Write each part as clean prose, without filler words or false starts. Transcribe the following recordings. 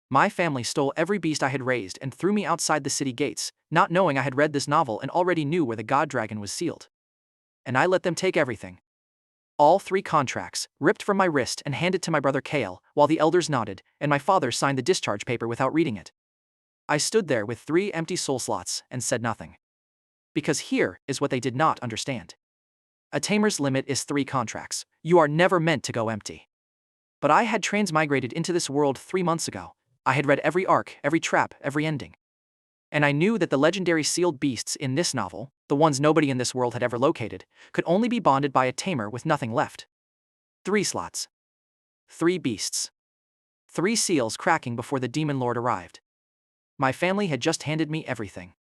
My family stole every beast I had raised and threw me outside the city gates, not knowing I had read this novel and already knew where the god dragon was sealed. And I let them take everything. All 3 contracts, ripped from my wrist and handed to my brother Kale, while the elders nodded, and my father signed the discharge paper without reading it. I stood there with 3 empty soul slots and said nothing. Because here is what they did not understand. A tamer's limit is 3 contracts. You are never meant to go empty. But I had transmigrated into this world 3 months ago. I had read every arc, every trap, every ending. And I knew that the legendary sealed beasts in this novel, the ones nobody in this world had ever located, could only be bonded by a tamer with nothing left. 3 slots. 3 beasts. 3 seals cracking before the demon lord arrived. My family had just handed me everything.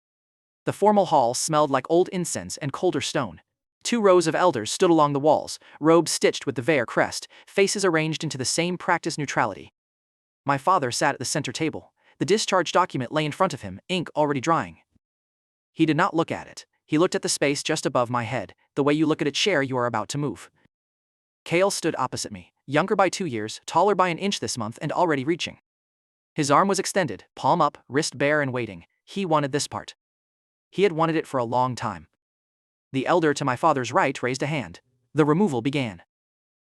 The formal hall smelled like old incense and colder stone. 2 rows of elders stood along the walls, robes stitched with the Veyr crest, faces arranged into the same practiced neutrality. My father sat at the center table. The discharge document lay in front of him, ink already drying. He did not look at it. He looked at the space just above my head, the way you look at a chair you are about to move. Kale stood opposite me, younger by 2 years, taller by an inch this month and already reaching. His arm was extended, palm up, wrist bare and waiting. He wanted this part. He had wanted it for a long time. The elder to my father's right raised a hand. The removal began.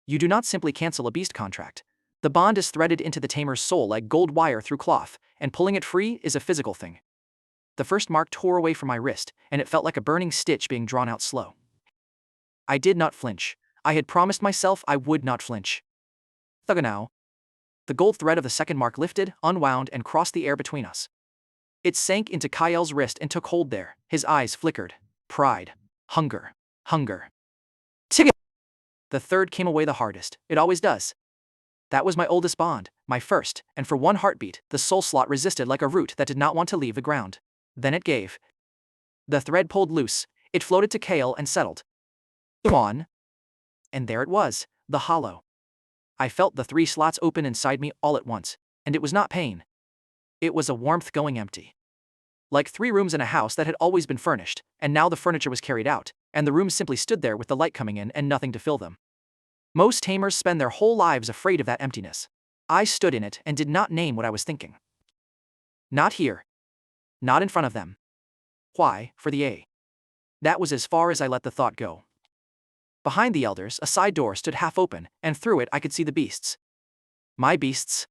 You do not simply cancel a beast contract. The bond is threaded into the tamer's soul like gold wire through cloth, and pulling it free is a physical thing. The first mark tore away from my wrist, and it felt like a burning stitch being drawn out slow. I did not flinch. I had promised myself I would not flinch. Thuganow. The gold thread of the second mark lifted, unwound, and crossed the air between us. It sank into Kyle's wrist and took hold there. His eyes flickered. Pride. Hunger. Hunger. Ticket! The third came away the hardest. It always does. That was my oldest bond, my first, and for 1 heartbeat, the soul slot resisted like a root that did not want to leave the ground. Then it gave. The thread pulled loose. It floated to Kale and settled. On. And there it was, the hollow. I felt the 3 slots open inside me all at once, and it was not pain. It was a warmth going empty. Like 3 rooms in a house that had always been furnished, and now the furniture was carried out, and the rooms simply stood there with the light coming in and nothing to fill them. Most tamers spend their whole lives afraid of that emptiness. I stood in it and did not name what I was thinking. Not here. Not in front of them. Why, for the A. That was as far as I let the thought go. Behind the elders, a side door stood half open, and through it I could see the beasts. My beasts.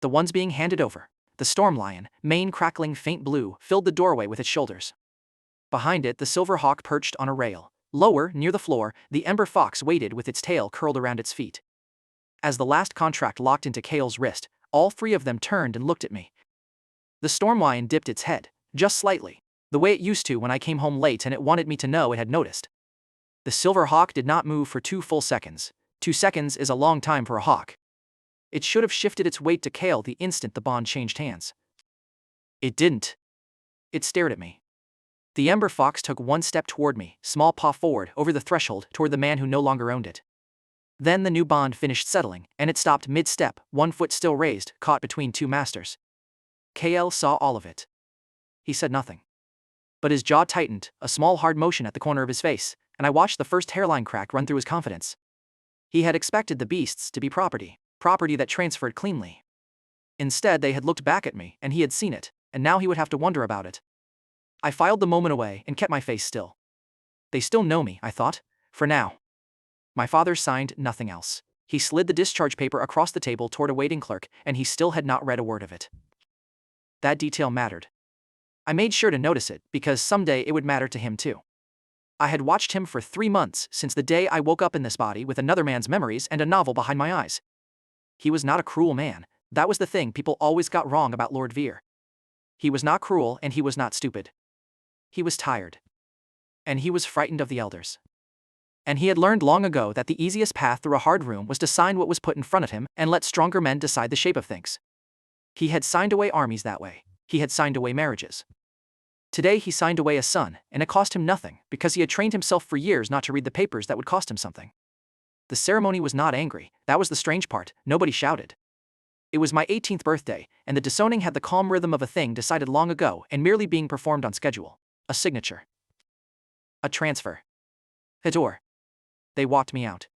The ones being handed over. The storm lion, mane crackling faint blue, filled the doorway with its shoulders. Behind it the silver hawk perched on a rail. Lower, near the floor, the ember fox waited with its tail curled around its feet. As the last contract locked into Kale's wrist, all 3 of them turned and looked at me. The storm lion dipped its head, just slightly, the way it used to when I came home late and it wanted me to know it had noticed. The silver hawk did not move for 2 full seconds. 2 seconds is a long time for a hawk. It should have shifted its weight to Kale the instant the bond changed hands. It didn't. It stared at me. The ember fox took 1 step toward me, small paw forward, over the threshold, toward the man who no longer owned it. Then the new bond finished settling, and it stopped mid-step, 1 foot still raised, caught between 2 masters. Kale saw all of it. He said nothing. But his jaw tightened, a small hard motion at the corner of his face, and I watched the first hairline crack run through his confidence. He had expected the beasts to be property that transferred cleanly. Instead, they had looked back at me, and he had seen it, and now he would have to wonder about it. I filed the moment away and kept my face still. They still know me, I thought, for now. My father signed nothing else. He slid the discharge paper across the table toward a waiting clerk, and he still had not read a word of it. That detail mattered. I made sure to notice it, because someday it would matter to him too. I had watched him for 3 months, since the day I woke up in this body with another man's memories and a novel behind my eyes. He was not a cruel man. That was the thing people always got wrong about Lord Veyr. He was not cruel and he was not stupid. He was tired. And he was frightened of the elders. And he had learned long ago that the easiest path through a hard room was to sign what was put in front of him and let stronger men decide the shape of things. He had signed away armies that way. He had signed away marriages. Today he signed away a son, and it cost him nothing, because he had trained himself for years not to read the papers that would cost him something. The ceremony was not angry. That was the strange part. Nobody shouted. It was my 18th birthday, and the disowning had the calm rhythm of a thing decided long ago and merely being performed on schedule. A signature. A transfer. A door. They walked me out.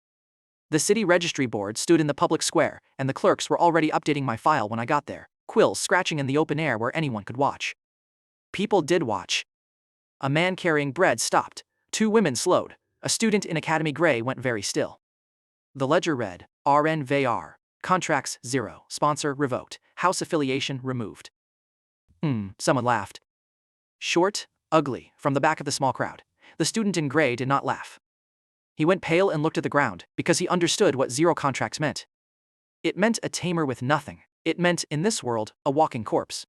The city registry board stood in the public square, and the clerks were already updating my file when I got there, quills scratching in the open air where anyone could watch. People did watch. A man carrying bread stopped. 2 women slowed. A student in Academy Grey went very still. The ledger read, Aren Veyr. Contracts 0. Sponsor revoked. House affiliation removed. Someone laughed. Short, ugly, from the back of the small crowd. The student in grey did not laugh. He went pale and looked at the ground, because he understood what 0 contracts meant. It meant a tamer with nothing. It meant, in this world, a walking corpse.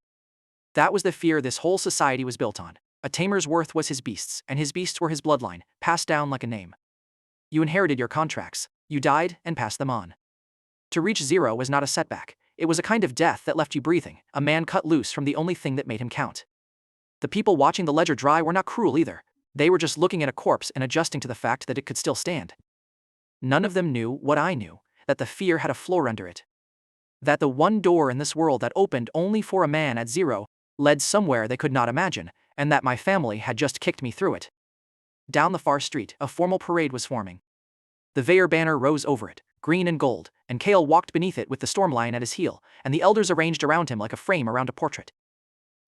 That was the fear this whole society was built on. A tamer's worth was his beasts, and his beasts were his bloodline, passed down like a name. You inherited your contracts. You died and passed them on. To reach 0 was not a setback. It was a kind of death that left you breathing, a man cut loose from the only thing that made him count. The people watching the ledger dry were not cruel either. They were just looking at a corpse and adjusting to the fact that it could still stand. None of them knew what I knew, that the fear had a floor under it. That the one door in this world that opened only for a man at 0 led somewhere they could not imagine, and that my family had just kicked me through it. Down the far street, a formal parade was forming. The Veyr banner rose over it, green and gold, and Kale walked beneath it with the storm lion at his heel, and the elders arranged around him like a frame around a portrait.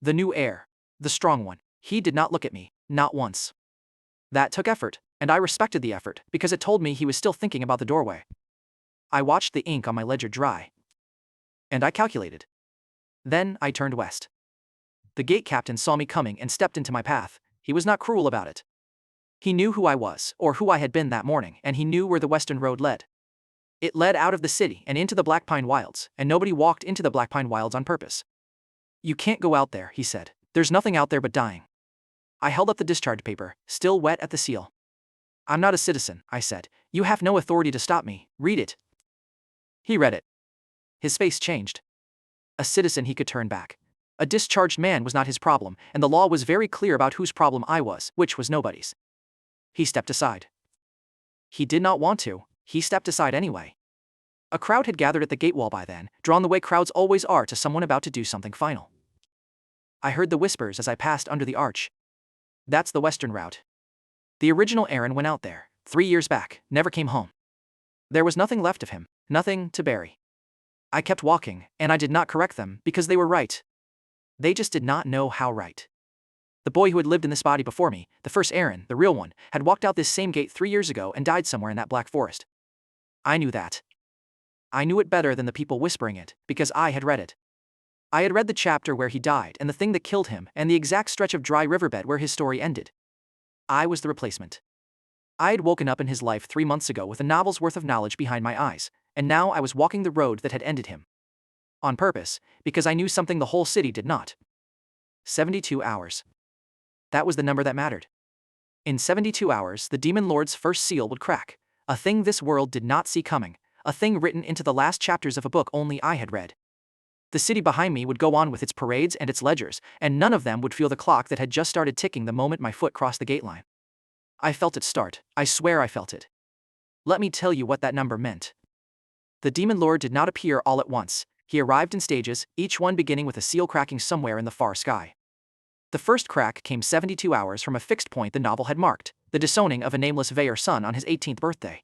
The new heir, the strong one, he did not look at me, not once. That took effort, and I respected the effort, because it told me he was still thinking about the doorway. I watched the ink on my ledger dry. And I calculated. Then I turned west. The gate captain saw me coming and stepped into my path. He was not cruel about it. He knew who I was, or who I had been that morning, and he knew where the western road led. It led out of the city and into the Black Pine Wilds, and nobody walked into the Black Pine Wilds on purpose. You can't go out there, he said. There's nothing out there but dying. I held up the discharge paper, still wet at the seal. I'm not a citizen, I said. You have no authority to stop me. Read it. He read it. His face changed. A citizen he could turn back. A discharged man was not his problem, and the law was very clear about whose problem I was, which was nobody's. He stepped aside. He did not want to. He stepped aside anyway. A crowd had gathered at the gate wall by then, drawn the way crowds always are to someone about to do something final. I heard the whispers as I passed under the arch. That's the western route. The original Aren went out there, 3 years back, never came home. There was nothing left of him, nothing to bury. I kept walking, and I did not correct them, because they were right. They just did not know how right. The boy who had lived in this body before me, the first Aren, the real one, had walked out this same gate 3 years ago and died somewhere in that black forest. I knew that. I knew it better than the people whispering it, because I had read it. I had read the chapter where he died and the thing that killed him and the exact stretch of dry riverbed where his story ended. I was the replacement. I had woken up in his life 3 months ago with a novel's worth of knowledge behind my eyes, and now I was walking the road that had ended him. On purpose, because I knew something the whole city did not. 72 hours. That was the number that mattered. In 72 hours, the Demon Lord's first seal would crack, a thing this world did not see coming, a thing written into the last chapters of a book only I had read. The city behind me would go on with its parades and its ledgers, and none of them would feel the clock that had just started ticking the moment my foot crossed the gate line. I felt it start. I swear I felt it. Let me tell you what that number meant. The Demon Lord did not appear all at once. He arrived in stages, each one beginning with a seal cracking somewhere in the far sky. The first crack came 72 hours from a fixed point the novel had marked, the disowning of a nameless Veyr son on his 18th birthday.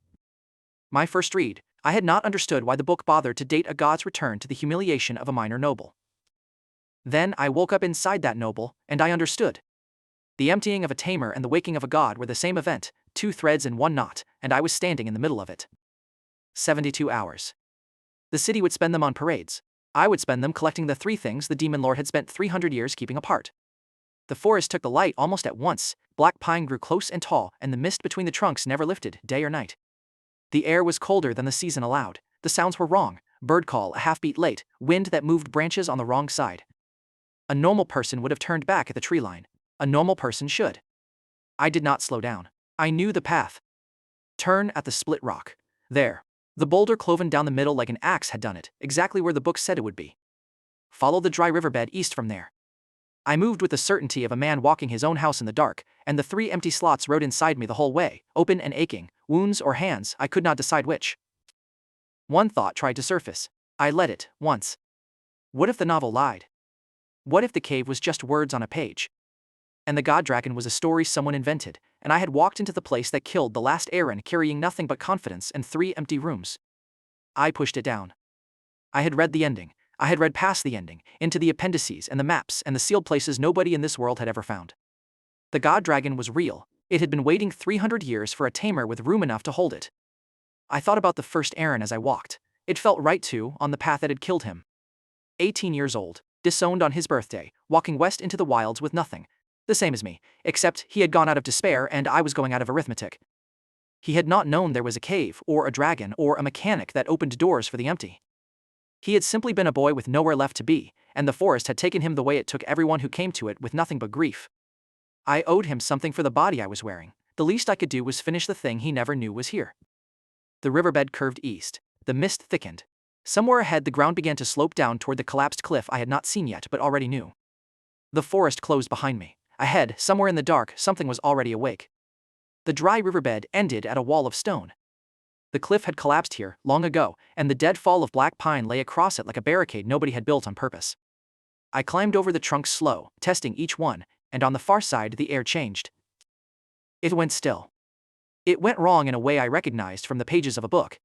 My first read, I had not understood why the book bothered to date a god's return to the humiliation of a minor noble. Then I woke up inside that noble, and I understood. The emptying of a tamer and the waking of a god were the same event, 2 threads in 1 knot, and I was standing in the middle of it. 72 hours. The city would spend them on parades. I would spend them collecting the 3 things the Demon Lord had spent 300 years keeping apart. The forest took the light almost at once, black pine grew close and tall, and the mist between the trunks never lifted, day or night. The air was colder than the season allowed, the sounds were wrong, bird call a half-beat late, wind that moved branches on the wrong side. A normal person would have turned back at the tree line. A normal person should. I did not slow down. I knew the path. Turn at the split rock. There. The boulder cloven down the middle like an axe had done it, exactly where the book said it would be. Follow the dry riverbed east from there. I moved with the certainty of a man walking his own house in the dark, and the 3 empty slots rode inside me the whole way, open and aching, wounds or hands, I could not decide which. One thought tried to surface. I let it, once. What if the novel lied? What if the cave was just words on a page? And the god dragon was a story someone invented, and I had walked into the place that killed the last Aren carrying nothing but confidence and 3 empty rooms. I pushed it down. I had read the ending. I had read past the ending, into the appendices and the maps and the sealed places nobody in this world had ever found. The god dragon was real. It had been waiting 300 years for a tamer with room enough to hold it. I thought about the first Aren as I walked. It felt right too, on the path that had killed him. 18 years old, disowned on his birthday, walking west into the wilds with nothing. The same as me, except he had gone out of despair and I was going out of arithmetic. He had not known there was a cave, or a dragon, or a mechanic that opened doors for the empty. He had simply been a boy with nowhere left to be, and the forest had taken him the way it took everyone who came to it with nothing but grief. I owed him something for the body I was wearing. The least I could do was finish the thing he never knew was here. The riverbed curved east. The mist thickened. Somewhere ahead the ground began to slope down toward the collapsed cliff I had not seen yet but already knew. The forest closed behind me. Ahead, somewhere in the dark, something was already awake. The dry riverbed ended at a wall of stone. The cliff had collapsed here, long ago, and the dead fall of black pine lay across it like a barricade nobody had built on purpose. I climbed over the trunks slow, testing each one, and on the far side the air changed. It went still. It went wrong in a way I recognized from the pages of a book.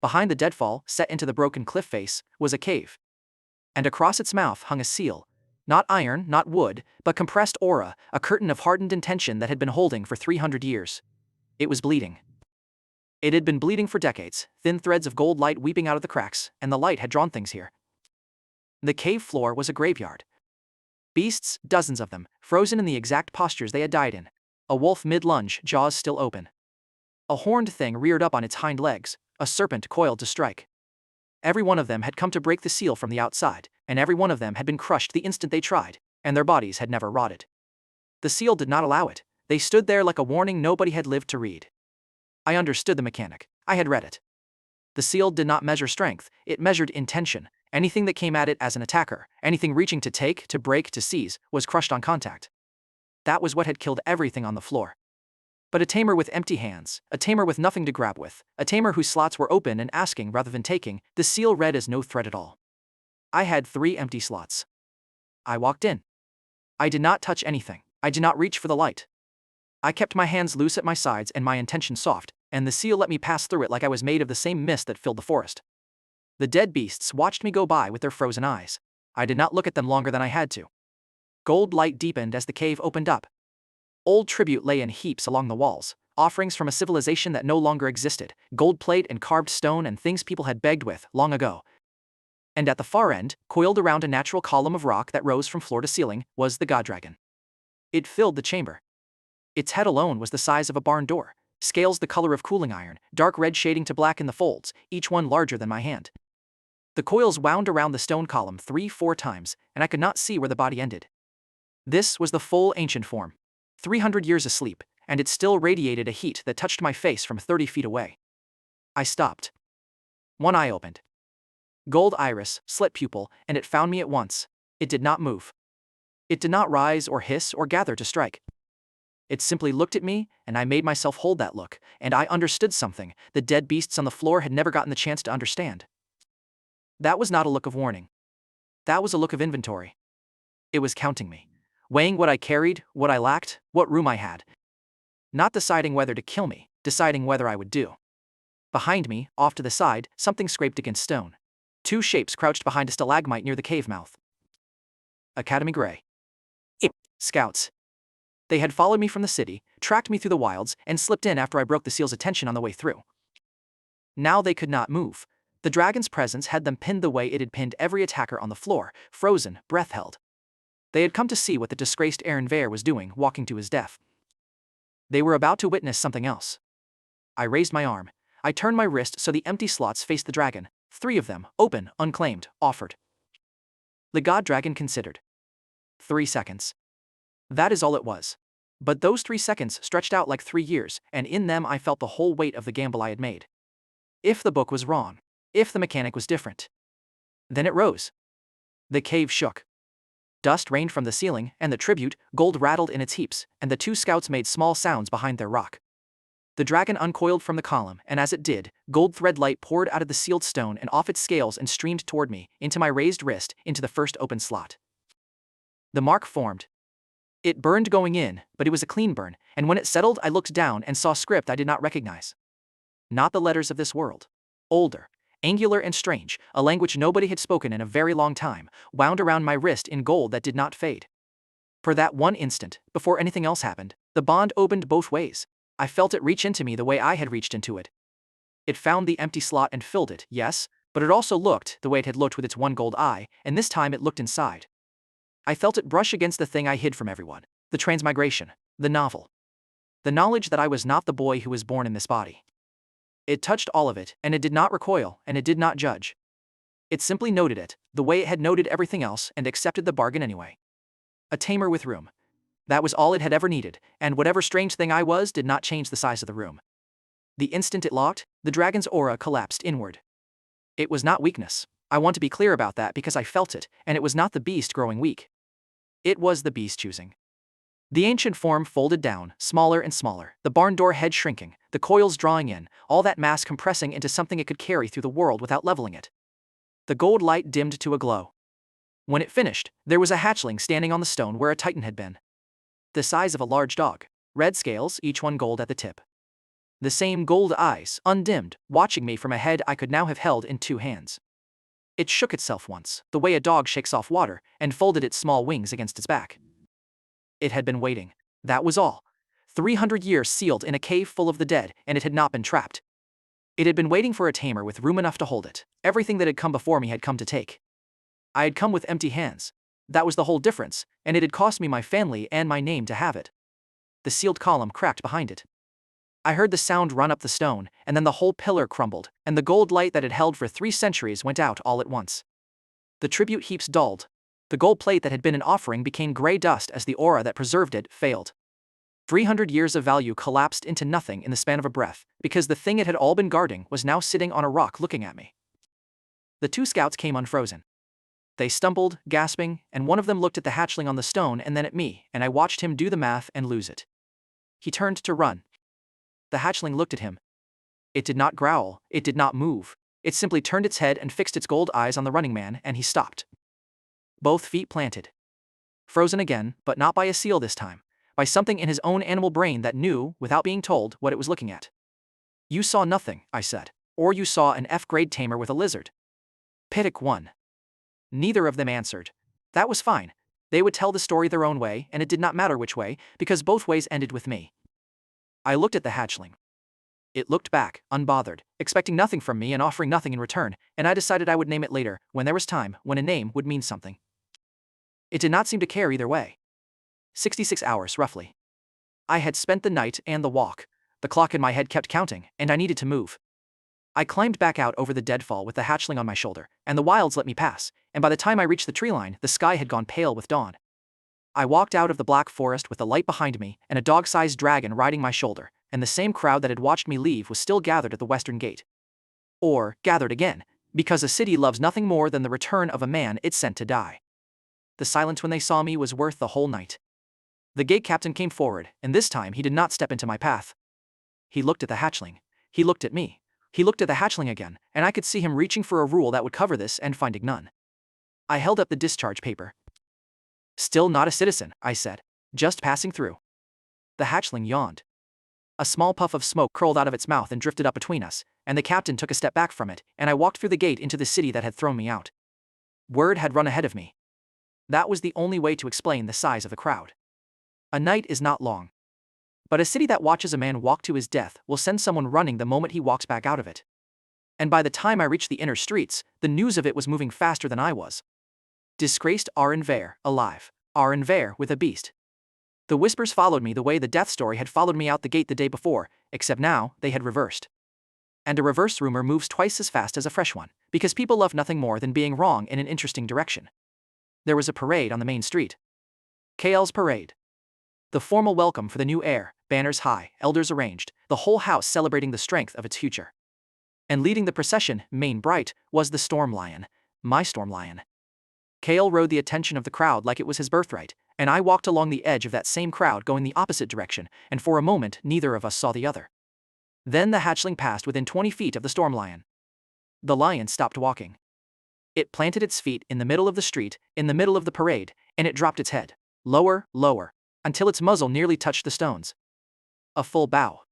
Behind the deadfall, set into the broken cliff face, was a cave. And across its mouth hung a seal. Not iron, not wood, but compressed aura, a curtain of hardened intention that had been holding for 300 years. It was bleeding. It had been bleeding for decades, thin threads of gold light weeping out of the cracks, and the light had drawn things here. The cave floor was a graveyard. Beasts, dozens of them, frozen in the exact postures they had died in. A wolf mid-lunge, jaws still open. A horned thing reared up on its hind legs, a serpent coiled to strike. Every one of them had come to break the seal from the outside, and every one of them had been crushed the instant they tried, and their bodies had never rotted. The seal did not allow it. They stood there like a warning nobody had lived to read. I understood the mechanic. I had read it. The seal did not measure strength, it measured intention. Anything that came at it as an attacker, anything reaching to take, to break, to seize, was crushed on contact. That was what had killed everything on the floor. But a tamer with empty hands, a tamer with nothing to grab with, a tamer whose slots were open and asking rather than taking, the seal read as no threat at all. I had 3 empty slots. I walked in. I did not touch anything. I did not reach for the light. I kept my hands loose at my sides and my intention soft, and the seal let me pass through it like I was made of the same mist that filled the forest. The dead beasts watched me go by with their frozen eyes. I did not look at them longer than I had to. Gold light deepened as the cave opened up. Old tribute lay in heaps along the walls, offerings from a civilization that no longer existed, gold plate and carved stone and things people had begged with long ago. And at the far end, coiled around a natural column of rock that rose from floor to ceiling, was the god dragon. It filled the chamber. Its head alone was the size of a barn door, scales the color of cooling iron, dark red shading to black in the folds, each one larger than my hand. The coils wound around the stone column 3-4 times, and I could not see where the body ended. This was the full ancient form. 300 years asleep, and it still radiated a heat that touched my face from 30 feet away. I stopped. One eye opened. Gold iris, slit pupil, and it found me at once. It did not move. It did not rise or hiss or gather to strike. It simply looked at me, and I made myself hold that look, and I understood something the dead beasts on the floor had never gotten the chance to understand. That was not a look of warning. That was a look of inventory. It was counting me, weighing what I carried, what I lacked, what room I had. Not deciding whether to kill me, deciding whether I would do. Behind me, off to the side, something scraped against stone. 2 shapes crouched behind a stalagmite near the cave mouth. Academy Gray. Scouts. They had followed me from the city, tracked me through the wilds, and slipped in after I broke the seal's attention on the way through. Now they could not move. The dragon's presence had them pinned the way it had pinned every attacker on the floor, frozen, breath held. They had come to see what the disgraced Aren Veyr was doing, walking to his death. They were about to witness something else. I raised my arm. I turned my wrist so the empty slots faced the dragon. 3 of them, open, unclaimed, offered. The god dragon considered. 3 seconds. That is all it was. But those 3 seconds stretched out like 3 years, and in them I felt the whole weight of the gamble I had made. If the book was wrong, if the mechanic was different, then it rose. The cave shook. Dust rained from the ceiling, and the tribute, gold rattled in its heaps, and the 2 scouts made small sounds behind their rock. The dragon uncoiled from the column, and as it did, gold thread light poured out of the sealed stone and off its scales and streamed toward me, into my raised wrist, into the first open slot. The mark formed. It burned going in, but it was a clean burn, and when it settled I looked down and saw script I did not recognize. Not the letters of this world. Older, angular and strange, a language nobody had spoken in a very long time, wound around my wrist in gold that did not fade. For that one instant, before anything else happened, the bond opened both ways. I felt it reach into me the way I had reached into it. It found the empty slot and filled it, yes, but it also looked the way it had looked with its one gold eye, and this time it looked inside. I felt it brush against the thing I hid from everyone. The transmigration. The novel. The knowledge that I was not the boy who was born in this body. It touched all of it, and it did not recoil, and it did not judge. It simply noted it, the way it had noted everything else, and accepted the bargain anyway. A tamer with room. That was all it had ever needed, and whatever strange thing I was did not change the size of the room. The instant it locked, the dragon's aura collapsed inward. It was not weakness. I want to be clear about that because I felt it, and it was not the beast growing weak. It was the beast choosing. The ancient form folded down, smaller and smaller, the barn door head shrinking, the coils drawing in, all that mass compressing into something it could carry through the world without leveling it. The gold light dimmed to a glow. When it finished, there was a hatchling standing on the stone where a titan had been. The size of a large dog, red scales, each one gold at the tip. The same gold eyes, undimmed, watching me from a head I could now have held in 2 hands. It shook itself once, the way a dog shakes off water, and folded its small wings against its back. It had been waiting. That was all. 300 years sealed in a cave full of the dead, and it had not been trapped. It had been waiting for a tamer with room enough to hold it. Everything that had come before me had come to take. I had come with empty hands. That was the whole difference, and it had cost me my family and my name to have it. The sealed column cracked behind it. I heard the sound run up the stone, and then the whole pillar crumbled, and the gold light that had held for 3 centuries went out all at once. The tribute heaps dulled. The gold plate that had been an offering became gray dust as the aura that preserved it failed. 300 years of value collapsed into nothing in the span of a breath, because the thing it had all been guarding was now sitting on a rock looking at me. The 2 scouts came unfrozen. They stumbled, gasping, and one of them looked at the hatchling on the stone and then at me, and I watched him do the math and lose it. He turned to run. The hatchling looked at him. It did not growl, it did not move. It simply turned its head and fixed its gold eyes on the running man, and he stopped. Both feet planted. Frozen again, but not by a seal this time. By something in his own animal brain that knew, without being told, what it was looking at. You saw nothing, I said. Or you saw an F-grade tamer with a lizard. Pick one. Neither of them answered. That was fine. They would tell the story their own way, and it did not matter which way, because both ways ended with me. I looked at the hatchling. It looked back, unbothered, expecting nothing from me and offering nothing in return, and I decided I would name it later, when there was time, when a name would mean something. It did not seem to care either way. 66 hours, roughly. I had spent the night and the walk. The clock in my head kept counting, and I needed to move. I climbed back out over the deadfall with the hatchling on my shoulder, and the wilds let me pass, and by the time I reached the tree line, the sky had gone pale with dawn. I walked out of the black forest with the light behind me and a dog-sized dragon riding my shoulder, and the same crowd that had watched me leave was still gathered at the western gate. Or, gathered again, because a city loves nothing more than the return of a man it sent to die. The silence when they saw me was worth the whole night. The gate captain came forward, and this time he did not step into my path. He looked at the hatchling. He looked at me. He looked at the hatchling again, and I could see him reaching for a rule that would cover this and finding none. I held up the discharge paper. Still not a citizen, I said. Just passing through. The hatchling yawned. A small puff of smoke curled out of its mouth and drifted up between us, and the captain took a step back from it, and I walked through the gate into the city that had thrown me out. Word had run ahead of me. That was the only way to explain the size of the crowd. A night is not long. But a city that watches a man walk to his death will send someone running the moment he walks back out of it. And by the time I reached the inner streets, the news of it was moving faster than I was. Disgraced Aren Veyr, alive. Aren Veyr with a beast. The whispers followed me the way the death story had followed me out the gate the day before, except now they had reversed. And a reverse rumor moves twice as fast as a fresh one, because people love nothing more than being wrong in an interesting direction. There was a parade on the main street. Kael's parade. The formal welcome for the new heir, banners high, elders arranged, the whole house celebrating the strength of its future. And leading the procession, main bright, was the storm lion, my storm lion. Kael rode the attention of the crowd like it was his birthright, and I walked along the edge of that same crowd going the opposite direction, and for a moment neither of us saw the other. Then the hatchling passed within 20 feet of the storm lion. The lion stopped walking. It planted its feet in the middle of the street, in the middle of the parade, and it dropped its head, lower, lower, until its muzzle nearly touched the stones. A full bow.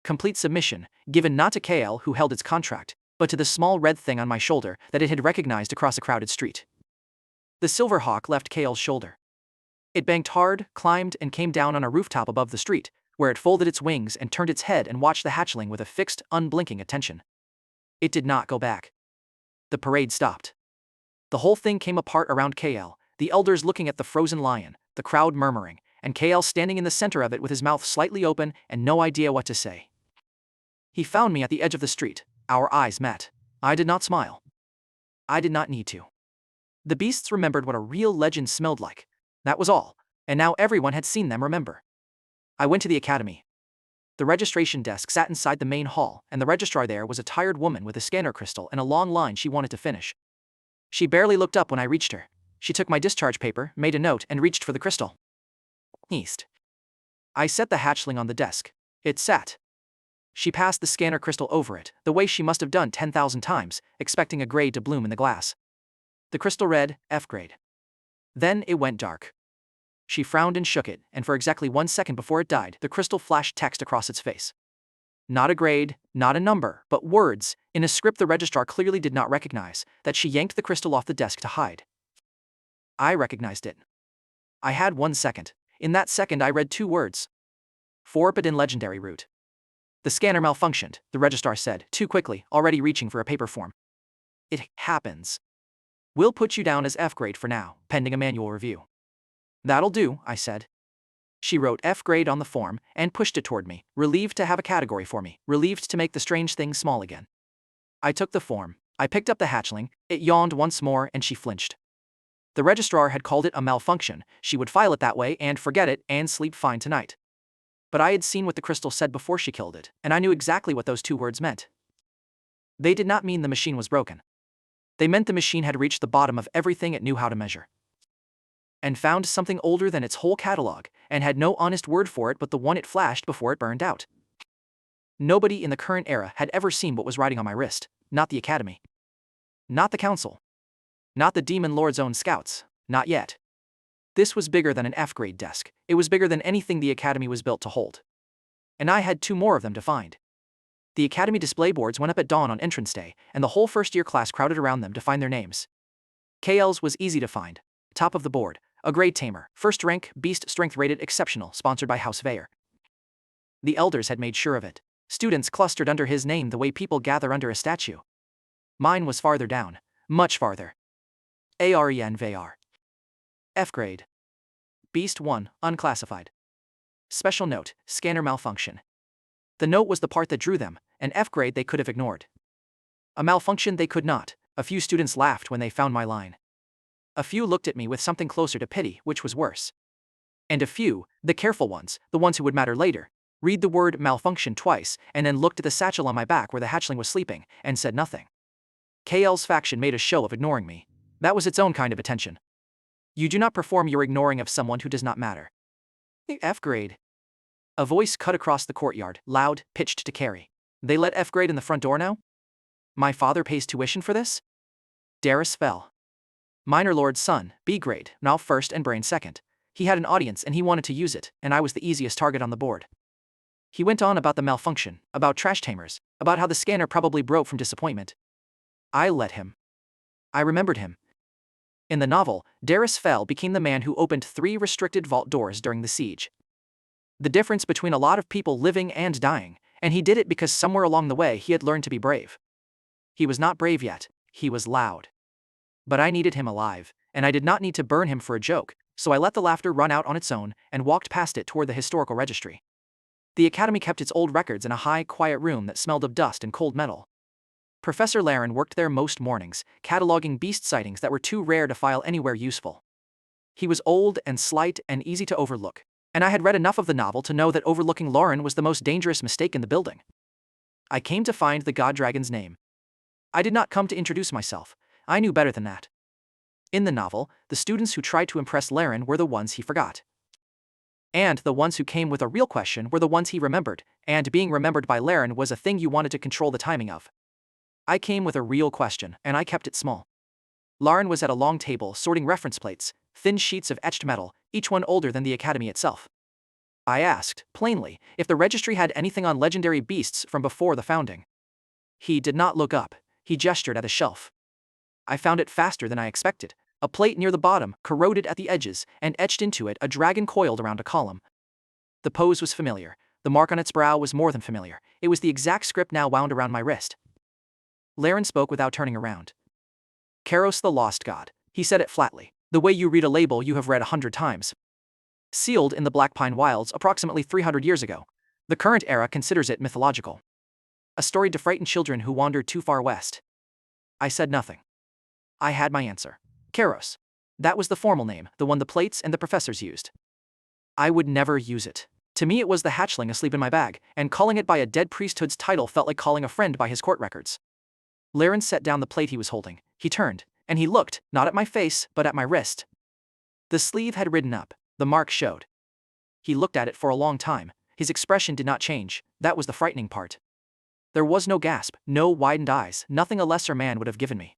Complete submission, given not to Kael who held its contract, but to the small red thing on my shoulder that it had recognized across a crowded street. The silver hawk left Kael's shoulder. It banked hard, climbed, and came down on a rooftop above the street, where it folded its wings and turned its head and watched the hatchling with a fixed, unblinking attention. It did not go back. The parade stopped. The whole thing came apart around Kael, the elders looking at the frozen lion, the crowd murmuring, and Kael standing in the center of it with his mouth slightly open and no idea what to say. He found me at the edge of the street. Our eyes met. I did not smile. I did not need to. The beasts remembered what a real legend smelled like. That was all, and now everyone had seen them remember. I went to the academy. The registration desk sat inside the main hall, and the registrar there was a tired woman with a scanner crystal and a long line she wanted to finish. She barely looked up when I reached her. She took my discharge paper, made a note, and reached for the crystal. East. I set the hatchling on the desk. It sat. She passed the scanner crystal over it, the way she must have done 10,000 times, expecting a grade to bloom in the glass. The crystal read, F grade. Then it went dark. She frowned and shook it, and for exactly 1 second before it died, the crystal flashed text across its face. Not a grade, not a number, but words, in a script the registrar clearly did not recognize, that she yanked the crystal off the desk to hide. I recognized it. I had 1 second. In that second I read 2 words. Forbidden legendary root. The scanner malfunctioned, the registrar said, too quickly, already reaching for a paper form. It happens. We'll put you down as F grade for now, pending a manual review. That'll do, I said. She wrote F grade on the form and pushed it toward me, relieved to have a category for me, relieved to make the strange thing small again. I took the form. I picked up the hatchling. It yawned once more and she flinched. The registrar had called it a malfunction. She would file it that way and forget it and sleep fine tonight. But I had seen what the crystal said before she killed it, and I knew exactly what those 2 words meant. They did not mean the machine was broken. They meant the machine had reached the bottom of everything it knew how to measure. And found something older than its whole catalog, and had no honest word for it but the one it flashed before it burned out. Nobody in the current era had ever seen what was writing on my wrist, not the Academy. Not the Council. Not the Demon Lord's own scouts, not yet. This was bigger than an F-grade desk. It was bigger than anything the Academy was built to hold. And I had 2 more of them to find. The Academy display boards went up at dawn on entrance day, and the whole first-year class crowded around them to find their names. Kael's was easy to find. Top of the board, a grade tamer, first rank, beast strength rated exceptional, sponsored by House Veyr. The elders had made sure of it. Students clustered under his name the way people gather under a statue. Mine was farther down, much farther. Aren Veyr. F grade. Beast 1, unclassified. Special note, scanner malfunction. The note was the part that drew them, an F grade they could have ignored. A malfunction they could not. A few students laughed when they found my line. A few looked at me with something closer to pity, which was worse. And a few, the careful ones, the ones who would matter later, read the word malfunction twice and then looked at the satchel on my back where the hatchling was sleeping and said nothing. Kael's faction made a show of ignoring me. That was its own kind of attention. You do not perform your ignoring of someone who does not matter. F grade. A voice cut across the courtyard, loud, pitched to carry. They let F grade in the front door now? My father pays tuition for this? Darius fell. Minor Lord's son, B grade, now first and brain second. He had an audience and he wanted to use it, and I was the easiest target on the board. He went on about the malfunction, about trash tamers, about how the scanner probably broke from disappointment. I let him. I remembered him. In the novel, Darius Fell became the man who opened 3 restricted vault doors during the siege. The difference between a lot of people living and dying, and he did it because somewhere along the way he had learned to be brave. He was not brave yet, he was loud. But I needed him alive, and I did not need to burn him for a joke, so I let the laughter run out on its own and walked past it toward the historical registry. The Academy kept its old records in a high, quiet room that smelled of dust and cold metal. Professor Aren worked there most mornings, cataloging beast sightings that were too rare to file anywhere useful. He was old and slight and easy to overlook, and I had read enough of the novel to know that overlooking Lauren was the most dangerous mistake in the building. I came to find the God Dragon's name. I did not come to introduce myself. I knew better than that. In the novel, the students who tried to impress Laren were the ones he forgot. And the ones who came with a real question were the ones he remembered, and being remembered by Laren was a thing you wanted to control the timing of. I came with a real question, and I kept it small. Lauren was at a long table sorting reference plates, thin sheets of etched metal, each one older than the Academy itself. I asked, plainly, if the registry had anything on legendary beasts from before the founding. He did not look up. He gestured at a shelf. I found it faster than I expected. A plate near the bottom, corroded at the edges, and etched into it a dragon coiled around a column. The pose was familiar. The mark on its brow was more than familiar. It was the exact script now wound around my wrist. Laren spoke without turning around. Karos the Lost God. He said it flatly. The way you read a label you have read 100 times. Sealed in the Black Pine Wilds approximately 300 years ago. The current era considers it mythological. A story to frighten children who wandered too far west. I said nothing. I had my answer. Karos. That was the formal name, the one the plates and the professors used. I would never use it. To me it was the hatchling asleep in my bag, and calling it by a dead priesthood's title felt like calling a friend by his court records. Laren set down the plate he was holding. He turned, and he looked, not at my face, but at my wrist. The sleeve had ridden up. The mark showed. He looked at it for a long time. His expression did not change. That was the frightening part. There was no gasp, no widened eyes, nothing a lesser man would have given me.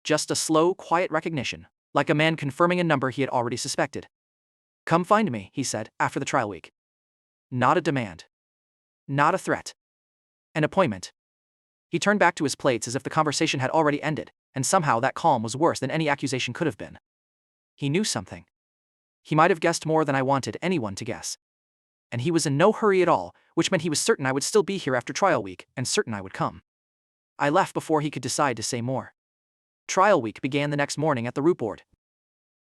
Just a slow, quiet recognition, like a man confirming a number he had already suspected. Come find me, he said, after the trial week. Not a demand. Not a threat. An appointment. He turned back to his plates as if the conversation had already ended, and somehow that calm was worse than any accusation could have been. He knew something. He might have guessed more than I wanted anyone to guess. And he was in no hurry at all, which meant he was certain I would still be here after trial week, and certain I would come. I left before he could decide to say more. Trial week began the next morning at the root board.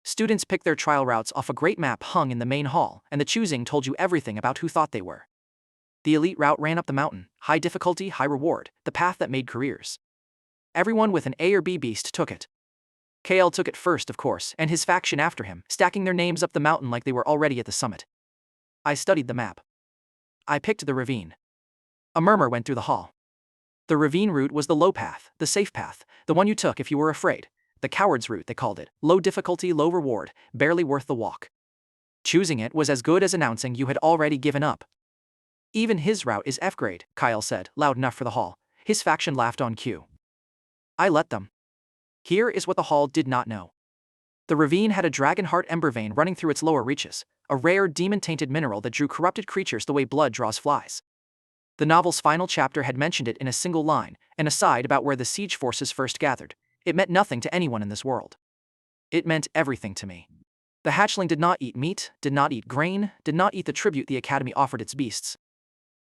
Students picked their trial routes off a great map hung in the main hall, and the choosing told you everything about who thought they were. The elite route ran up the mountain, high difficulty, high reward, the path that made careers. Everyone with an A or B beast took it. KL took it first, of course, and his faction after him, stacking their names up the mountain like they were already at the summit. I studied the map. I picked the ravine. A murmur went through the hall. The ravine route was the low path, the safe path, the one you took if you were afraid. The coward's route, they called it. Low difficulty, low reward, barely worth the walk. Choosing it was as good as announcing you had already given up. Even his route is F grade, Kyle said, loud enough for the hall. His faction laughed on cue. I let them. Here is what the hall did not know. The ravine had a dragon heart ember vein running through its lower reaches, a rare demon-tainted mineral that drew corrupted creatures the way blood draws flies. The novel's final chapter had mentioned it in a single line, an aside about where the siege forces first gathered. It meant nothing to anyone in this world. It meant everything to me. The hatchling did not eat meat, did not eat grain, did not eat the tribute the Academy offered its beasts.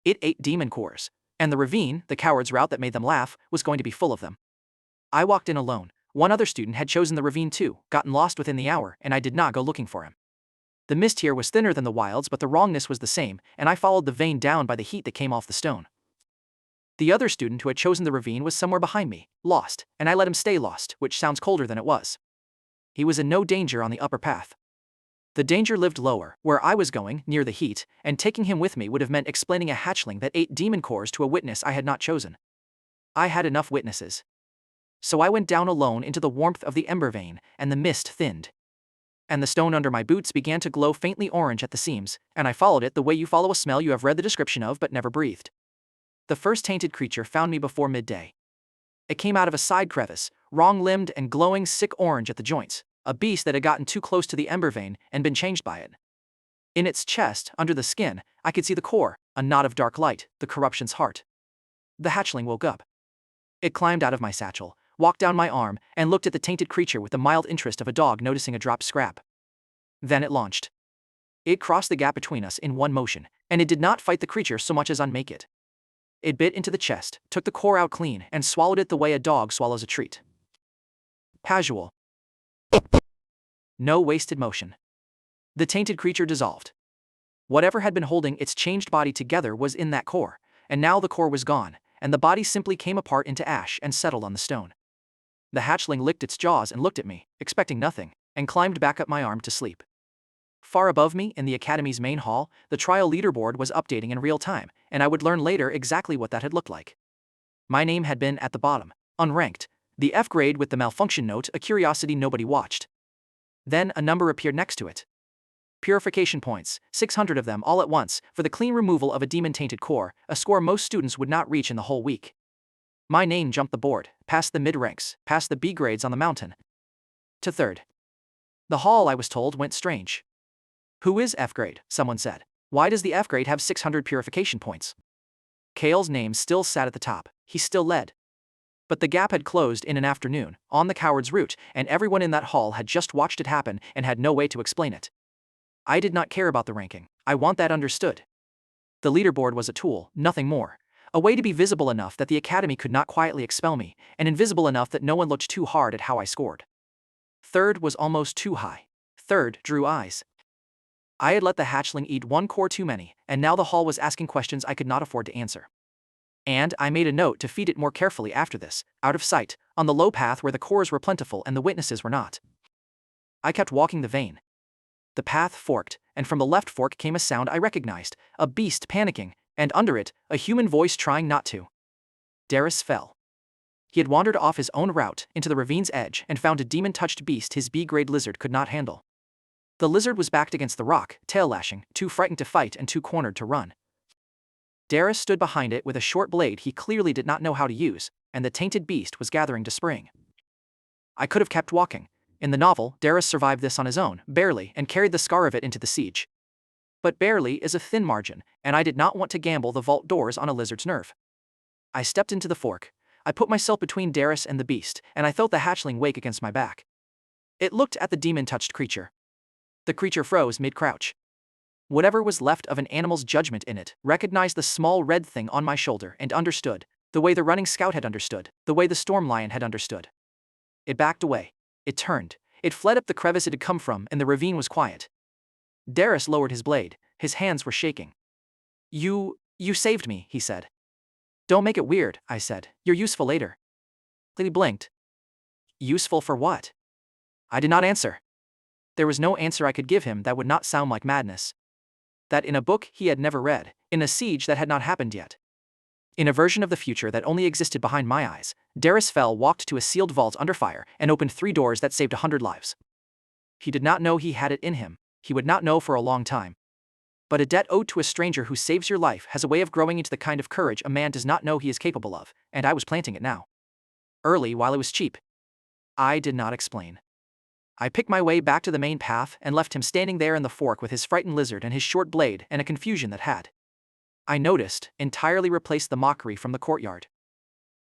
It ate demon cores, and the ravine, the coward's route that made them laugh, was going to be full of them. I walked in alone. One other student had chosen the ravine too, gotten lost within the hour, and I did not go looking for him. The mist here was thinner than the wilds, but the wrongness was the same, and I followed the vein down by the heat that came off the stone. The other student who had chosen the ravine was somewhere behind me, lost, and I let him stay lost, which sounds colder than it was. He was in no danger on the upper path. The danger lived lower, where I was going, near the heat, and taking him with me would have meant explaining a hatchling that ate demon cores to a witness I had not chosen. I had enough witnesses. So I went down alone into the warmth of the ember vein, and the mist thinned. And the stone under my boots began to glow faintly orange at the seams, and I followed it the way you follow a smell you have read the description of but never breathed. The first tainted creature found me before midday. It came out of a side crevice, wrong-limbed and glowing sick orange at the joints, a beast that had gotten too close to the ember vein and been changed by it. In its chest, under the skin, I could see the core, a knot of dark light, the corruption's heart. The hatchling woke up. It climbed out of my satchel, walked down my arm, and looked at the tainted creature with the mild interest of a dog noticing a dropped scrap. Then it launched. It crossed the gap between us in one motion, and it did not fight the creature so much as unmake it. It bit into the chest, took the core out clean, and swallowed it the way a dog swallows a treat. Casual. No wasted motion. The tainted creature dissolved. Whatever had been holding its changed body together was in that core, and now the core was gone, and the body simply came apart into ash and settled on the stone. The hatchling licked its jaws and looked at me, expecting nothing, and climbed back up my arm to sleep. Far above me, in the Academy's main hall, the trial leaderboard was updating in real time, and I would learn later exactly what that had looked like. My name had been at the bottom, unranked, the F grade with the malfunction note, a curiosity nobody watched. Then a number appeared next to it. Purification points, 600 of them all at once, for the clean removal of a demon-tainted core, a score most students would not reach in the whole week. My name jumped the board, past the mid-ranks, past the B grades on the mountain. To third. The hall, I was told, went strange. Who is F grade? Someone said. Why does the F grade have 600 purification points? Kale's name still sat at the top. He still led. But the gap had closed in an afternoon, on the coward's route, and everyone in that hall had just watched it happen and had no way to explain it. I did not care about the ranking. I want that understood. The leaderboard was a tool, nothing more. A way to be visible enough that the academy could not quietly expel me, and invisible enough that no one looked too hard at how I scored. Third was almost too high. Third drew eyes. I had let the hatchling eat one core too many, and now the hall was asking questions I could not afford to answer. And I made a note to feed it more carefully after this, out of sight, on the low path where the cores were plentiful and the witnesses were not. I kept walking the vein. The path forked, and from the left fork came a sound I recognized, a beast panicking, and under it, a human voice trying not to. Darius fell. He had wandered off his own route, into the ravine's edge, and found a demon-touched beast his B-grade lizard could not handle. The lizard was backed against the rock, tail lashing, too frightened to fight and too cornered to run. Darius stood behind it with a short blade he clearly did not know how to use, and the tainted beast was gathering to spring. I could have kept walking. In the novel, Darius survived this on his own, barely, and carried the scar of it into the siege. But barely is a thin margin, and I did not want to gamble the vault doors on a lizard's nerve. I stepped into the fork. I put myself between Darius and the beast, and I felt the hatchling wake against my back. It looked at the demon-touched creature. The creature froze mid-crouch. Whatever was left of an animal's judgment in it recognized the small red thing on my shoulder and understood, the way the running scout had understood, the way the storm lion had understood. It backed away. It turned. It fled up the crevice it had come from, and the ravine was quiet. Darius lowered his blade. His hands were shaking. You saved me, he said. Don't make it weird, I said. You're useful later. He blinked. Useful for what? I did not answer. There was no answer I could give him that would not sound like madness. That in a book he had never read, in a siege that had not happened yet. In a version of the future that only existed behind my eyes, Darius Fell walked to a sealed vault under fire and opened 3 doors that saved 100 lives. He did not know he had it in him. He would not know for a long time. But a debt owed to a stranger who saves your life has a way of growing into the kind of courage a man does not know he is capable of, and I was planting it now. Early while it was cheap. I did not explain. I picked my way back to the main path and left him standing there in the fork with his frightened lizard and his short blade and a confusion that had, I noticed, entirely replaced the mockery from the courtyard.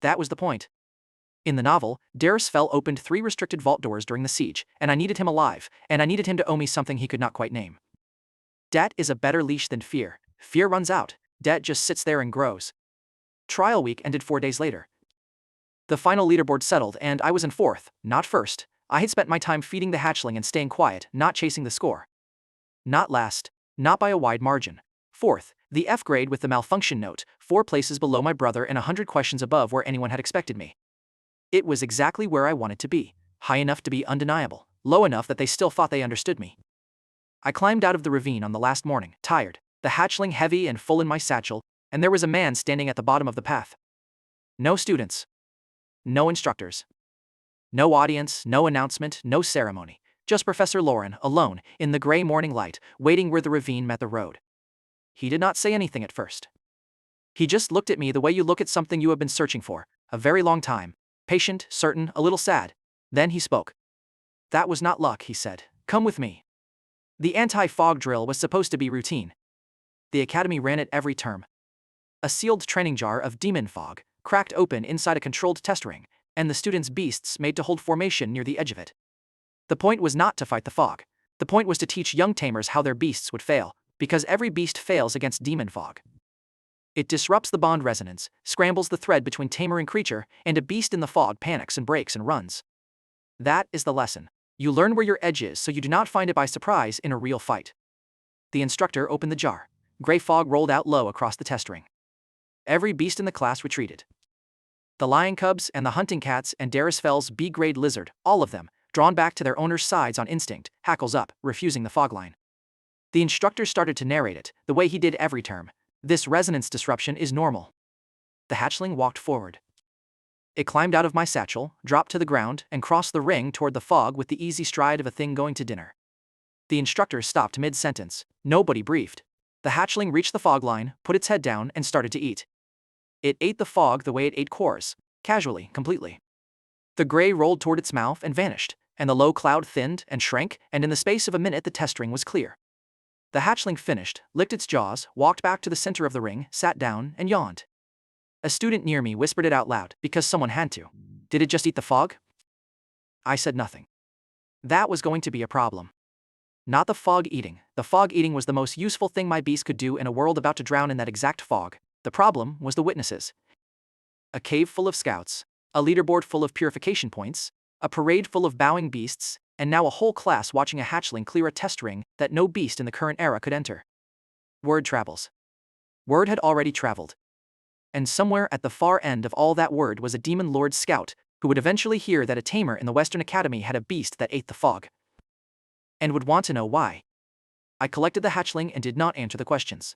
That was the point. In the novel, Darius Fell opened 3 restricted vault doors during the siege, and I needed him alive, and I needed him to owe me something he could not quite name. Debt is a better leash than fear. Fear runs out, debt just sits there and grows. Trial week ended 4 days later. The final leaderboard settled and I was in 4th, not 1st. I had spent my time feeding the hatchling and staying quiet, not chasing the score. Not last, not by a wide margin. 4th, the F grade with the malfunction note, 4 places below my brother and 100 questions above where anyone had expected me. It was exactly where I wanted to be, high enough to be undeniable, low enough that they still thought they understood me. I climbed out of the ravine on the last morning, tired, the hatchling heavy and full in my satchel, and there was a man standing at the bottom of the path. No students. No instructors. No audience, no announcement, no ceremony. Just Professor Lauren, alone, in the gray morning light, waiting where the ravine met the road. He did not say anything at first. He just looked at me the way you look at something you have been searching for, a very long time, patient, certain, a little sad. Then he spoke. That was not luck, he said. Come with me. The anti-fog drill was supposed to be routine. The academy ran it every term. A sealed training jar of demon fog, cracked open inside a controlled test ring, and the students' beasts made to hold formation near the edge of it. The point was not to fight the fog. The point was to teach young tamers how their beasts would fail, because every beast fails against demon fog. It disrupts the bond resonance, scrambles the thread between tamer and creature, and a beast in the fog panics and breaks and runs. That is the lesson. You learn where your edge is so you do not find it by surprise in a real fight. The instructor opened the jar. Gray fog rolled out low across the test ring. Every beast in the class retreated. The lion cubs and the hunting cats and Darius Fell's B-grade lizard, all of them, drawn back to their owners' sides on instinct, hackles up, refusing the fog line. The instructor started to narrate it, the way he did every term. This resonance disruption is normal. The hatchling walked forward. It climbed out of my satchel, dropped to the ground, and crossed the ring toward the fog with the easy stride of a thing going to dinner. The instructor stopped mid-sentence. Nobody briefed. The hatchling reached the fog line, put its head down, and started to eat. It ate the fog the way it ate cores, casually, completely. The gray rolled toward its mouth and vanished, and the low cloud thinned and shrank, and in the space of a minute the test ring was clear. The hatchling finished, licked its jaws, walked back to the center of the ring, sat down, and yawned. A student near me whispered it out loud, because someone had to. Did it just eat the fog? I said nothing. That was going to be a problem. Not the fog eating. The fog eating was the most useful thing my beast could do in a world about to drown in that exact fog. The problem was the witnesses. A cave full of scouts, a leaderboard full of purification points, a parade full of bowing beasts, and now a whole class watching a hatchling clear a test ring that no beast in the current era could enter. Word travels. Word had already traveled. And somewhere at the far end of all that word was a demon lord scout who would eventually hear that a tamer in the Western Academy had a beast that ate the fog. And would want to know why. I collected the hatchling and did not answer the questions.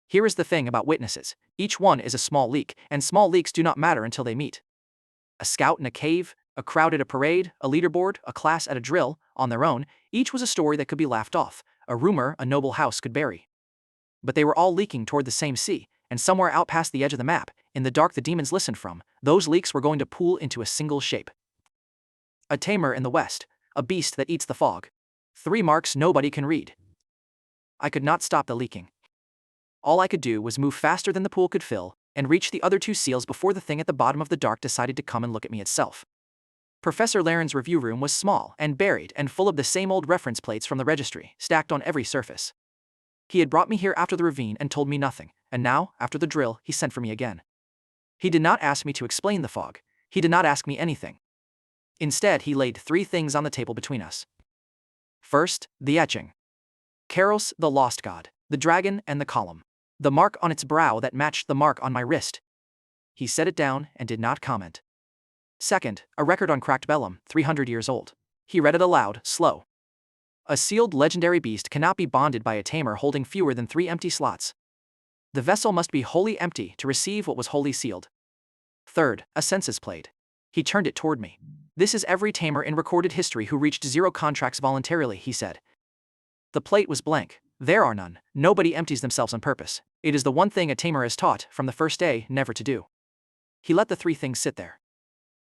Here is the thing about witnesses. Each one is a small leak, and small leaks do not matter until they meet. A scout in a cave, a crowd at a parade, a leaderboard, a class at a drill, on their own, each was a story that could be laughed off, a rumor a noble house could bury. But they were all leaking toward the same sea, and somewhere out past the edge of the map, in the dark the demons listened from, those leaks were going to pool into a single shape. A tamer in the west, a beast that eats the fog. 3 marks nobody can read. I could not stop the leaking. All I could do was move faster than the pool could fill, and reach the other 2 seals before the thing at the bottom of the dark decided to come and look at me itself. Professor Laren's review room was small and buried and full of the same old reference plates from the registry, stacked on every surface. He had brought me here after the ravine and told me nothing, and now, after the drill, he sent for me again. He did not ask me to explain the fog. He did not ask me anything. Instead, he laid 3 things on the table between us. First, the etching. Karos, the lost god, the dragon, and the column. The mark on its brow that matched the mark on my wrist. He set it down and did not comment. Second, a record on cracked vellum, 300 years old. He read it aloud, slow. A sealed legendary beast cannot be bonded by a tamer holding fewer than 3 empty slots. The vessel must be wholly empty to receive what was wholly sealed. Third, a census plate. He turned it toward me. This is every tamer in recorded history who reached 0 contracts voluntarily, he said. The plate was blank. There are none. Nobody empties themselves on purpose. It is the one thing a tamer is taught, from the first day, never to do. He let the 3 things sit there.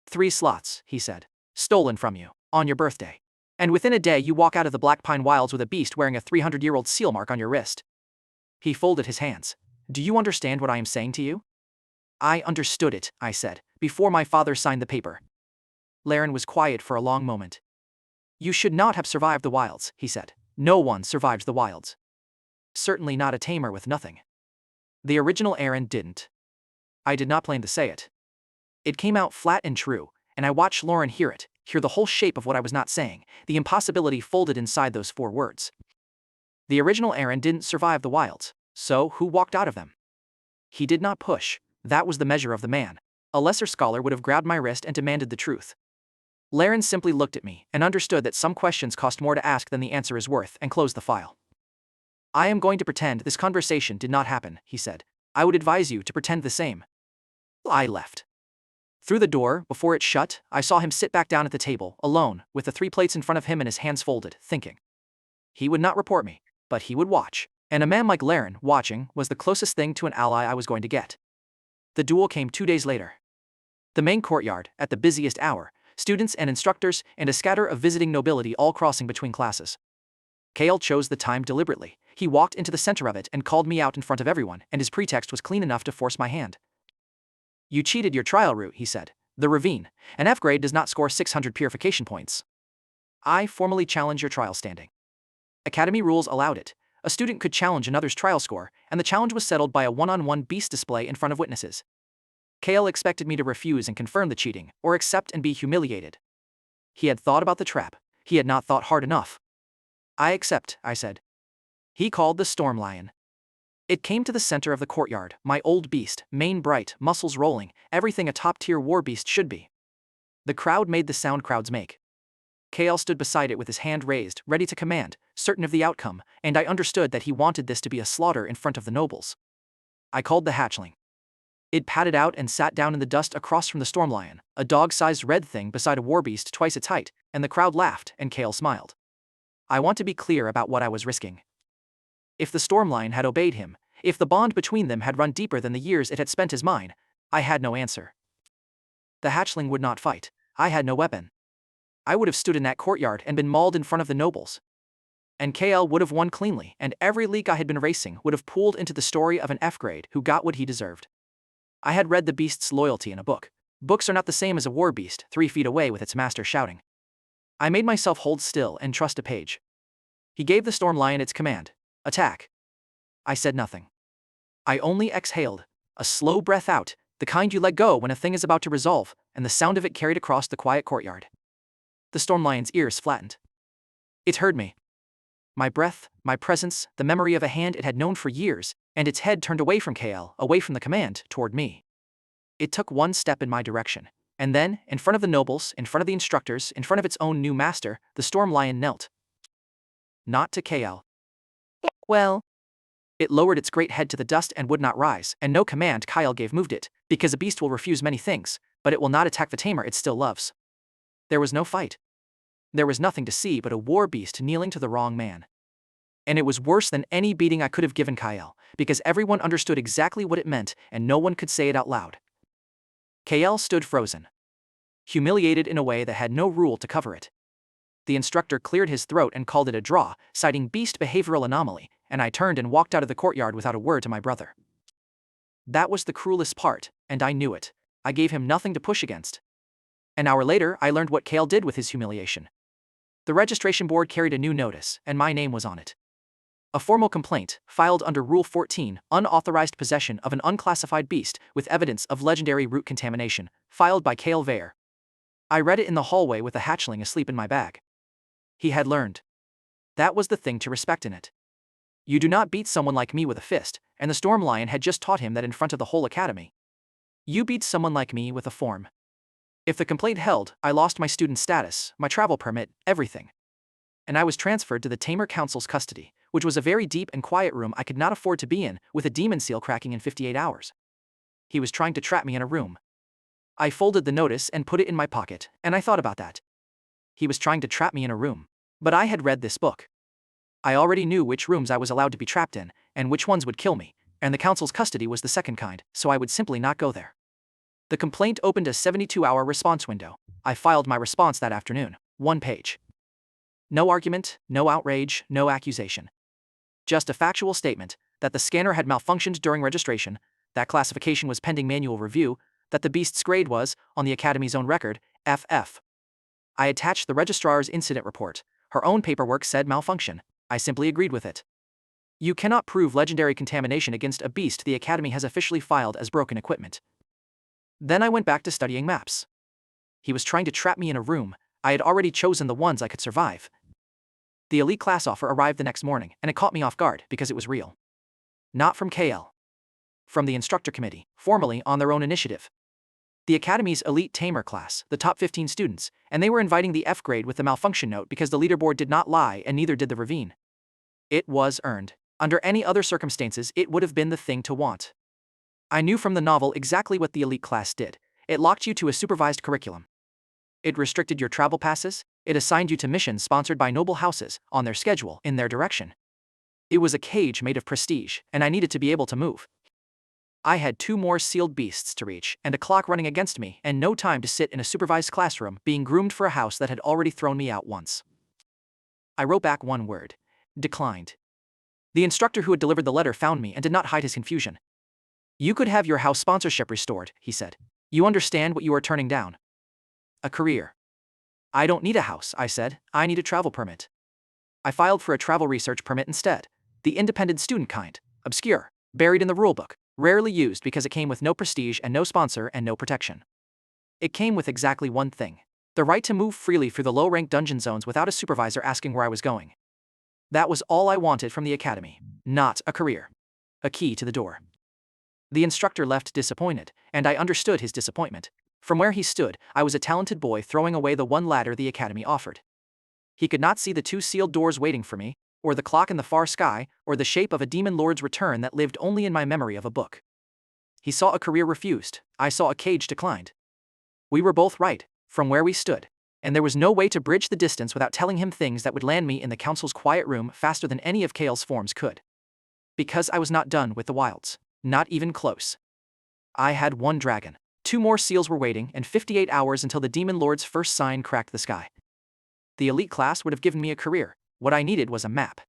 3 slots, he said. Stolen from you, on your birthday. And within a day you walk out of the Black Pine Wilds with a beast wearing a 300-year-old seal mark on your wrist. He folded his hands. Do you understand what I am saying to you? I understood it, I said, before my father signed the paper. Laren was quiet for a long moment. You should not have survived the wilds, he said. No one survives the wilds. Certainly not a tamer with nothing. The original Aren didn't. I did not plan to say it. It came out flat and true, and I watched Lauren hear it, hear the whole shape of what I was not saying, the impossibility folded inside those 4 words. The original Aren didn't survive the wilds, so who walked out of them? He did not push. That was the measure of the man. A lesser scholar would have grabbed my wrist and demanded the truth. Laren simply looked at me and understood that some questions cost more to ask than the answer is worth and closed the file. I am going to pretend this conversation did not happen, he said. I would advise you to pretend the same. I left. Through the door, before it shut, I saw him sit back down at the table, alone, with the 3 plates in front of him and his hands folded, thinking. He would not report me, but he would watch. And a man like Laren, watching, was the closest thing to an ally I was going to get. The duel came 2 days later. The main courtyard, at the busiest hour, students and instructors, and a scatter of visiting nobility all crossing between classes. Kale chose the time deliberately. He walked into the center of it and called me out in front of everyone, and his pretext was clean enough to force my hand. You cheated your trial route, he said. The ravine. An F grade does not score 600 purification points. I formally challenge your trial standing. Academy rules allowed it. A student could challenge another's trial score, and the challenge was settled by a one-on-one beast display in front of witnesses. Kale expected me to refuse and confirm the cheating, or accept and be humiliated. He had thought about the trap. He had not thought hard enough. I accept, I said. He called the storm lion. It came to the center of the courtyard, my old beast, mane bright, muscles rolling, everything a top-tier war beast should be. The crowd made the sound crowds make. Kale stood beside it with his hand raised, ready to command, certain of the outcome, and I understood that he wanted this to be a slaughter in front of the nobles. I called the hatchling. It padded out and sat down in the dust across from the storm lion, a dog-sized red thing beside a warbeast twice its height, and the crowd laughed, and Kale smiled. I want to be clear about what I was risking. If the storm lion had obeyed him, if the bond between them had run deeper than the years it had spent as mine, I had no answer. The hatchling would not fight. I had no weapon. I would have stood in that courtyard and been mauled in front of the nobles. And KL would have won cleanly, and every league I had been racing would have pooled into the story of an F grade who got what he deserved. I had read the beast's loyalty in a book. Books are not the same as a war beast 3 feet away with its master shouting. I made myself hold still and trust a page. He gave the storm lion its command. Attack. I said nothing. I only exhaled, a slow breath out, the kind you let go when a thing is about to resolve, and the sound of it carried across the quiet courtyard. The storm lion's ears flattened. It heard me. My breath, my presence, the memory of a hand it had known for years, and its head turned away from KL, away from the command, toward me. It took one step in my direction, and then, in front of the nobles, in front of the instructors, in front of its own new master, the storm lion knelt. Not to KL. Well. It lowered its great head to the dust and would not rise, and no command Kyle gave moved it, because a beast will refuse many things, but it will not attack the tamer it still loves. There was no fight. There was nothing to see but a war beast kneeling to the wrong man. And it was worse than any beating I could have given Kyle, because everyone understood exactly what it meant, and no one could say it out loud. KL stood frozen, humiliated in a way that had no rule to cover it. The instructor cleared his throat and called it a draw, citing beast behavioral anomaly, and I turned and walked out of the courtyard without a word to my brother. That was the cruelest part, and I knew it. I gave him nothing to push against. An hour later, I learned what Kale did with his humiliation. The registration board carried a new notice, and my name was on it. A formal complaint, filed under Rule 14, unauthorized possession of an unclassified beast with evidence of legendary root contamination, filed by Aren Veyr. I read it in the hallway with a hatchling asleep in my bag. He had learned. That was the thing to respect in it. You do not beat someone like me with a fist, and the Storm Lion had just taught him that in front of the whole academy. You beat someone like me with a form. If the complaint held, I lost my student status, my travel permit, everything. And I was transferred to the Tamer Council's custody, which was a very deep and quiet room I could not afford to be in, with a demon seal cracking in 58 hours. He was trying to trap me in a room. I folded the notice and put it in my pocket, and I thought about that. He was trying to trap me in a room. But I had read this book. I already knew which rooms I was allowed to be trapped in, and which ones would kill me, and the council's custody was the second kind, so I would simply not go there. The complaint opened a 72-hour response window. I filed my response that afternoon, 1 page. No argument, no outrage, no accusation. Just a factual statement that the scanner had malfunctioned during registration, that classification was pending manual review, that the beast's grade was, on the Academy's own record, FF. I attached the registrar's incident report. Her own paperwork said malfunction. I simply agreed with it. You cannot prove legendary contamination against a beast the Academy has officially filed as broken equipment. Then I went back to studying maps. He was trying to trap me in a room. I had already chosen the ones I could survive. The elite class offer arrived the next morning, and it caught me off guard because it was real. Not from KL. From the instructor committee, formally on their own initiative. The Academy's elite tamer class, the top 15 students, and they were inviting the F grade with the malfunction note because the leaderboard did not lie and neither did the ravine. It was earned. Under any other circumstances, it would have been the thing to want. I knew from the novel exactly what the elite class did. It locked you to a supervised curriculum. It restricted your travel passes. It assigned you to missions sponsored by noble houses, on their schedule, in their direction. It was a cage made of prestige, and I needed to be able to move. I had 2 more sealed beasts to reach, and a clock running against me, and no time to sit in a supervised classroom, being groomed for a house that had already thrown me out once. I wrote back 1 word. Declined. The instructor who had delivered the letter found me and did not hide his confusion. You could have your house sponsorship restored, he said. You understand what you are turning down? A career. I don't need a house, I said. I need a travel permit. I filed for a travel research permit instead. The independent student kind. Obscure. Buried in the rulebook. Rarely used because it came with no prestige and no sponsor and no protection. It came with exactly one thing. The right to move freely through the low-ranked dungeon zones without a supervisor asking where I was going. That was all I wanted from the academy. Not a career. A key to the door. The instructor left disappointed, and I understood his disappointment. From where he stood, I was a talented boy throwing away the one ladder the academy offered. He could not see the 2 sealed doors waiting for me, or the clock in the far sky, or the shape of a demon lord's return that lived only in my memory of a book. He saw a career refused. I saw a cage declined. We were both right, from where we stood, and there was no way to bridge the distance without telling him things that would land me in the council's quiet room faster than any of Kale's forms could. Because I was not done with the wilds. Not even close. I had 1 dragon. 2 more seals were waiting, and 58 hours until the demon lord's first sign cracked the sky. The elite class would have given me a career. What I needed was a map.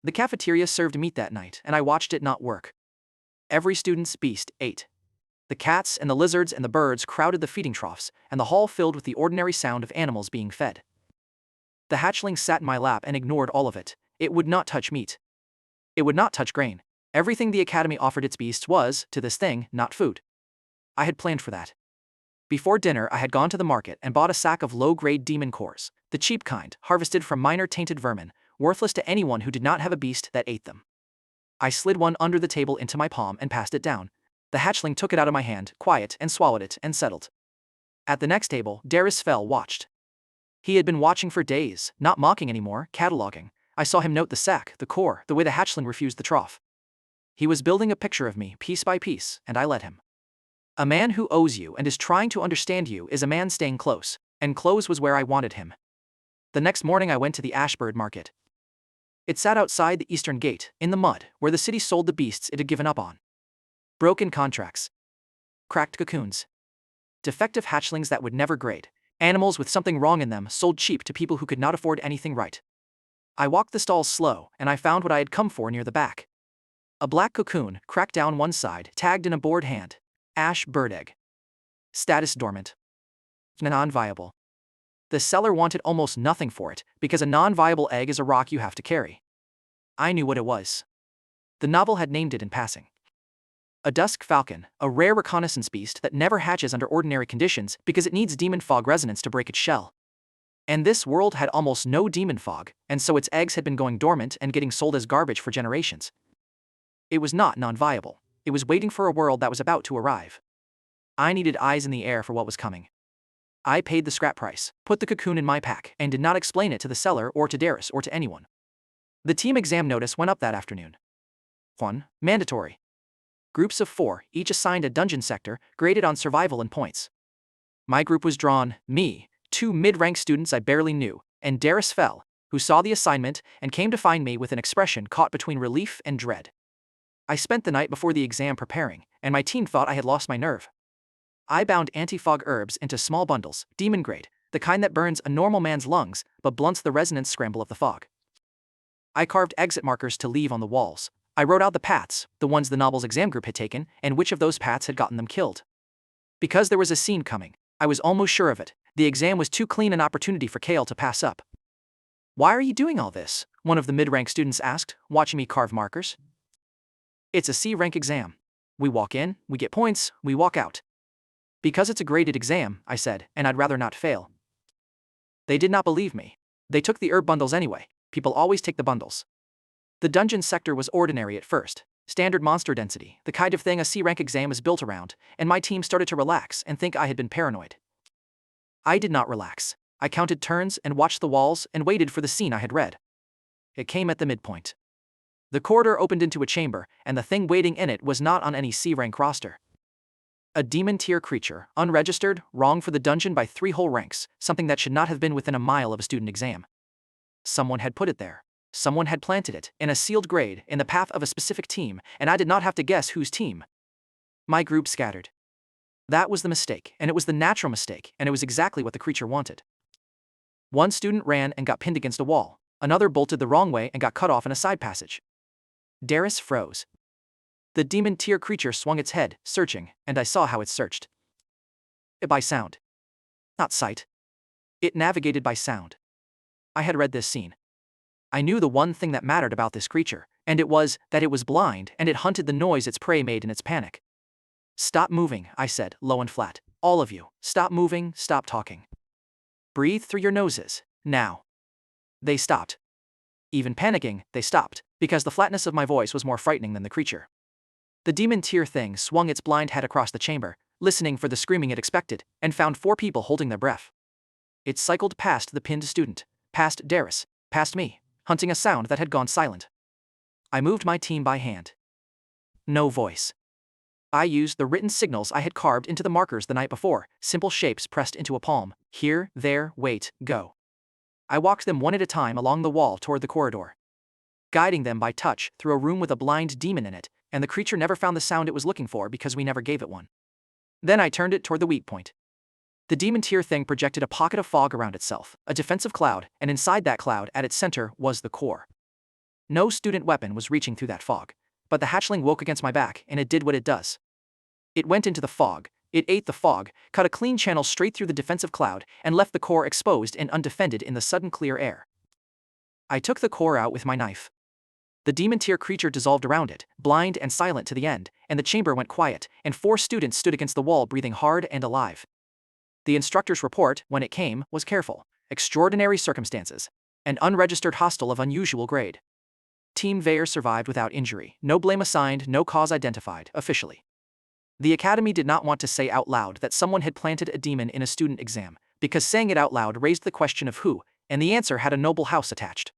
The cafeteria served meat that night, and I watched it not work. Every student's beast ate. The cats and the lizards and the birds crowded the feeding troughs, and the hall filled with the ordinary sound of animals being fed. The hatchling sat in my lap and ignored all of it. It would not touch meat. It would not touch grain. Everything the academy offered its beasts was, to this thing, not food. I had planned for that. Before dinner I had gone to the market and bought a sack of low-grade demon cores, the cheap kind, harvested from minor tainted vermin, worthless to anyone who did not have a beast that ate them. I slid one under the table into my palm and passed it down. The hatchling took it out of my hand, quiet, and swallowed it, and settled. At the next table, Aren Veyr watched. He had been watching for days, not mocking anymore, cataloging. I saw him note the sack, the core, the way the hatchling refused the trough. He was building a picture of me, piece by piece, and I let him. A man who owes you and is trying to understand you is a man staying close, and close was where I wanted him. The next morning I went to the Ashbird market. It sat outside the eastern gate, in the mud, where the city sold the beasts it had given up on. Broken contracts. Cracked cocoons. Defective hatchlings that would never grade. Animals with something wrong in them sold cheap to people who could not afford anything right. I walked the stalls slow, and I found what I had come for near the back. A black cocoon, cracked down one side, tagged in a bored hand. Ash bird egg. Status dormant. Non-viable. The seller wanted almost nothing for it, because a non-viable egg is a rock you have to carry. I knew what it was. The novel had named it in passing. A dusk falcon, a rare reconnaissance beast that never hatches under ordinary conditions because it needs demon fog resonance to break its shell. And this world had almost no demon fog, and so its eggs had been going dormant and getting sold as garbage for generations. It was not non-viable. It was waiting for a world that was about to arrive. I needed eyes in the air for what was coming. I paid the scrap price, put the cocoon in my pack, and did not explain it to the seller or to Aren or to anyone. The team exam notice went up that afternoon. 1. Mandatory. Groups of 4, each assigned a dungeon sector, graded on survival and points. My group was drawn, me, 2 mid-rank students I barely knew, and Aren Veyr, who saw the assignment and came to find me with an expression caught between relief and dread. I spent the night before the exam preparing, and my team thought I had lost my nerve. I bound anti-fog herbs into small bundles, demon grade, the kind that burns a normal man's lungs but blunts the resonance scramble of the fog. I carved exit markers to leave on the walls. I wrote out the paths, the ones the novel's exam group had taken, and which of those paths had gotten them killed. Because there was a scene coming, I was almost sure of it. The exam was too clean an opportunity for Kale to pass up. "Why are you doing all this?" one of the mid-rank students asked, watching me carve markers. "It's a C-rank exam. We walk in, we get points, we walk out." "Because it's a graded exam," I said, "and I'd rather not fail." They did not believe me. They took the herb bundles anyway. People always take the bundles. The dungeon sector was ordinary at first, standard monster density, the kind of thing a C-rank exam is built around, and my team started to relax and think I had been paranoid. I did not relax. I counted turns and watched the walls and waited for the scene I had read. It came at the midpoint. The corridor opened into a chamber, and the thing waiting in it was not on any C-rank roster. A demon tier creature, unregistered, wrong for the dungeon by 3 whole ranks, something that should not have been within a mile of a student exam. Someone had put it there. Someone had planted it, in a sealed grade, in the path of a specific team, and I did not have to guess whose team. My group scattered. That was the mistake, and it was the natural mistake, and it was exactly what the creature wanted. One student ran and got pinned against a wall. Another bolted the wrong way and got cut off in a side passage. Aren froze. The demon tier creature swung its head, searching, and I saw how it searched. By sound. Not sight. It navigated by sound. I had read this scene. I knew the one thing that mattered about this creature, and it was that it was blind and it hunted the noise its prey made in its panic. "Stop moving," I said, low and flat. "All of you, stop moving, stop talking. Breathe through your noses, now." They stopped. Even panicking, they stopped, because the flatness of my voice was more frightening than the creature. The demon tier thing swung its blind head across the chamber, listening for the screaming it expected, and found 4 people holding their breath. It cycled past the pinned student, past Aren, past me, hunting a sound that had gone silent. I moved my team by hand. No voice. I used the written signals I had carved into the markers the night before, simple shapes pressed into a palm: here, there, wait, go. I walked them one at a time along the wall toward the corridor, guiding them by touch through a room with a blind demon in it, and the creature never found the sound it was looking for because we never gave it one. Then I turned it toward the weak point. The demon tier thing projected a pocket of fog around itself, a defensive cloud, and inside that cloud, at its center, was the core. No student weapon was reaching through that fog, but the hatchling woke against my back, and it did what it does. It went into the fog. It ate the fog, cut a clean channel straight through the defensive cloud, and left the core exposed and undefended in the sudden clear air. I took the core out with my knife. The demon-tier creature dissolved around it, blind and silent to the end, and the chamber went quiet, and 4 students stood against the wall breathing hard and alive. The instructor's report, when it came, was careful. Extraordinary circumstances. An unregistered hostile of unusual grade. Team Veyr survived without injury, no blame assigned, no cause identified, officially. The academy did not want to say out loud that someone had planted a demon in a student exam, because saying it out loud raised the question of who, and the answer had a noble house attached.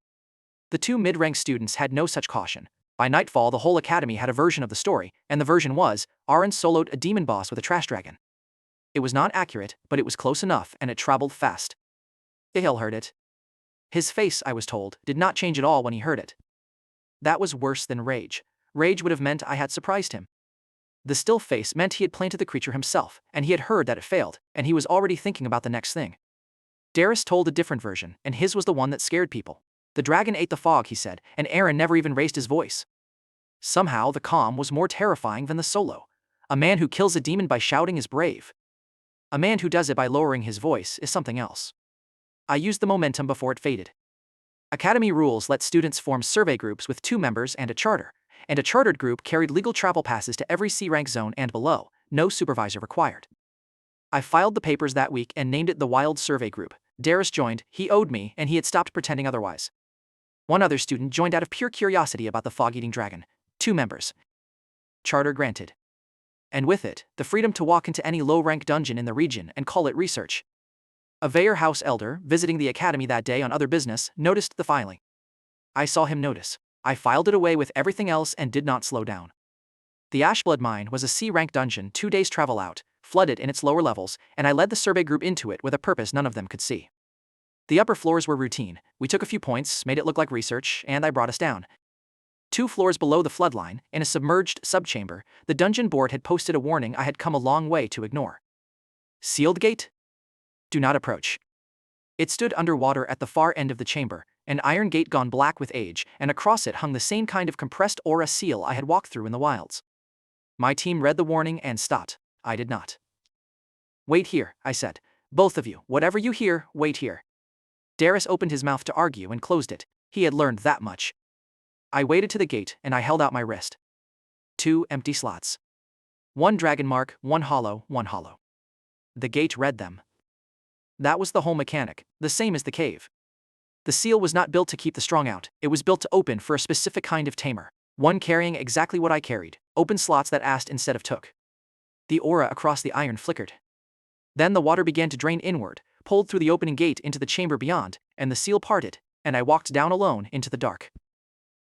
The 2 mid-rank students had no such caution. By nightfall the whole academy had a version of the story, and the version was, Aren soloed a demon boss with a trash dragon. It was not accurate, but it was close enough, and it traveled fast. Ihil heard it. His face, I was told, did not change at all when he heard it. That was worse than rage. Rage would have meant I had surprised him. The still face meant he had planted the creature himself, and he had heard that it failed, and he was already thinking about the next thing. Darius told a different version, and his was the one that scared people. The dragon ate the fog, he said, and Aren never even raised his voice. Somehow the calm was more terrifying than the solo. A man who kills a demon by shouting is brave. A man who does it by lowering his voice is something else. I used the momentum before it faded. Academy rules let students form survey groups with 2 members and a charter, and a chartered group carried legal travel passes to every C-rank zone and below, no supervisor required. I filed the papers that week and named it the Wild Survey Group. Darius joined, he owed me, and he had stopped pretending otherwise. 1 other student joined out of pure curiosity about the fog-eating dragon. 2 members. Charter granted. And with it, the freedom to walk into any low-rank dungeon in the region and call it research. A Veyr house elder, visiting the academy that day on other business, noticed the filing. I saw him notice. I filed it away with everything else and did not slow down. The Ashblood Mine was a C-rank dungeon 2 days travel out, flooded in its lower levels, and I led the survey group into it with a purpose none of them could see. The upper floors were routine. We took a few points, made it look like research, and I brought us down. 2 floors below the floodline, in a submerged subchamber, the dungeon board had posted a warning I had come a long way to ignore. Sealed gate? Do not approach. It stood underwater at the far end of the chamber, an iron gate gone black with age, and across it hung the same kind of compressed aura seal I had walked through in the wilds. My team read the warning and stopped. I did not. Wait here, I said. Both of you, whatever you hear, wait here. Darius opened his mouth to argue and closed it. He had learned that much. I waited to the gate and I held out my wrist. 2 empty slots. 1 dragon mark, 1 hollow, 1 hollow. The gate read them. That was the whole mechanic, the same as the cave. The seal was not built to keep the strong out, it was built to open for a specific kind of tamer, one carrying exactly what I carried, open slots that asked instead of took. The aura across the iron flickered. Then the water began to drain inward, pulled through the opening gate into the chamber beyond, and the seal parted, and I walked down alone into the dark.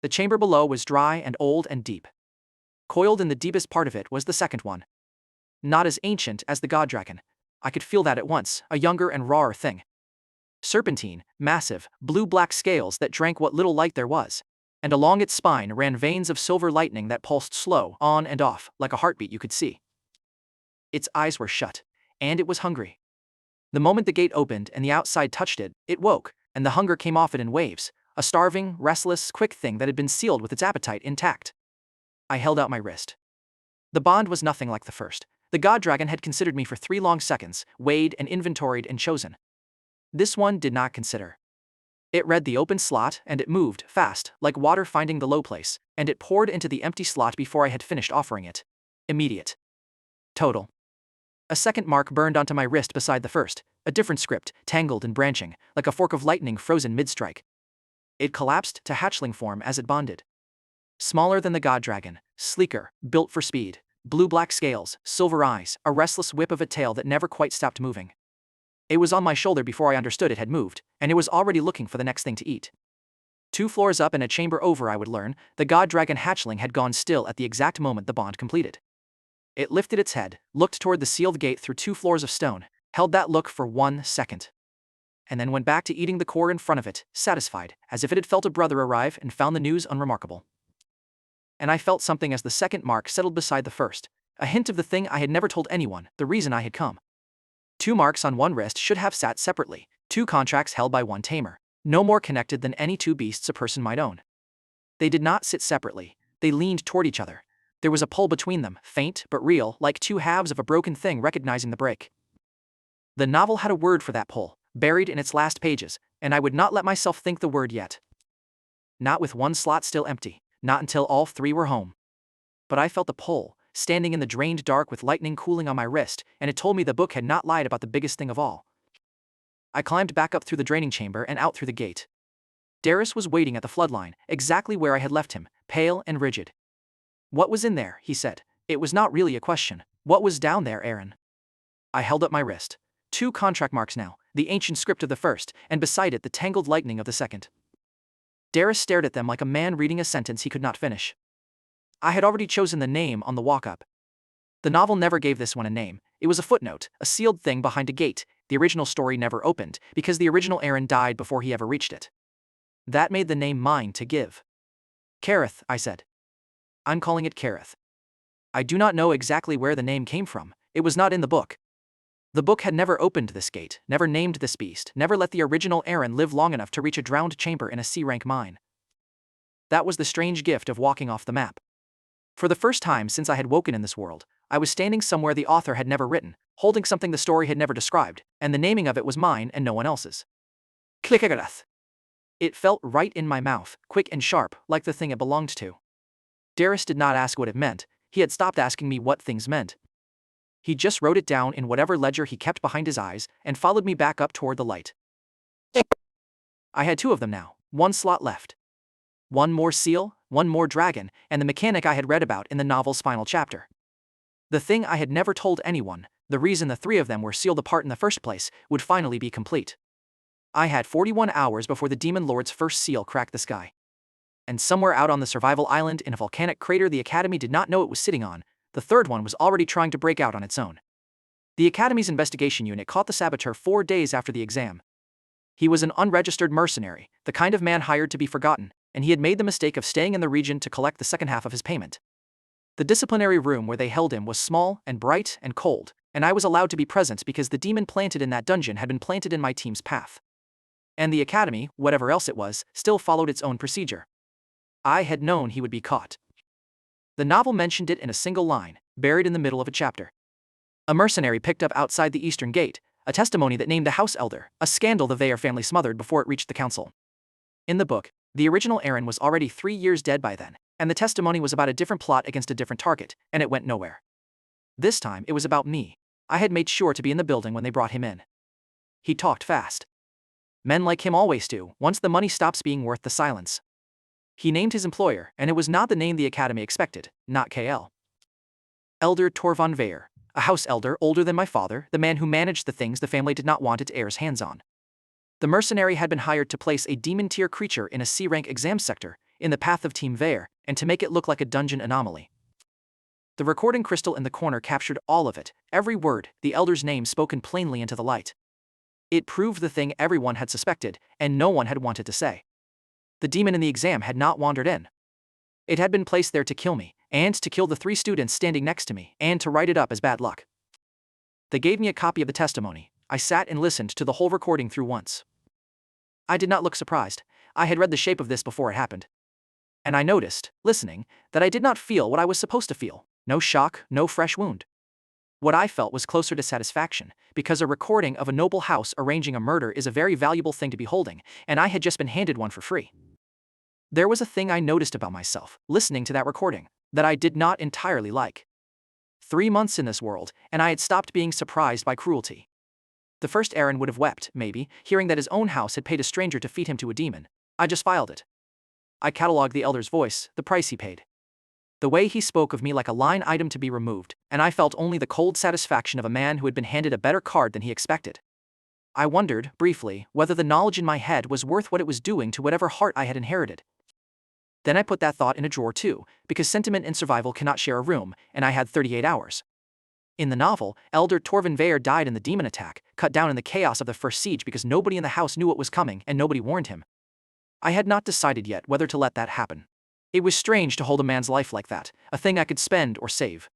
The chamber below was dry and old and deep. Coiled in the deepest part of it was the second one. Not as ancient as the god dragon. I could feel that at once, a younger and rawer thing. Serpentine, massive, blue-black scales that drank what little light there was, and along its spine ran veins of silver lightning that pulsed slow, on and off, like a heartbeat you could see. Its eyes were shut, and it was hungry. The moment the gate opened and the outside touched it, it woke, and the hunger came off it in waves, a starving, restless, quick thing that had been sealed with its appetite intact. I held out my wrist. The bond was nothing like the first. The god dragon had considered me for 3 long seconds, weighed and inventoried and chosen. This one did not consider. It read the open slot and it moved, fast, like water finding the low place, and it poured into the empty slot before I had finished offering it. Immediate. Total. A second mark burned onto my wrist beside the first, a different script, tangled and branching, like a fork of lightning frozen mid-strike. It collapsed to hatchling form as it bonded. Smaller than the god dragon, sleeker, built for speed, blue-black scales, silver eyes, a restless whip of a tail that never quite stopped moving. It was on my shoulder before I understood it had moved, and it was already looking for the next thing to eat. 2 floors up and a chamber over I would learn, the god dragon hatchling had gone still at the exact moment the bond completed. It lifted its head, looked toward the sealed gate through 2 floors of stone, held that look for 1 second. And then went back to eating the core in front of it, satisfied, as if it had felt a brother arrive and found the news unremarkable. And I felt something as the second mark settled beside the first, a hint of the thing I had never told anyone, the reason I had come. 2 marks on 1 wrist should have sat separately, 2 contracts held by 1 tamer, no more connected than any 2 beasts a person might own. They did not sit separately, they leaned toward each other. There was a pull between them, faint but real, like two halves of a broken thing recognizing the break. The novel had a word for that pull, buried in its last pages, and I would not let myself think the word yet. Not with one slot still empty, not until all three were home. But I felt the pull, standing in the drained dark with lightning cooling on my wrist, and it told me the book had not lied about the biggest thing of all. I climbed back up through the draining chamber and out through the gate. Darius was waiting at the floodline, exactly where I had left him, pale and rigid. "What was in there?" he said. It was not really a question. "What was down there, Aren?" I held up my wrist. 2 contract marks now, the ancient script of the first, and beside it the tangled lightning of the second. Darius stared at them like a man reading a sentence he could not finish. I had already chosen the name on the walk-up. The novel never gave this one a name. It was a footnote, a sealed thing behind a gate. The original story never opened, because the original Aren died before he ever reached it. That made the name mine to give. "Kareth," I said. "I'm calling it Kareth." I do not know exactly where the name came from. It was not in the book. The book had never opened this gate, never named this beast, never let the original Aren live long enough to reach a drowned chamber in a C-rank mine. That was the strange gift of walking off the map. For the first time since I had woken in this world, I was standing somewhere the author had never written, holding something the story had never described, and the naming of it was mine and no one else's. Klickagarath. It felt right in my mouth, quick and sharp, like the thing it belonged to. Darius did not ask what it meant. He had stopped asking me what things meant. He just wrote it down in whatever ledger he kept behind his eyes and followed me back up toward the light. I had 2 of them now, 1 slot left. 1 more seal, 1 more dragon, and the mechanic I had read about in the novel's final chapter. The thing I had never told anyone, the reason the 3 of them were sealed apart in the first place, would finally be complete. I had 41 hours before the Demon Lord's first seal cracked the sky. And somewhere out on the survival island in a volcanic crater the Academy did not know it was sitting on, the third one was already trying to break out on its own. The Academy's investigation unit caught the saboteur 4 days after the exam. He was an unregistered mercenary, the kind of man hired to be forgotten, and he had made the mistake of staying in the region to collect the second half of his payment. The disciplinary room where they held him was small and bright and cold, and I was allowed to be present because the demon planted in that dungeon had been planted in my team's path. And the Academy, whatever else it was, still followed its own procedure. I had known he would be caught. The novel mentioned it in a single line, buried in the middle of a chapter. A mercenary picked up outside the eastern gate, a testimony that named the house elder, a scandal the Veyr family smothered before it reached the council. In the book, the original Aren was already 3 years dead by then, and the testimony was about a different plot against a different target, and it went nowhere. This time it was about me. I had made sure to be in the building when they brought him in. He talked fast. Men like him always do, once the money stops being worth the silence. He named his employer, and it was not the name the Academy expected, not KL. Elder Aren Veyr, a house elder older than my father, the man who managed the things the family did not want its heirs' hands on. The mercenary had been hired to place a demon-tier creature in a C-rank exam sector, in the path of Team Veyr, and to make it look like a dungeon anomaly. The recording crystal in the corner captured all of it, every word, the elder's name spoken plainly into the light. It proved the thing everyone had suspected, and no one had wanted to say. The demon in the exam had not wandered in. It had been placed there to kill me, and to kill the 3 students standing next to me, and to write it up as bad luck. They gave me a copy of the testimony. I sat and listened to the whole recording through once. I did not look surprised. I had read the shape of this before it happened. And I noticed, listening, that I did not feel what I was supposed to feel. No shock, no fresh wound. What I felt was closer to satisfaction, because a recording of a noble house arranging a murder is a very valuable thing to be holding, and I had just been handed one for free. There was a thing I noticed about myself, listening to that recording, that I did not entirely like. 3 months in this world, and I had stopped being surprised by cruelty. The first Aren would have wept, maybe, hearing that his own house had paid a stranger to feed him to a demon. I just filed it. I catalogued the elder's voice, the price he paid. The way he spoke of me like a line item to be removed, and I felt only the cold satisfaction of a man who had been handed a better card than he expected. I wondered, briefly, whether the knowledge in my head was worth what it was doing to whatever heart I had inherited. Then I put that thought in a drawer too, because sentiment and survival cannot share a room, and I had 38 hours. In the novel, Elder Aren Veyr died in the demon attack, cut down in the chaos of the first siege because nobody in the house knew what was coming and nobody warned him. I had not decided yet whether to let that happen. It was strange to hold a man's life like that, a thing I could spend or save.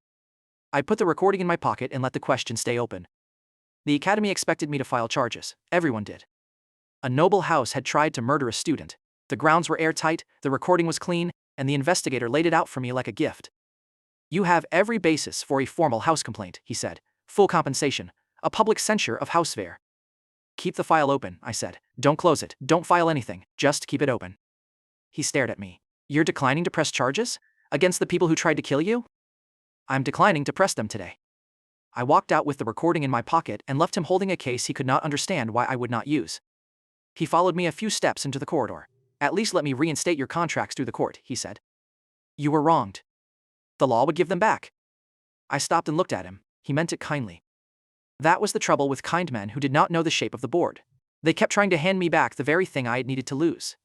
I put the recording in my pocket and let the question stay open. The Academy expected me to file charges. Everyone did. A noble house had tried to murder a student. The grounds were airtight, the recording was clean, and the investigator laid it out for me like a gift. You have every basis for a formal house complaint, he said. Full compensation. A public censure of House Veyr. Keep the file open, I said. Don't close it, don't file anything, just keep it open. He stared at me. You're declining to press charges? Against the people who tried to kill you? I'm declining to press them today. I walked out with the recording in my pocket and left him holding a case he could not understand why I would not use. He followed me a few steps into the corridor. At least let me reinstate your contracts through the court, he said. You were wronged. The law would give them back. I stopped and looked at him. He meant it kindly. That was the trouble with kind men who did not know the shape of the board. They kept trying to hand me back the very thing I had needed to lose.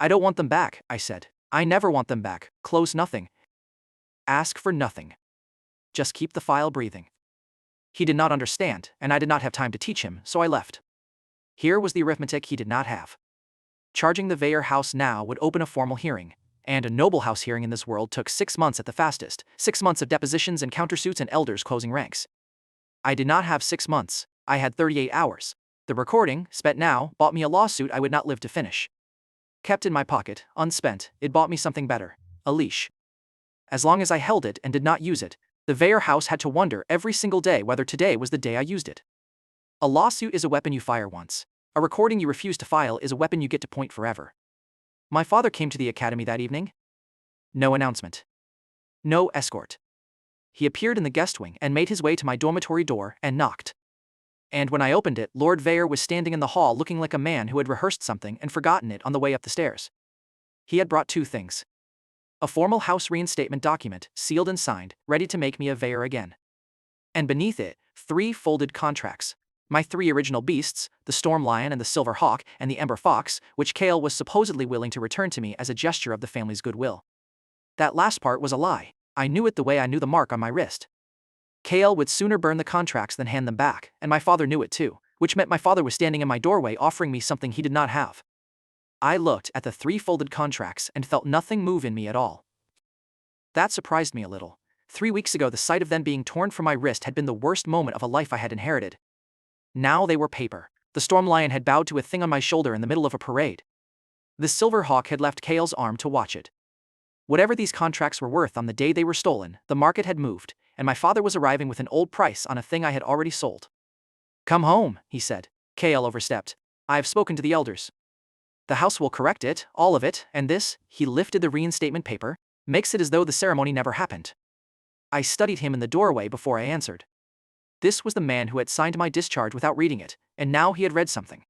I don't want them back, I said. I never want them back. Close nothing. Ask for nothing. Just keep the file breathing. He did not understand, and I did not have time to teach him, so I left. Here was the arithmetic he did not have. Charging the Veyr house now would open a formal hearing, and a noble house hearing in this world took 6 months at the fastest, 6 months of depositions and countersuits and elders closing ranks. I did not have 6 months, I had 38 hours. The recording, spent now, bought me a lawsuit I would not live to finish. Kept in my pocket, unspent, it bought me something better, a leash. As long as I held it and did not use it, the Veyr house had to wonder every single day whether today was the day I used it. A lawsuit is a weapon you fire once. A recording you refuse to file is a weapon you get to point forever. My father came to the academy that evening. No announcement. No escort. He appeared in the guest wing and made his way to my dormitory door and knocked. And when I opened it, Lord Veyr was standing in the hall looking like a man who had rehearsed something and forgotten it on the way up the stairs. He had brought 2 things. A formal house reinstatement document, sealed and signed, ready to make me a Veyr again. And beneath it, 3 folded contracts. My 3 original beasts, the Storm Lion and the Silver Hawk and the Ember Fox, which Kale was supposedly willing to return to me as a gesture of the family's goodwill. That last part was a lie. I knew it the way I knew the mark on my wrist. Kale would sooner burn the contracts than hand them back, and my father knew it too, which meant my father was standing in my doorway offering me something he did not have. I looked at the 3 folded contracts and felt nothing move in me at all. That surprised me a little. 3 weeks ago the sight of them being torn from my wrist had been the worst moment of a life I had inherited. Now they were paper. The Storm Lion had bowed to a thing on my shoulder in the middle of a parade. The Silver Hawk had left Kale's arm to watch it. Whatever these contracts were worth on the day they were stolen, the market had moved, and my father was arriving with an old price on a thing I had already sold. Come home, he said. Kale overstepped. I have spoken to the elders. The house will correct it, all of it, and this, he lifted the reinstatement paper, makes it as though the ceremony never happened. I studied him in the doorway before I answered. This was the man who had signed my discharge without reading it, and now he had read something.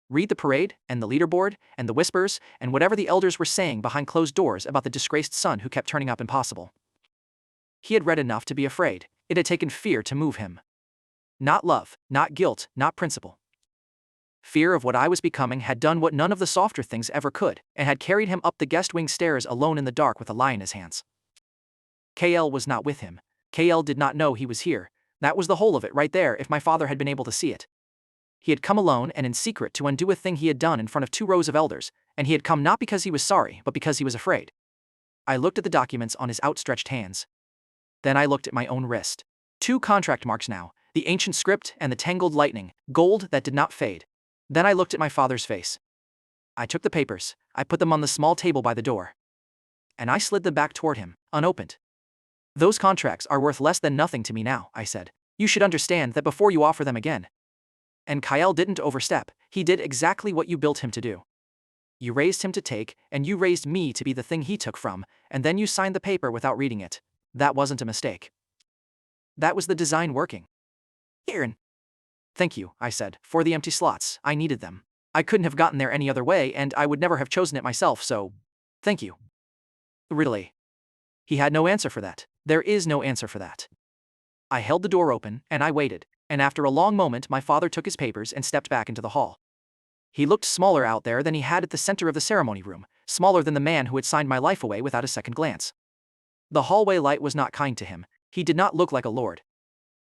Read the parade, and the leaderboard, and the whispers, and whatever the elders were saying behind closed doors about the disgraced son who kept turning up impossible. He had read enough to be afraid. It had taken fear to move him. Not love, not guilt, not principle. Fear of what I was becoming had done what none of the softer things ever could, and had carried him up the guest wing stairs alone in the dark with a lie in his hands. KL was not with him. KL did not know he was here. That was the whole of it right there if my father had been able to see it. He had come alone and in secret to undo a thing he had done in front of 2 rows of elders, and he had come not because he was sorry but because he was afraid. I looked at the documents on his outstretched hands. Then I looked at my own wrist. 2 contract marks now, the ancient script and the tangled lightning, gold that did not fade. Then I looked at my father's face. I took the papers, I put them on the small table by the door. And I slid them back toward him, unopened. Those contracts are worth less than nothing to me now, I said. You should understand that before you offer them again. And Kyle didn't overstep, he did exactly what you built him to do. You raised him to take, and you raised me to be the thing he took from, and then you signed the paper without reading it. That wasn't a mistake. That was the design working. Aren. Thank you, I said, for the empty slots, I needed them. I couldn't have gotten there any other way, and I would never have chosen it myself, so thank you. Really? He had no answer for that. There is no answer for that. I held the door open, and I waited, and after a long moment my father took his papers and stepped back into the hall. He looked smaller out there than he had at the center of the ceremony room, smaller than the man who had signed my life away without a second glance. The hallway light was not kind to him. He did not look like a lord.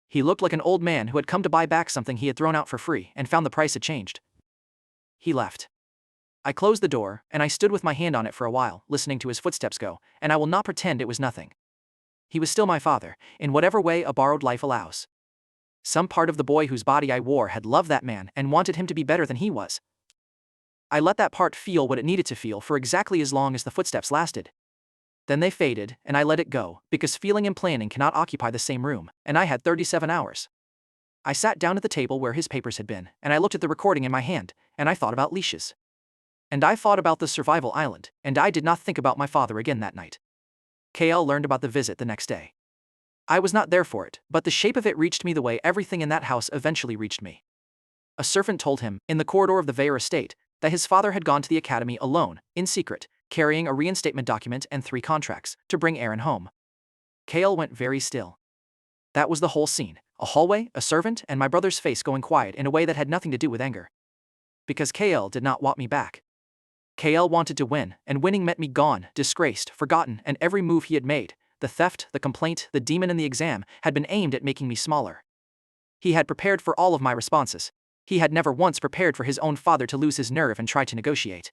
He looked like an old man who had come to buy back something he had thrown out for free and found the price had changed. He left. I closed the door, and I stood with my hand on it for a while, listening to his footsteps go, and I will not pretend it was nothing. He was still my father, in whatever way a borrowed life allows. Some part of the boy whose body I wore had loved that man and wanted him to be better than he was. I let that part feel what it needed to feel for exactly as long as the footsteps lasted. Then they faded, and I let it go, because feeling and planning cannot occupy the same room, and I had 37 hours. I sat down at the table where his papers had been, and I looked at the recording in my hand, and I thought about leashes. And I thought about the survival island, and I did not think about my father again that night. KL learned about the visit the next day. I was not there for it, but the shape of it reached me the way everything in that house eventually reached me. A servant told him, in the corridor of the Veyr estate, that his father had gone to the academy alone, in secret, carrying a reinstatement document and 3 contracts, to bring Aren home. KL went very still. That was the whole scene: a hallway, a servant, and my brother's face going quiet in a way that had nothing to do with anger. Because KL did not want me back. KL wanted to win, and winning meant me gone, disgraced, forgotten, and every move he had made, the theft, the complaint, the demon and the exam, had been aimed at making me smaller. He had prepared for all of my responses. He had never once prepared for his own father to lose his nerve and try to negotiate.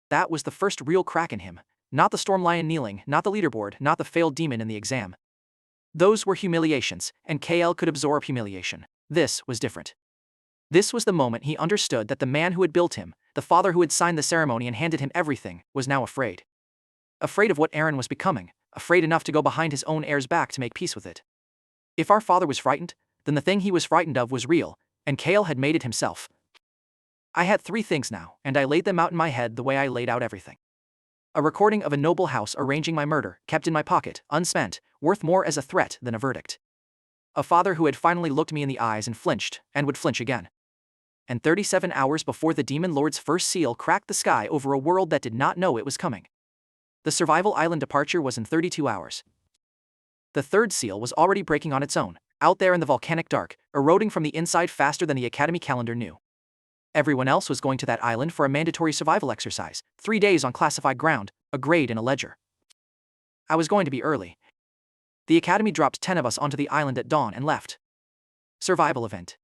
That was the first real crack in him. Not the storm lion kneeling, not the leaderboard, not the failed demon in the exam. Those were humiliations, and KL could absorb humiliation. This was different. This was the moment he understood that the man who had built him, the father who had signed the ceremony and handed him everything, was now afraid. Afraid of what Aren was becoming, afraid enough to go behind his own heir's back to make peace with it. If our father was frightened, then the thing he was frightened of was real, and KL had made it himself. I had 3 things now, and I laid them out in my head the way I laid out everything. A recording of a noble house arranging my murder, kept in my pocket, unspent, worth more as a threat than a verdict. A father who had finally looked me in the eyes and flinched, and would flinch again. And 37 hours before the Demon Lord's first seal cracked the sky over a world that did not know it was coming. The survival island departure was in 32 hours. The 3rd seal was already breaking on its own, out there in the volcanic dark, eroding from the inside faster than the academy calendar knew. Everyone else was going to that island for a mandatory survival exercise, 3 days on classified ground, a grade in a ledger. I was going to be early. The academy dropped 10 of us onto the island at dawn and left. Survival event.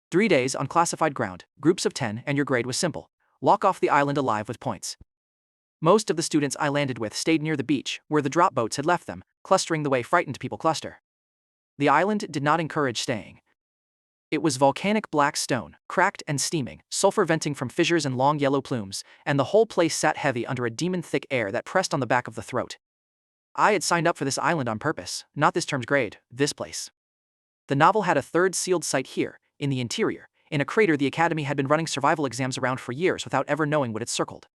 3 days on classified ground, groups of 10, and your grade was simple: walk off the island alive with points. Most of the students I landed with stayed near the beach, where the drop boats had left them, clustering the way frightened people cluster. The island did not encourage staying. It was volcanic black stone, cracked and steaming, sulfur venting from fissures and long yellow plumes, and the whole place sat heavy under a demon-thick air that pressed on the back of the throat. I had signed up for this island on purpose, not this term's grade, this place. The novel had a 3rd sealed site here, in the interior, in a crater the academy had been running survival exams around for years without ever knowing what it circled.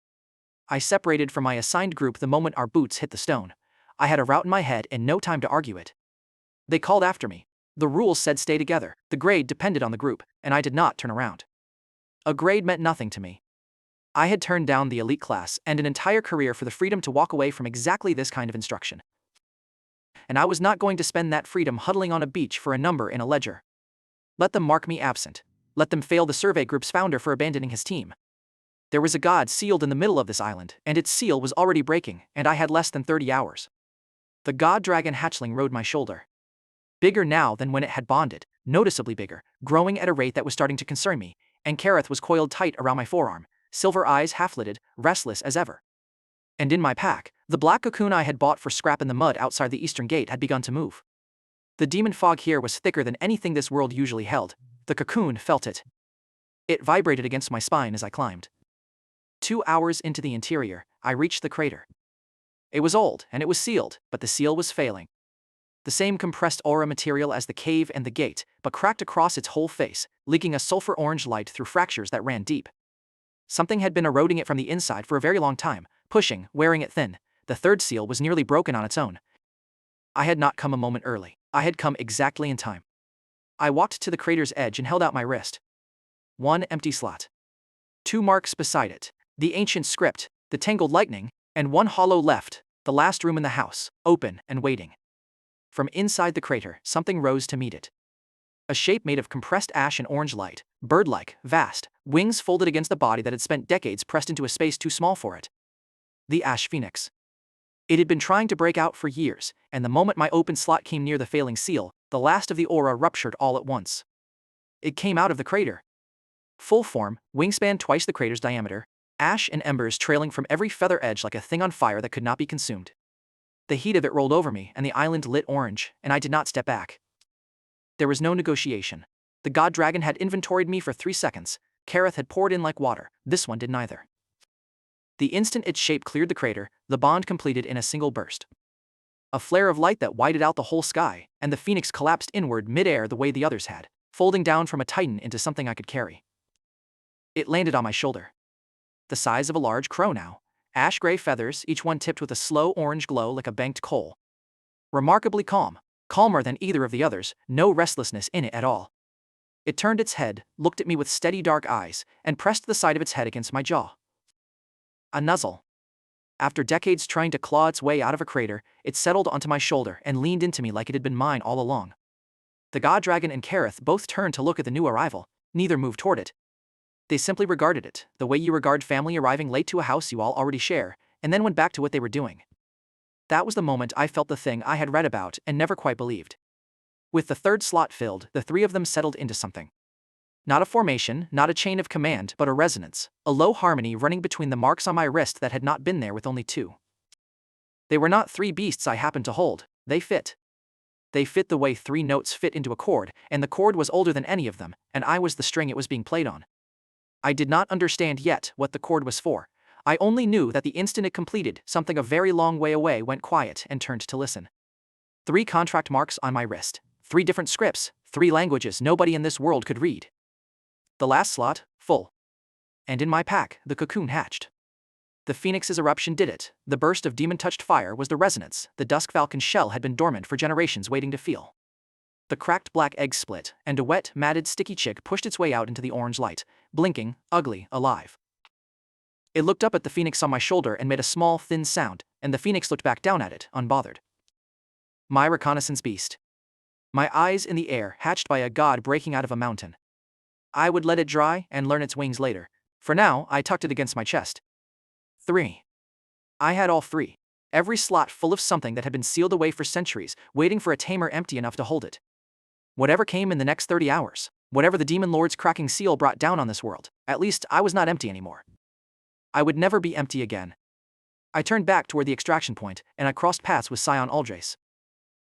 I separated from my assigned group the moment our boots hit the stone. I had a route in my head and no time to argue it. They called after me. The rules said stay together, the grade depended on the group, and I did not turn around. A grade meant nothing to me. I had turned down the elite class and an entire career for the freedom to walk away from exactly this kind of instruction. And I was not going to spend that freedom huddling on a beach for a number in a ledger. Let them mark me absent. Let them fail the survey group's founder for abandoning his team. There was a god sealed in the middle of this island, and its seal was already breaking, and I had less than 30 hours. The god dragon hatchling rode my shoulder. Bigger now than when it had bonded, noticeably bigger, growing at a rate that was starting to concern me, and Kareth was coiled tight around my forearm, silver eyes half-lidded, restless as ever. And in my pack, the black cocoon I had bought for scrap in the mud outside the eastern gate had begun to move. The demon fog here was thicker than anything this world usually held. The cocoon felt it. It vibrated against my spine as I climbed. 2 hours into the interior, I reached the crater. It was old, and it was sealed, but the seal was failing. The same compressed aura material as the cave and the gate, but cracked across its whole face, leaking a sulfur-orange light through fractures that ran deep. Something had been eroding it from the inside for a very long time, pushing, wearing it thin. The 3rd seal was nearly broken on its own. I had not come a moment early. I had come exactly in time. I walked to the crater's edge and held out my wrist. 1 empty slot. 2 marks beside it. The ancient script, the tangled lightning, and 1 hollow left, the last room in the house, open and waiting. From inside the crater, something rose to meet it. A shape made of compressed ash and orange light, bird-like, vast, wings folded against the body that had spent decades pressed into a space too small for it. The Ash Phoenix. It had been trying to break out for years, and the moment my open slot came near the failing seal, the last of the aura ruptured all at once. It came out of the crater. Full form, wingspan twice the crater's diameter, ash and embers trailing from every feather edge like a thing on fire that could not be consumed. The heat of it rolled over me, and the island lit orange, and I did not step back. There was no negotiation. The god dragon had inventoried me for 3 seconds. Kareth had poured in like water. This one did neither. The instant its shape cleared the crater, the bond completed in a single burst. A flare of light that whited out the whole sky, and the phoenix collapsed inward mid-air the way the others had, folding down from a titan into something I could carry. It landed on my shoulder. The size of a large crow now. Ash-gray feathers, each one tipped with a slow orange glow like a banked coal. Remarkably calm, calmer than either of the others, no restlessness in it at all. It turned its head, looked at me with steady dark eyes, and pressed the side of its head against my jaw. A nuzzle. After decades trying to claw its way out of a crater, it settled onto my shoulder and leaned into me like it had been mine all along. The god dragon and Kareth both turned to look at the new arrival, neither moved toward it. They simply regarded it, the way you regard family arriving late to a house you all already share, and then went back to what they were doing. That was the moment I felt the thing I had read about and never quite believed. With the third slot filled, the three of them settled into something. Not a formation, not a chain of command, but a resonance, a low harmony running between the marks on my wrist that had not been there with only two. They were not three beasts I happened to hold, they fit. They fit the way three notes fit into a chord, and the chord was older than any of them, and I was the string it was being played on. I did not understand yet what the chord was for. I only knew that the instant it completed, something a very long way away went quiet and turned to listen. 3 contract marks on my wrist, 3 different scripts, 3 languages nobody in this world could read. The last slot, full. And in my pack, the cocoon hatched. The phoenix's eruption did it. The burst of demon-touched fire was the resonance. The dusk falcon's shell had been dormant for generations waiting to feel. The cracked black egg split, and a wet, matted, sticky chick pushed its way out into the orange light, blinking, ugly, alive. It looked up at the phoenix on my shoulder and made a small, thin sound, and the phoenix looked back down at it, unbothered. My reconnaissance beast. My eyes in the air, hatched by a god breaking out of a mountain. I would let it dry and learn its wings later. For now, I tucked it against my chest. 3. I had all 3. Every slot full of something that had been sealed away for centuries, waiting for a tamer empty enough to hold it. Whatever came in the next 30 hours, whatever the demon lord's cracking seal brought down on this world, at least I was not empty anymore. I would never be empty again. I turned back toward the extraction point, and I crossed paths with Sion Aldrace.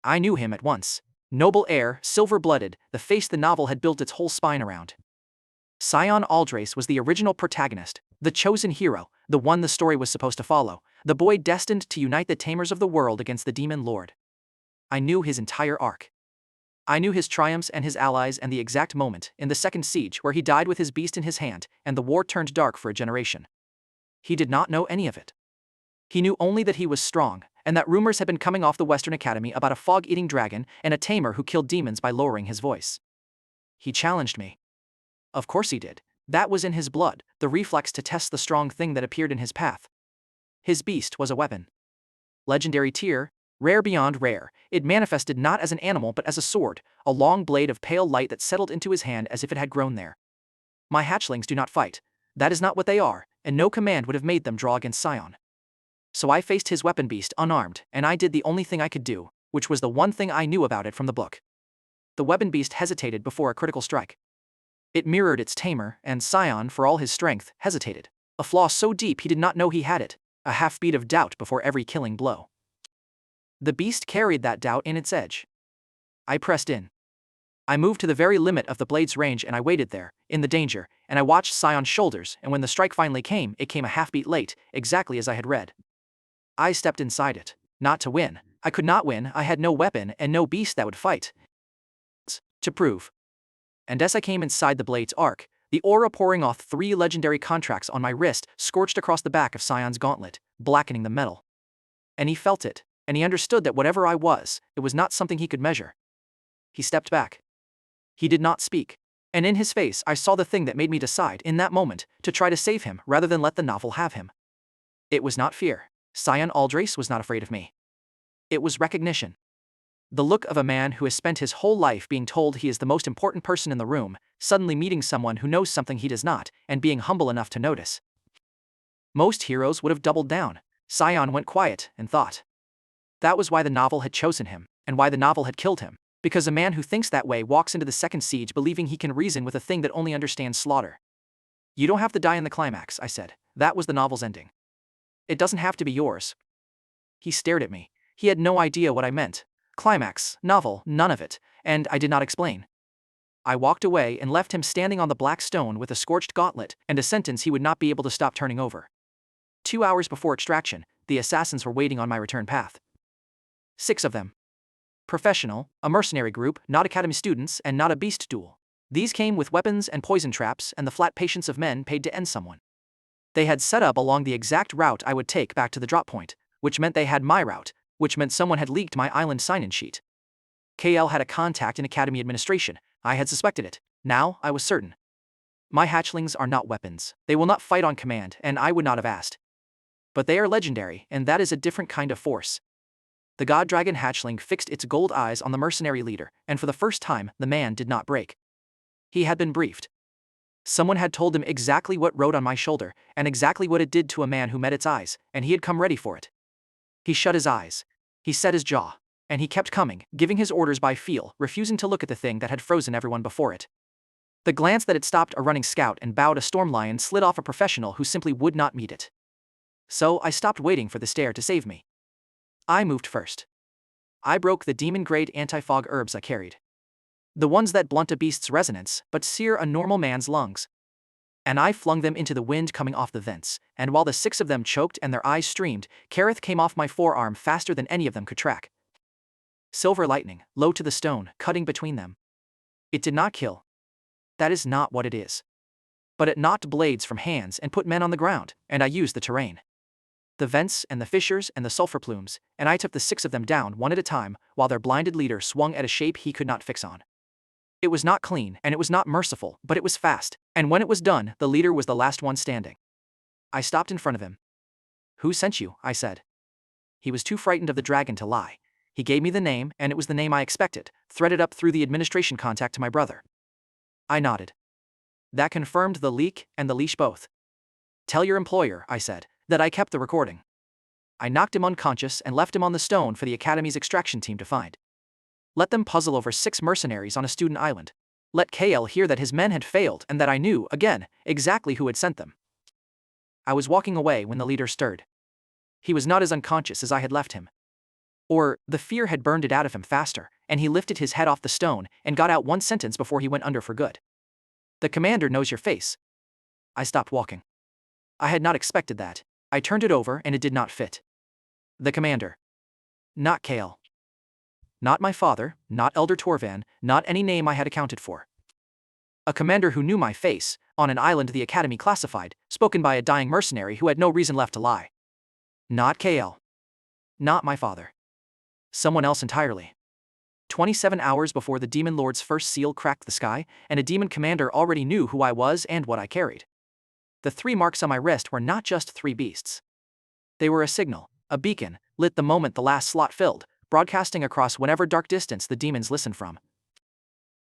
I knew him at once. Noble air, silver-blooded, the face the novel had built its whole spine around. Sion Aldrace was the original protagonist, the chosen hero, the one the story was supposed to follow, the boy destined to unite the tamers of the world against the demon lord. I knew his entire arc. I knew his triumphs and his allies and the exact moment, in the second siege, where he died with his beast in his hand, and the war turned dark for a generation. He did not know any of it. He knew only that he was strong, and that rumors had been coming off the Western Academy about a fog-eating dragon and a tamer who killed demons by lowering his voice. He challenged me. Of course he did. That was in his blood, the reflex to test the strong thing that appeared in his path. His beast was a weapon. Legendary tier, rare beyond rare, it manifested not as an animal but as a sword, a long blade of pale light that settled into his hand as if it had grown there. My hatchlings do not fight. That is not what they are, and no command would have made them draw against Sion. So I faced his weapon beast unarmed, and I did the only thing I could do, which was the one thing I knew about it from the book. The weapon beast hesitated before a critical strike. It mirrored its tamer, and Sion, for all his strength, hesitated. A flaw so deep he did not know he had it, a half-beat of doubt before every killing blow. The beast carried that doubt in its edge. I pressed in. I moved to the very limit of the blade's range and I waited there, in the danger, and I watched Sion's shoulders, and when the strike finally came, it came a half-beat late, exactly as I had read. I stepped inside it, not to win. I could not win, I had no weapon and no beast that would fight. To prove. And as I came inside the blade's arc, the aura pouring off 3 legendary contracts on my wrist scorched across the back of Sion's gauntlet, blackening the metal. And he felt it, and he understood that whatever I was, it was not something he could measure. He stepped back. He did not speak, and in his face I saw the thing that made me decide, in that moment, to try to save him rather than let the novel have him. It was not fear. Sion Aldrace was not afraid of me. It was recognition. The look of a man who has spent his whole life being told he is the most important person in the room, suddenly meeting someone who knows something he does not, and being humble enough to notice. Most heroes would have doubled down. Sion went quiet and thought. That was why the novel had chosen him, and why the novel had killed him, because a man who thinks that way walks into the second siege believing he can reason with a thing that only understands slaughter. You don't have to die in the climax, I said. That was the novel's ending. It doesn't have to be yours. He stared at me. He had no idea what I meant. Climax, novel, none of it, and I did not explain. I walked away and left him standing on the black stone with a scorched gauntlet and a sentence he would not be able to stop turning over. 2 hours before extraction, the assassins were waiting on my return path. 6 of them. Professional, a mercenary group, not academy students, and not a beast duel. These came with weapons and poison traps and the flat patience of men paid to end someone. They had set up along the exact route I would take back to the drop point, which meant they had my route, which meant someone had leaked my island sign-in sheet. KL had a contact in academy administration. I had suspected it. Now, I was certain. My hatchlings are not weapons. They will not fight on command, and I would not have asked. But they are legendary, and that is a different kind of force. The god dragon hatchling fixed its gold eyes on the mercenary leader, and for the first time, the man did not break. He had been briefed. Someone had told him exactly what rode on my shoulder, and exactly what it did to a man who met its eyes, and he had come ready for it. He shut his eyes. He set his jaw. And he kept coming, giving his orders by feel, refusing to look at the thing that had frozen everyone before it. The glance that had stopped a running scout and bowed a storm lion slid off a professional who simply would not meet it. So I stopped waiting for the stare to save me. I moved first. I broke the demon-grade anti-fog herbs I carried. The ones that blunt a beast's resonance, but sear a normal man's lungs. And I flung them into the wind coming off the vents, and while the 6 of them choked and their eyes streamed, Kareth came off my forearm faster than any of them could track. Silver lightning, low to the stone, cutting between them. It did not kill. That is not what it is. But it knocked blades from hands and put men on the ground, and I used the terrain. The vents and the fissures and the sulfur plumes, and I took the 6 of them down one at a time, while their blinded leader swung at a shape he could not fix on. It was not clean, and it was not merciful, but it was fast, and when it was done, the leader was the last one standing. I stopped in front of him. "Who sent you?" I said. He was too frightened of the dragon to lie. He gave me the name, and it was the name I expected, threaded up through the administration contact to my brother. I nodded. That confirmed the leak and the leash both. "Tell your employer," I said, "that I kept the recording." I knocked him unconscious and left him on the stone for the Academy's extraction team to find. Let them puzzle over 6 mercenaries on a student island. Let KL hear that his men had failed and that I knew, again, exactly who had sent them. I was walking away when the leader stirred. He was not as unconscious as I had left him. Or, the fear had burned it out of him faster, and he lifted his head off the stone and got out one sentence before he went under for good. "The commander knows your face." I stopped walking. I had not expected that. I turned it over and it did not fit. The commander. Not Kale. Not my father, not Elder Torvan, not any name I had accounted for. A commander who knew my face, on an island the Academy classified, spoken by a dying mercenary who had no reason left to lie. Not Kale. Not my father. Someone else entirely. 27 hours before the Demon Lord's first seal cracked the sky, and a demon commander already knew who I was and what I carried. The 3 marks on my wrist were not just 3 beasts. They were a signal, a beacon, lit the moment the last slot filled, broadcasting across whatever dark distance the demons listened from.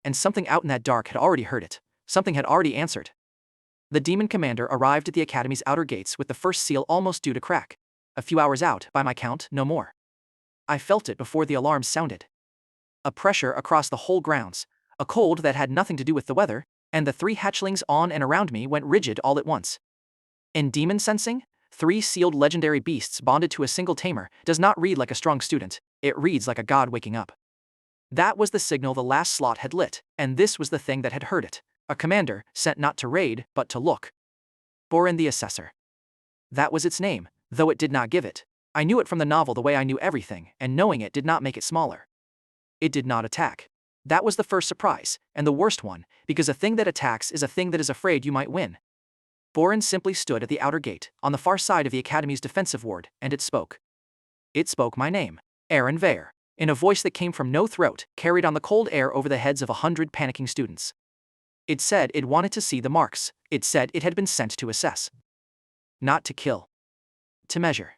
And something out in that dark had already heard it. Something had already answered. The demon commander arrived at the Academy's outer gates with the first seal almost due to crack. A few hours out, by my count, no more. I felt it before the alarms sounded. A pressure across the whole grounds, a cold that had nothing to do with the weather, and the 3 hatchlings on and around me went rigid all at once. In demon sensing, 3 sealed legendary beasts bonded to a single tamer does not read like a strong student, it reads like a god waking up. That was the signal the last slot had lit, and this was the thing that had heard it. A commander, sent not to raid, but to look. Borin the Assessor. That was its name, though it did not give it. I knew it from the novel the way I knew everything, and knowing it did not make it smaller. It did not attack. That was the first surprise, and the worst one, because a thing that attacks is a thing that is afraid you might win. Borin simply stood at the outer gate, on the far side of the Academy's defensive ward, and it spoke. It spoke my name, Aren Veyr, in a voice that came from no throat, carried on the cold air over the heads of 100 panicking students. It said it wanted to see the marks. It said it had been sent to assess. Not to kill. To measure.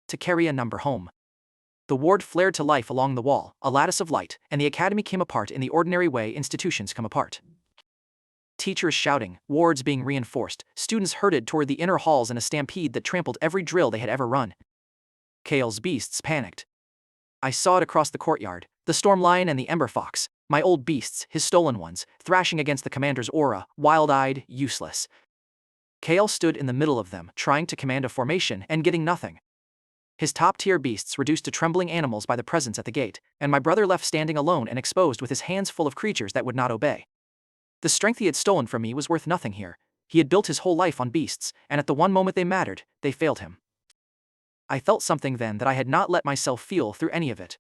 To carry a number home. The ward flared to life along the wall, a lattice of light, and the Academy came apart in the ordinary way institutions come apart. Teachers shouting, wards being reinforced, students herded toward the inner halls in a stampede that trampled every drill they had ever run. Kale's beasts panicked. I saw it across the courtyard, the storm lion and the ember fox, my old beasts, his stolen ones, thrashing against the commander's aura, wild-eyed, useless. Kale stood in the middle of them, trying to command a formation and getting nothing. His top-tier beasts reduced to trembling animals by the presence at the gate, and my brother left standing alone and exposed with his hands full of creatures that would not obey. The strength he had stolen from me was worth nothing here. He had built his whole life on beasts, and at the one moment they mattered, they failed him. I felt something then that I had not let myself feel through any of it.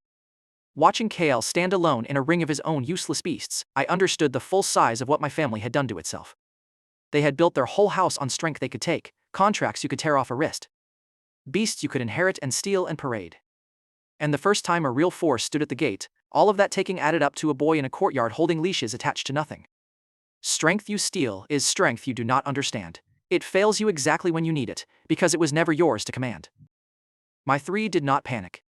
Watching Kale stand alone in a ring of his own useless beasts, I understood the full size of what my family had done to itself. They had built their whole house on strength they could take, contracts you could tear off a wrist, beasts you could inherit and steal and parade. And the first time a real force stood at the gate, all of that taking added up to a boy in a courtyard holding leashes attached to nothing. Strength you steal is strength you do not understand. It fails you exactly when you need it, because it was never yours to command. My three did not panic.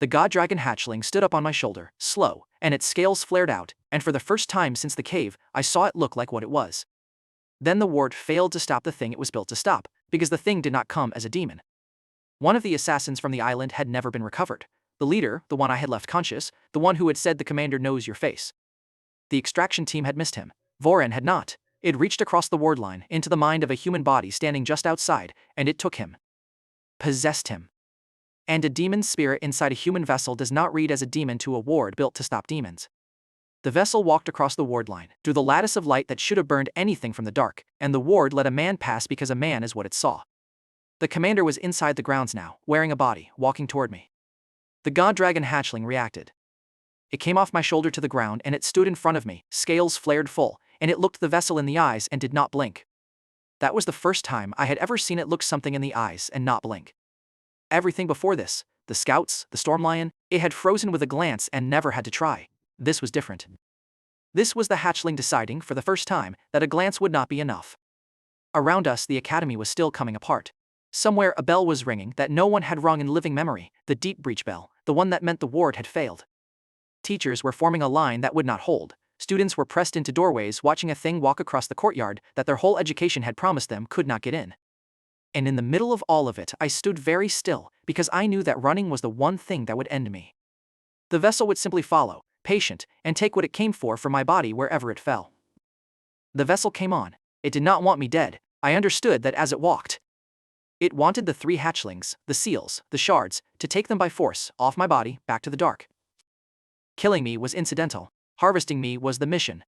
The god dragon hatchling stood up on my shoulder, slow, and its scales flared out, and for the first time since the cave, I saw it look like what it was. Then the ward failed to stop the thing it was built to stop, because the thing did not come as a demon. One of the assassins from the island had never been recovered. The leader, the one I had left conscious, the one who had said the commander knows your face. The extraction team had missed him. Voren had not. It reached across the ward line, into the mind of a human body standing just outside, and it took him. Possessed him. And a demon's spirit inside a human vessel does not read as a demon to a ward built to stop demons. The vessel walked across the ward line, through the lattice of light that should have burned anything from the dark, and the ward let a man pass because a man is what it saw. The commander was inside the grounds now, wearing a body, walking toward me. The god dragon hatchling reacted. It came off my shoulder to the ground and it stood in front of me, scales flared full, and it looked the vessel in the eyes and did not blink. That was the first time I had ever seen it look something in the eyes and not blink. Everything before this, the scouts, the storm lion, it had frozen with a glance and never had to try. This was different. This was the hatchling deciding, for the first time, that a glance would not be enough. Around us the academy was still coming apart. Somewhere a bell was ringing that no one had rung in living memory, the deep breach bell, the one that meant the ward had failed. Teachers were forming a line that would not hold. Students were pressed into doorways watching a thing walk across the courtyard that their whole education had promised them could not get in. And in the middle of all of it I stood very still, because I knew that running was the one thing that would end me. The vessel would simply follow, patient, and take what it came for from my body wherever it fell. The vessel came on. It did not want me dead. I understood that as it walked. It wanted the three hatchlings, the seals, the shards, to take them by force, off my body, back to the dark. Killing me was incidental. Harvesting me was the mission.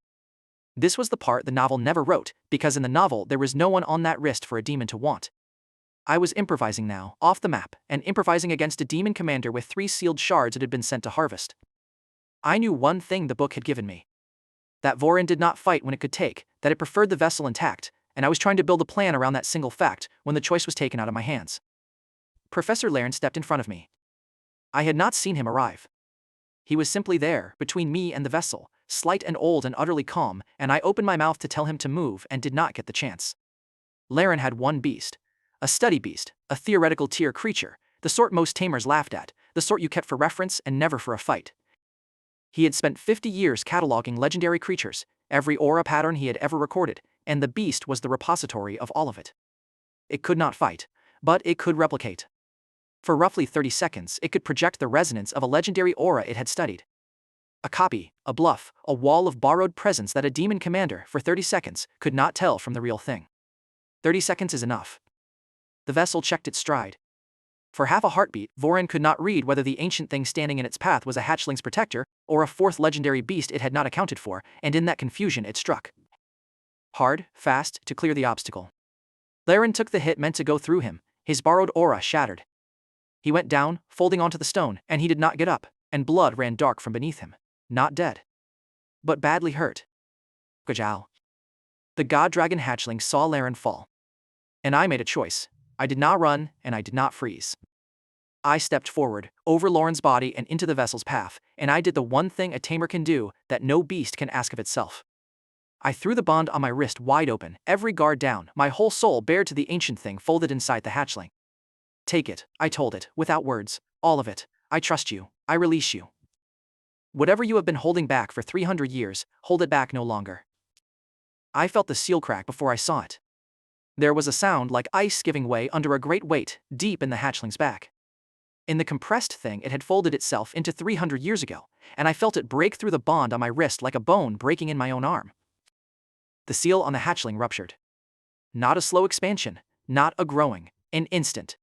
This was the part the novel never wrote, because in the novel there was no one on that wrist for a demon to want. I was improvising now, off the map, and improvising against a demon commander with 3 sealed shards it had been sent to harvest. I knew one thing the book had given me. That Voren did not fight when it could take, that it preferred the vessel intact, and I was trying to build a plan around that single fact when the choice was taken out of my hands. Professor Laren stepped in front of me. I had not seen him arrive. He was simply there, between me and the vessel, slight and old and utterly calm, and I opened my mouth to tell him to move and did not get the chance. Laren had one beast. A study beast, a theoretical tier creature, the sort most tamers laughed at, the sort you kept for reference and never for a fight. He had spent 50 years cataloging legendary creatures, every aura pattern he had ever recorded, and the beast was the repository of all of it. It could not fight, but it could replicate. For roughly 30 seconds it could project the resonance of a legendary aura it had studied. A copy, a bluff, a wall of borrowed presence that a demon commander, for 30 seconds, could not tell from the real thing. 30 seconds is enough. The vessel checked its stride. For half a heartbeat, Voren could not read whether the ancient thing standing in its path was a hatchling's protector, or a fourth legendary beast it had not accounted for, and in that confusion it struck. Hard, fast, to clear the obstacle. Laren took the hit meant to go through him, his borrowed aura shattered. He went down, folding onto the stone, and he did not get up, and blood ran dark from beneath him. Not dead, but badly hurt. Gajow. The god dragon hatchling saw Laren fall. And I made a choice. I did not run, and I did not freeze. I stepped forward, over Lauren's body and into the vessel's path, and I did the one thing a tamer can do, that no beast can ask of itself. I threw the bond on my wrist wide open, every guard down, my whole soul bared to the ancient thing folded inside the hatchling. Take it, I told it, without words, all of it. I trust you, I release you. Whatever you have been holding back for 300 years, hold it back no longer. I felt the seal crack before I saw it. There was a sound like ice giving way under a great weight, deep in the hatchling's back. In the compressed thing it had folded itself into 300 years ago, and I felt it break through the bond on my wrist like a bone breaking in my own arm. The seal on the hatchling ruptured. Not a slow expansion, not a growing, an instant.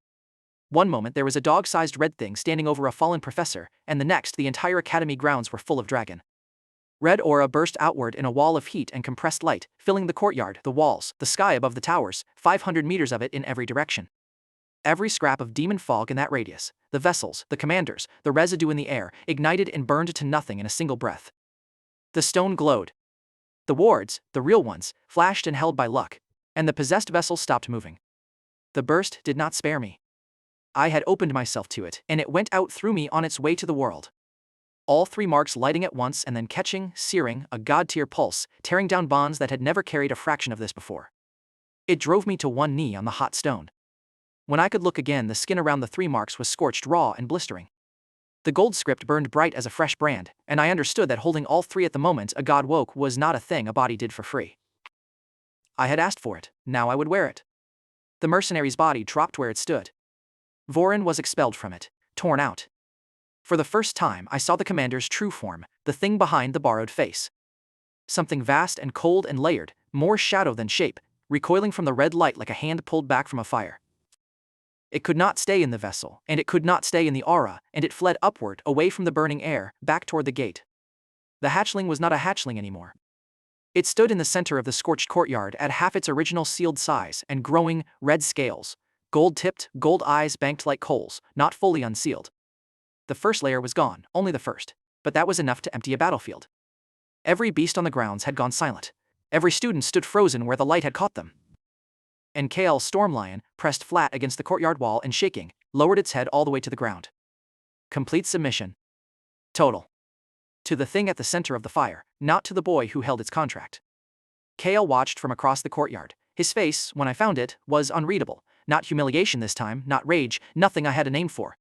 One moment there was a dog-sized red thing standing over a fallen professor, and the next the entire academy grounds were full of dragon. Red aura burst outward in a wall of heat and compressed light, filling the courtyard, the walls, the sky above the towers, 500 meters of it in every direction. Every scrap of demon fog in that radius, the vessels, the commanders, the residue in the air, ignited and burned to nothing in a single breath. The stone glowed. The wards, the real ones, flashed and held by luck, and the possessed vessels stopped moving. The burst did not spare me. I had opened myself to it, and it went out through me on its way to the world. All three marks lighting at once and then catching, searing, a god-tier pulse, tearing down bonds that had never carried a fraction of this before. It drove me to one knee on the hot stone. When I could look again, the skin around the three marks was scorched raw and blistering. The gold script burned bright as a fresh brand, and I understood that holding all three at the moment a god woke was not a thing a body did for free. I had asked for it, now I would wear it. The mercenary's body dropped where it stood. Vorin was expelled from it, torn out. For the first time I saw the commander's true form, the thing behind the borrowed face. Something vast and cold and layered, more shadow than shape, recoiling from the red light like a hand pulled back from a fire. It could not stay in the vessel, and it could not stay in the aura, and it fled upward, away from the burning air, back toward the gate. The hatchling was not a hatchling anymore. It stood in the center of the scorched courtyard at half its original sealed size and growing, red scales, gold-tipped, gold eyes banked like coals, not fully unsealed. The first layer was gone, only the first, but that was enough to empty a battlefield. Every beast on the grounds had gone silent. Every student stood frozen where the light had caught them. And Kael's storm lion, pressed flat against the courtyard wall and shaking, lowered its head all the way to the ground. Complete submission. Total. To the thing at the center of the fire, not to the boy who held its contract. Kael watched from across the courtyard. His face, when I found it, was unreadable. Not humiliation this time, not rage, nothing I had a name for.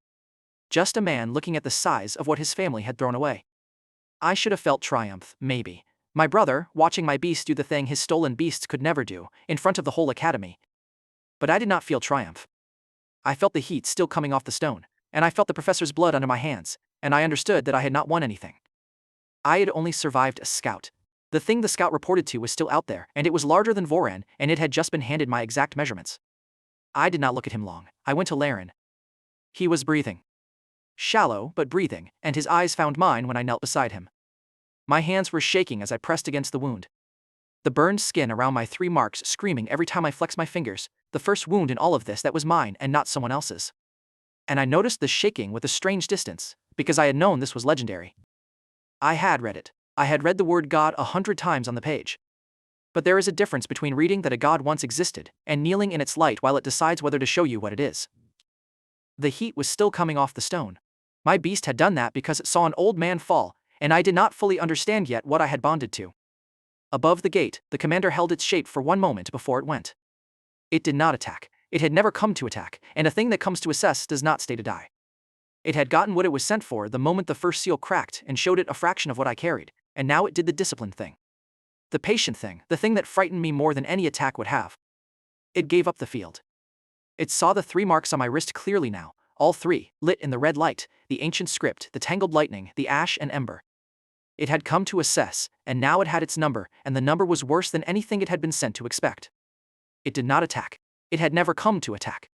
Just a man looking at the size of what his family had thrown away. I should have felt triumph, maybe. My brother, watching my beast do the thing his stolen beasts could never do, in front of the whole academy. But I did not feel triumph. I felt the heat still coming off the stone, and I felt the professor's blood under my hands, and I understood that I had not won anything. I had only survived a scout. The thing the scout reported to was still out there, and it was larger than Voran, and it had just been handed my exact measurements. I did not look at him long. I went to Laren. He was breathing. Shallow, but breathing, and his eyes found mine when I knelt beside him. My hands were shaking as I pressed against the wound. The burned skin around my three marks screaming every time I flexed my fingers, the first wound in all of this that was mine and not someone else's. And I noticed the shaking with a strange distance, because I had known this was legendary. I had read it. I had read the word God 100 times on the page. But there is a difference between reading that a god once existed, and kneeling in its light while it decides whether to show you what it is. The heat was still coming off the stone. My beast had done that because it saw an old man fall, and I did not fully understand yet what I had bonded to. Above the gate, the commander held its shape for one moment before it went. It did not attack. It had never come to attack, and a thing that comes to assess does not stay to die. It had gotten what it was sent for the moment the first seal cracked and showed it a fraction of what I carried, and now it did the disciplined thing. The patient thing, the thing that frightened me more than any attack would have. It gave up the field. It saw the three marks on my wrist clearly now, all three, lit in the red light, the ancient script, the tangled lightning, the ash and ember. It had come to assess, and now it had its number, and the number was worse than anything it had been sent to expect. It did not attack. It had never come to attack.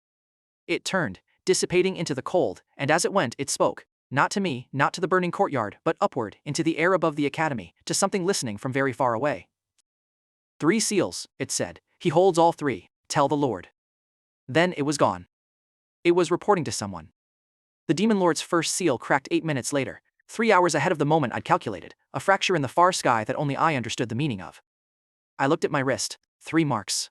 It turned, dissipating into the cold, and as it went it spoke, not to me, not to the burning courtyard, but upward, into the air above the academy, to something listening from very far away. 3 seals, it said, he holds all 3, tell the Lord. Then it was gone. It was reporting to someone. The Demon Lord's first seal cracked 8 minutes later, 3 hours ahead of the moment I'd calculated, a fracture in the far sky that only I understood the meaning of. I looked at my wrist, 3 marks.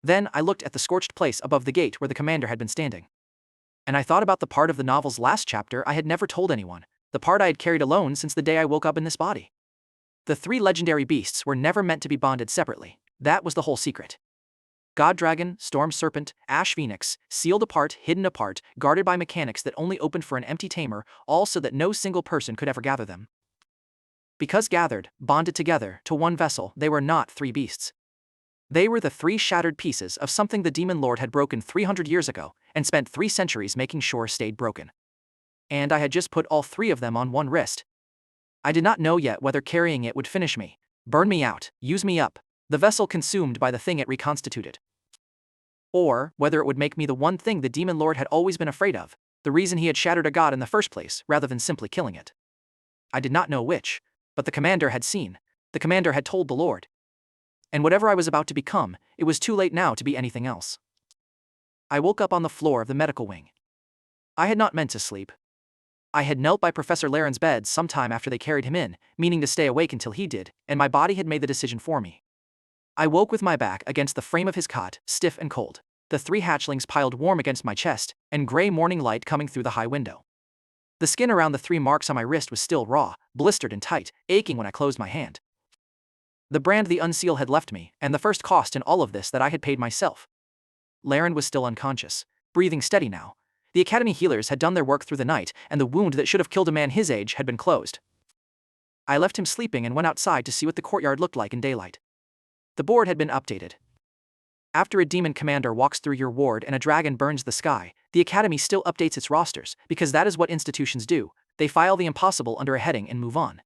Then I looked at the scorched place above the gate where the commander had been standing. And I thought about the part of the novel's last chapter I had never told anyone, the part I had carried alone since the day I woke up in this body. The 3 legendary beasts were never meant to be bonded separately. That was the whole secret. God Dragon, Storm Serpent, Ash Phoenix, sealed apart, hidden apart, guarded by mechanics that only opened for an empty tamer, all so that no single person could ever gather them. Because gathered, bonded together, to one vessel, they were not 3 beasts. They were the 3 shattered pieces of something the Demon Lord had broken 300 years ago, and spent 3 centuries making sure stayed broken. And I had just put all 3 of them on one wrist. I did not know yet whether carrying it would finish me, burn me out, use me up, the vessel consumed by the thing it reconstituted. Or whether it would make me the one thing the Demon Lord had always been afraid of, the reason he had shattered a god in the first place, rather than simply killing it. I did not know which. But the commander had seen. The commander had told the Lord. And whatever I was about to become, it was too late now to be anything else. I woke up on the floor of the medical wing. I had not meant to sleep. I had knelt by Professor Laren's bed some time after they carried him in, meaning to stay awake until he did, and my body had made the decision for me. I woke with my back against the frame of his cot, stiff and cold, the 3 hatchlings piled warm against my chest, and gray morning light coming through the high window. The skin around the 3 marks on my wrist was still raw, blistered and tight, aching when I closed my hand. The brand the unseal had left me, and the first cost in all of this that I had paid myself. Laren was still unconscious, breathing steady now. The academy healers had done their work through the night, and the wound that should have killed a man his age had been closed. I left him sleeping and went outside to see what the courtyard looked like in daylight. The board had been updated. After a demon commander walks through your ward and a dragon burns the sky, the academy still updates its rosters, because that is what institutions do. They file the impossible under a heading and move on.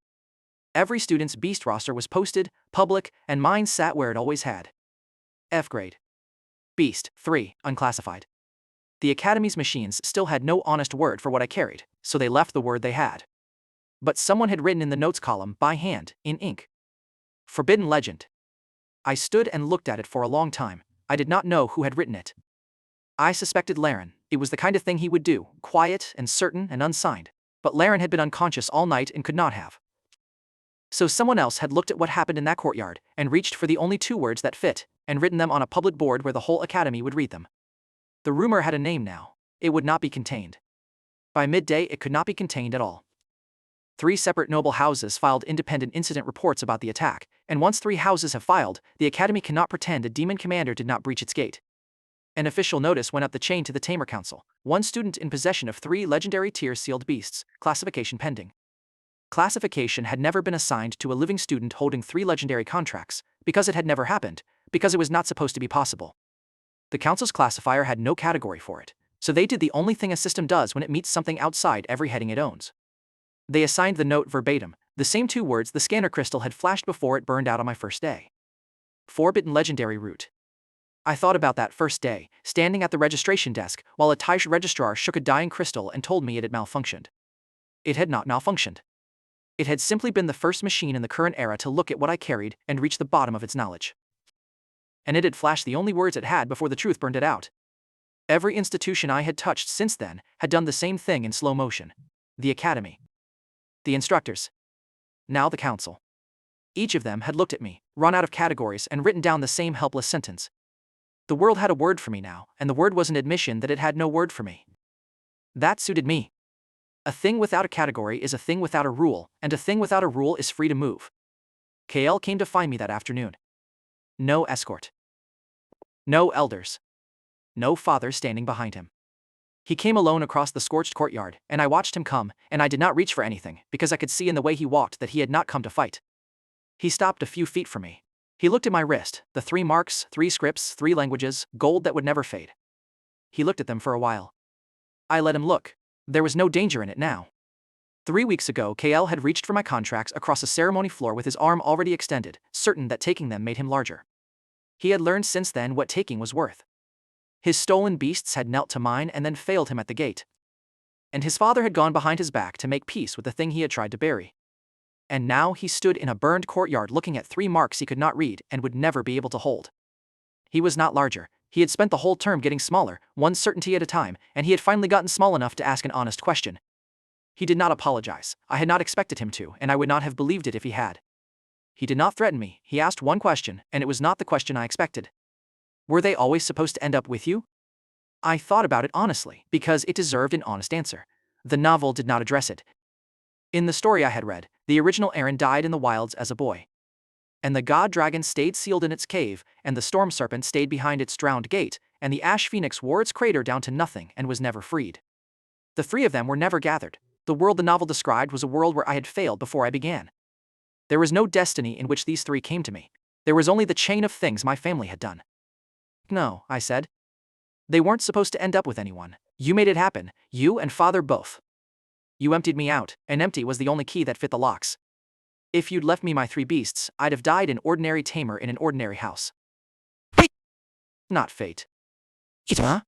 Every student's beast roster was posted, public, and mine sat where it always had. F grade. Beast, 3, unclassified. The academy's machines still had no honest word for what I carried, so they left the word they had. But someone had written in the notes column, by hand, in ink. Forbidden legend. I stood and looked at it for a long time. I did not know who had written it. I suspected Laren. It was the kind of thing he would do, quiet and certain and unsigned. But Laren had been unconscious all night and could not have. So someone else had looked at what happened in that courtyard, and reached for the only 2 words that fit, and written them on a public board where the whole academy would read them. The rumor had a name now. It would not be contained. By midday it could not be contained at all. 3 separate noble houses filed independent incident reports about the attack, and once 3 houses have filed, the academy cannot pretend a demon commander did not breach its gate. An official notice went up the chain to the Tamer Council. 1 student in possession of 3 legendary tier-sealed beasts, classification pending. Classification had never been assigned to a living student holding 3 legendary contracts, because it had never happened, because it was not supposed to be possible. The council's classifier had no category for it, so they did the only thing a system does when it meets something outside every heading it owns. They assigned the note verbatim, the same 2 words the scanner crystal had flashed before it burned out on my first day. Forbidden legendary root. I thought about that first day, standing at the registration desk, while a Taish registrar shook a dying crystal and told me it had malfunctioned. It had not malfunctioned. It had simply been the first machine in the current era to look at what I carried and reach the bottom of its knowledge. And it had flashed the only words it had before the truth burned it out. Every institution I had touched since then had done the same thing in slow motion. The academy. The instructors. Now the council. Each of them had looked at me, run out of categories, and written down the same helpless sentence. The world had a word for me now, and the word was an admission that it had no word for me. That suited me. A thing without a category is a thing without a rule, and a thing without a rule is free to move. KL came to find me that afternoon. No escort. No elders. No father standing behind him. He came alone across the scorched courtyard, and I watched him come, and I did not reach for anything, because I could see in the way he walked that he had not come to fight. He stopped a few feet from me. He looked at my wrist, the 3 marks, 3 scripts, 3 languages, gold that would never fade. He looked at them for a while. I let him look. There was no danger in it now. 3 weeks ago, KL had reached for my contracts across a ceremony floor with his arm already extended, certain that taking them made him larger. He had learned since then what taking was worth. His stolen beasts had knelt to mine and then failed him at the gate. And his father had gone behind his back to make peace with the thing he had tried to bury. And now he stood in a burned courtyard looking at 3 marks he could not read and would never be able to hold. He was not larger. He had spent the whole term getting smaller, one certainty at a time, and he had finally gotten small enough to ask an honest question. He did not apologize. I had not expected him to, and I would not have believed it if he had. He did not threaten me. He asked one question, and it was not the question I expected. Were they always supposed to end up with you? I thought about it honestly, because it deserved an honest answer. The novel did not address it. In the story I had read, the original Aren died in the wilds as a boy. And the god dragon stayed sealed in its cave, and the storm serpent stayed behind its drowned gate, and the ash phoenix wore its crater down to nothing and was never freed. The 3 of them were never gathered. The world the novel described was a world where I had failed before I began. There was no destiny in which these 3 came to me. There was only the chain of things my family had done. No, I said. They weren't supposed to end up with anyone. You made it happen, you and father both. You emptied me out, and empty was the only key that fit the locks. If you'd left me my 3 beasts, I'd have died an ordinary tamer in an ordinary house. Fate. Not fate. Huh?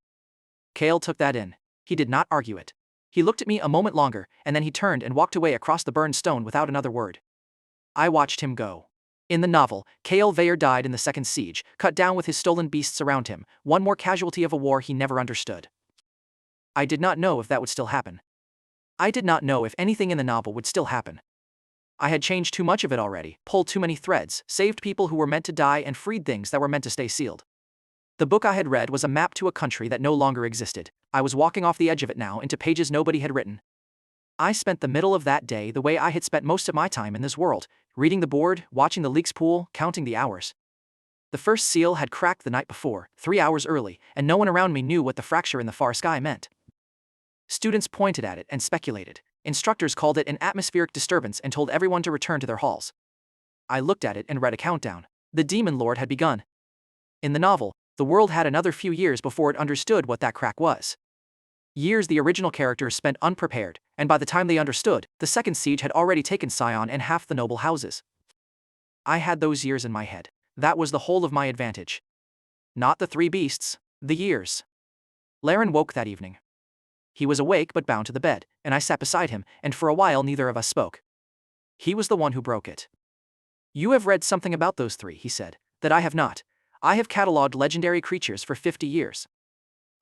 Kale took that in. He did not argue it. He looked at me a moment longer, and then he turned and walked away across the burned stone without another word. I watched him go. In the novel, Aren Veyr died in the second siege, cut down with his stolen beasts around him, one more casualty of a war he never understood. I did not know if that would still happen. I did not know if anything in the novel would still happen. I had changed too much of it already, pulled too many threads, saved people who were meant to die and freed things that were meant to stay sealed. The book I had read was a map to a country that no longer existed. I was walking off the edge of it now into pages nobody had written. I spent the middle of that day the way I had spent most of my time in this world, reading the board, watching the leaks pool, counting the hours. The first seal had cracked the night before, 3 hours early, and no one around me knew what the fracture in the far sky meant. Students pointed at it and speculated. Instructors called it an atmospheric disturbance and told everyone to return to their halls. I looked at it and read a countdown. The Demon Lord had begun. In the novel, the world had another few years before it understood what that crack was. Years the original characters spent unprepared, and by the time they understood, the second siege had already taken Sion and half the noble houses. I had those years in my head. That was the whole of my advantage. Not the 3 beasts, the years. Aren woke that evening. He was awake but bound to the bed, and I sat beside him, and for a while neither of us spoke. He was the one who broke it. "You have read something about those 3, he said, that I have not. I have catalogued legendary creatures for 50 years.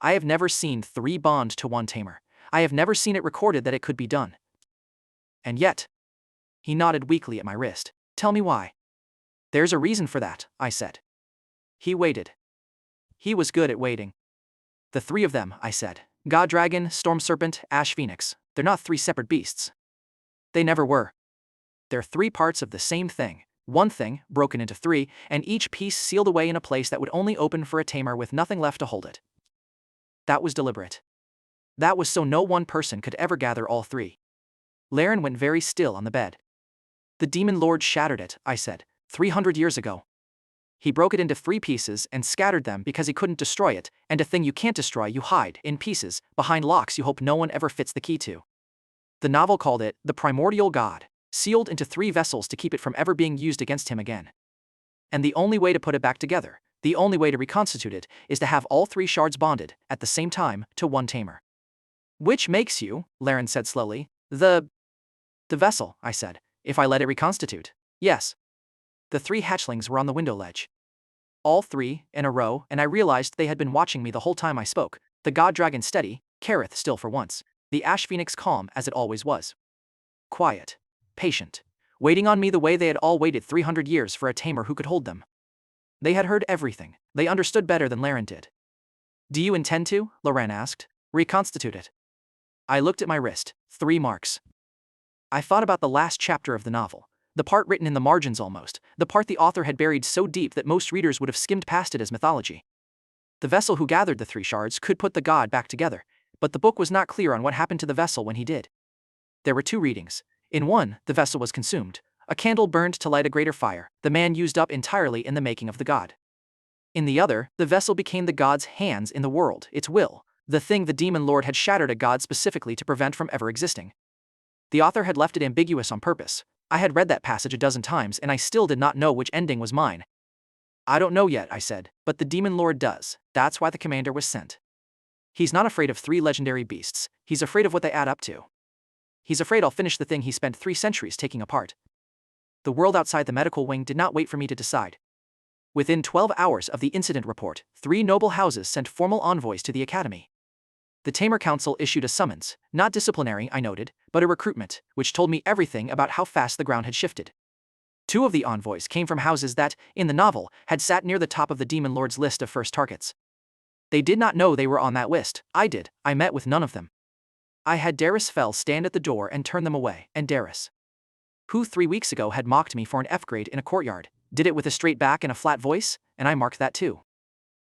I have never seen 3 bond to 1 tamer. I have never seen it recorded that it could be done. And yet." He nodded weakly at my wrist. "Tell me why." "There's a reason for that," I said. He waited. He was good at waiting. "The 3 of them," I said. God Dragon, Storm Serpent, Ash Phoenix. They're not 3 separate beasts. They never were. They're 3 parts of the same thing. One thing, broken into 3, and each piece sealed away in a place that would only open for a tamer with nothing left to hold it. That was deliberate. That was so no one person could ever gather all 3. Aren went very still on the bed. "The Demon Lord shattered it," I said, 300 years ago. He broke it into 3 pieces and scattered them because he couldn't destroy it, and a thing you can't destroy you hide, in pieces, behind locks you hope no one ever fits the key to. The novel called it the primordial god, sealed into 3 vessels to keep it from ever being used against him again. And the only way to put it back together, the only way to reconstitute it, is to have all 3 shards bonded, at the same time, to 1 tamer. "Which makes you," Aren said slowly, the vessel," I said, "if I let it reconstitute." "Yes." The 3 hatchlings were on the window ledge. All 3, in a row, and I realized they had been watching me the whole time I spoke. The God Dragon steady, Kareth still for once. The Ash Phoenix calm as it always was. Quiet. Patient. Waiting on me the way they had all waited 300 years for a tamer who could hold them. They had heard everything. They understood better than Aren did. "Do you intend to?" Aren asked. "Reconstitute it?" I looked at my wrist. 3 marks. I thought about the last chapter of the novel. The part written in the margins almost, the part the author had buried so deep that most readers would have skimmed past it as mythology. The vessel who gathered the 3 shards could put the god back together, but the book was not clear on what happened to the vessel when he did. There were 2 readings. In one, the vessel was consumed. A candle burned to light a greater fire, the man used up entirely in the making of the god. In the other, the vessel became the god's hands in the world, its will, the thing the Demon Lord had shattered a god specifically to prevent from ever existing. The author had left it ambiguous on purpose. I had read that passage a dozen times and I still did not know which ending was mine. "I don't know yet," I said, "but the Demon Lord does. That's why the commander was sent. He's not afraid of 3 legendary beasts, he's afraid of what they add up to. He's afraid I'll finish the thing he spent 3 centuries taking apart." The world outside the medical wing did not wait for me to decide. Within 12 hours of the incident report, 3 noble houses sent formal envoys to the academy. The Tamer Council issued a summons, not disciplinary, I noted, but a recruitment, which told me everything about how fast the ground had shifted. 2 of the envoys came from houses that, in the novel, had sat near the top of the Demon Lord's list of first targets. They did not know they were on that list. I did. I met with none of them. I had Darius Fell stand at the door and turn them away, and Darius, who 3 weeks ago had mocked me for an F grade in a courtyard, did it with a straight back and a flat voice, and I marked that too.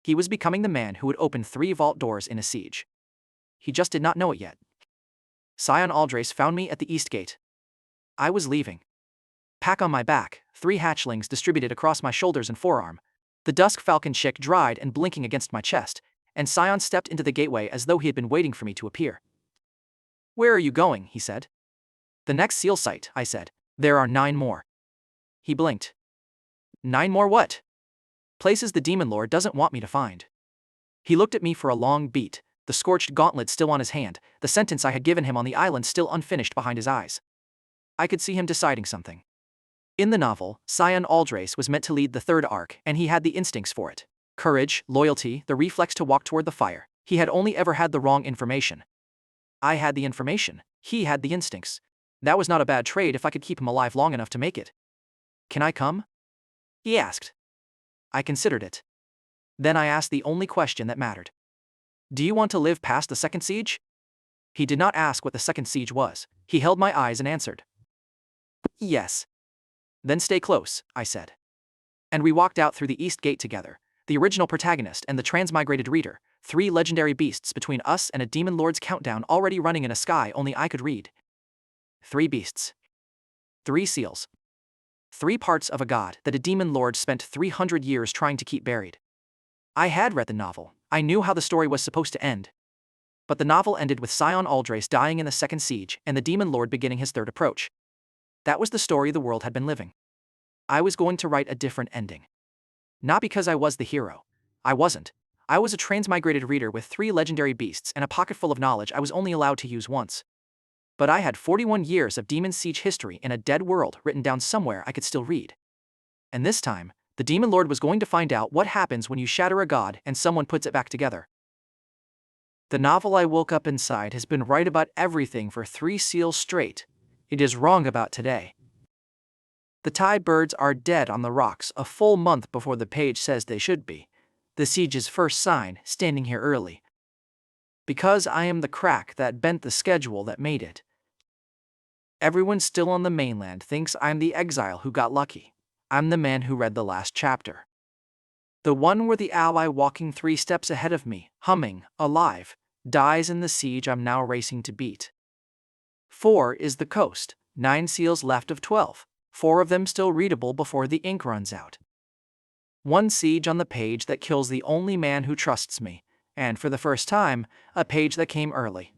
He was becoming the man who would open 3 vault doors in a siege. He just did not know it yet. Sion Aldrace found me at the east gate. I was leaving. Pack on my back, 3 hatchlings distributed across my shoulders and forearm. The dusk falcon chick dried and blinking against my chest, and Sion stepped into the gateway as though he had been waiting for me to appear. "Where are you going?" he said. "The next seal site," I said. "There are 9 more. He blinked. 9 more what? "Places the Demon Lord doesn't want me to find." He looked at me for a long beat, the scorched gauntlet still on his hand, the sentence I had given him on the island still unfinished behind his eyes. I could see him deciding something. In the novel, Sion was meant to lead the third arc, and he had the instincts for it. Courage, loyalty, the reflex to walk toward the fire. He had only ever had the wrong information. I had the information. He had the instincts. That was not a bad trade if I could keep him alive long enough to make it. Can I come? He asked. I considered it. Then I asked the only question that mattered. Do you want to live past the second siege? He did not ask what the second siege was. He held my eyes and answered. Yes. Then stay close, I said. And we walked out through the east gate together, the original protagonist and the transmigrated reader, 3 legendary beasts between us and a demon lord's countdown already running in a sky only I could read. 3 beasts. 3 seals. 3 parts of a god that a demon lord spent 300 years trying to keep buried. I had read the novel. I knew how the story was supposed to end. But the novel ended with Sion dying in the second siege and the demon lord beginning his third approach. That was the story the world had been living. I was going to write a different ending. Not because I was the hero. I wasn't. I was a transmigrated reader with 3 legendary beasts and a pocket full of knowledge I was only allowed to use once. But I had 41 years of demon siege history in a dead world written down somewhere I could still read. And this time, the demon lord was going to find out what happens when you shatter a god and someone puts it back together. The novel I woke up inside has been right about everything for 3 seals straight. It is wrong about today. The Thai birds are dead on the rocks a full month before the page says they should be. The siege's first sign, standing here early. Because I am the crack that bent the schedule that made it. Everyone still on the mainland thinks I'm the exile who got lucky. I'm the man who read the last chapter. The one where the ally walking 3 steps ahead of me, humming, alive, dies in the siege I'm now racing to beat. 4 is the coast, 9 seals left of 12, 4 of them still readable before the ink runs out. 1 siege on the page that kills the only man who trusts me, and for the first time, a page that came early.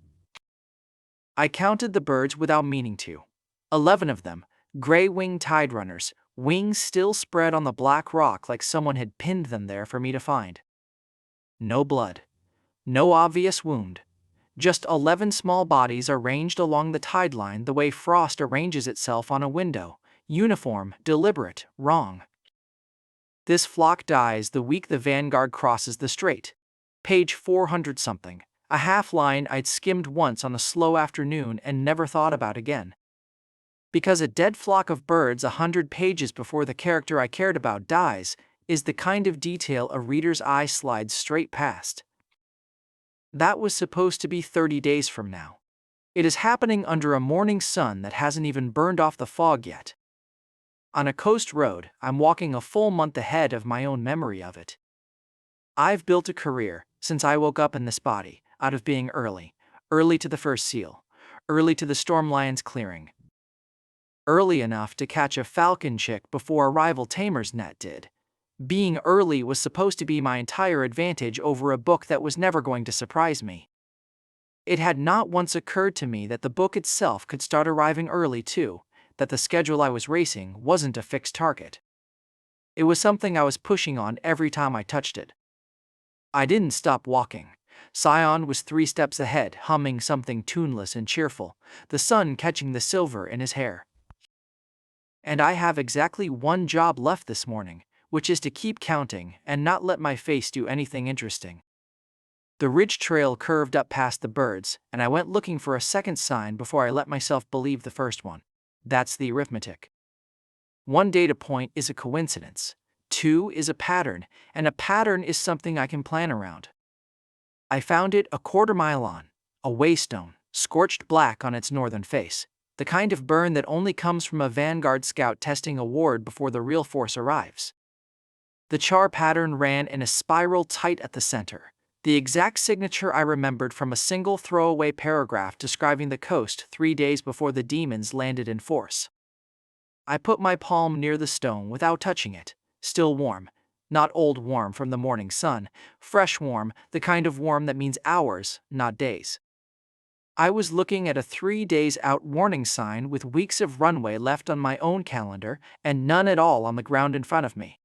I counted the birds without meaning to. 11 of them, gray-winged tide runners, wings still spread on the black rock like someone had pinned them there for me to find. No blood. No obvious wound. Just 11 small bodies arranged along the tide line the way frost arranges itself on a window. Uniform, deliberate, wrong. This flock dies the week the vanguard crosses the strait. Page 400-something, a half-line I'd skimmed once on a slow afternoon and never thought about again. Because a dead flock of birds 100 pages before the character I cared about dies is the kind of detail a reader's eye slides straight past. That was supposed to be 30 days from now. It is happening under a morning sun that hasn't even burned off the fog yet. On a coast road, I'm walking a full month ahead of my own memory of it. I've built a career, since I woke up in this body, out of being early to the first seal, early to the storm lion's clearing. Early enough to catch a falcon chick before a rival tamer's net did. Being early was supposed to be my entire advantage over a book that was never going to surprise me. It had not once occurred to me that the book itself could start arriving early too, that the schedule I was racing wasn't a fixed target. It was something I was pushing on every time I touched it. I didn't stop walking. Sion was 3 steps ahead, humming something tuneless and cheerful, the sun catching the silver in his hair. And I have exactly 1 job left this morning, which is to keep counting and not let my face do anything interesting. The ridge trail curved up past the birds, and I went looking for a second sign before I let myself believe the first one. That's the arithmetic. 1 data point is a coincidence, 2 is a pattern, and a pattern is something I can plan around. I found it a quarter mile on, a waystone, scorched black on its northern face, the kind of burn that only comes from a vanguard scout testing a ward before the real force arrives. The char pattern ran in a spiral tight at the center, the exact signature I remembered from a single throwaway paragraph describing the coast 3 days before the demons landed in force. I put my palm near the stone without touching it, still warm, not old warm from the morning sun, fresh warm, the kind of warm that means hours, not days. I was looking at a 3 days out warning sign with weeks of runway left on my own calendar and none at all on the ground in front of me.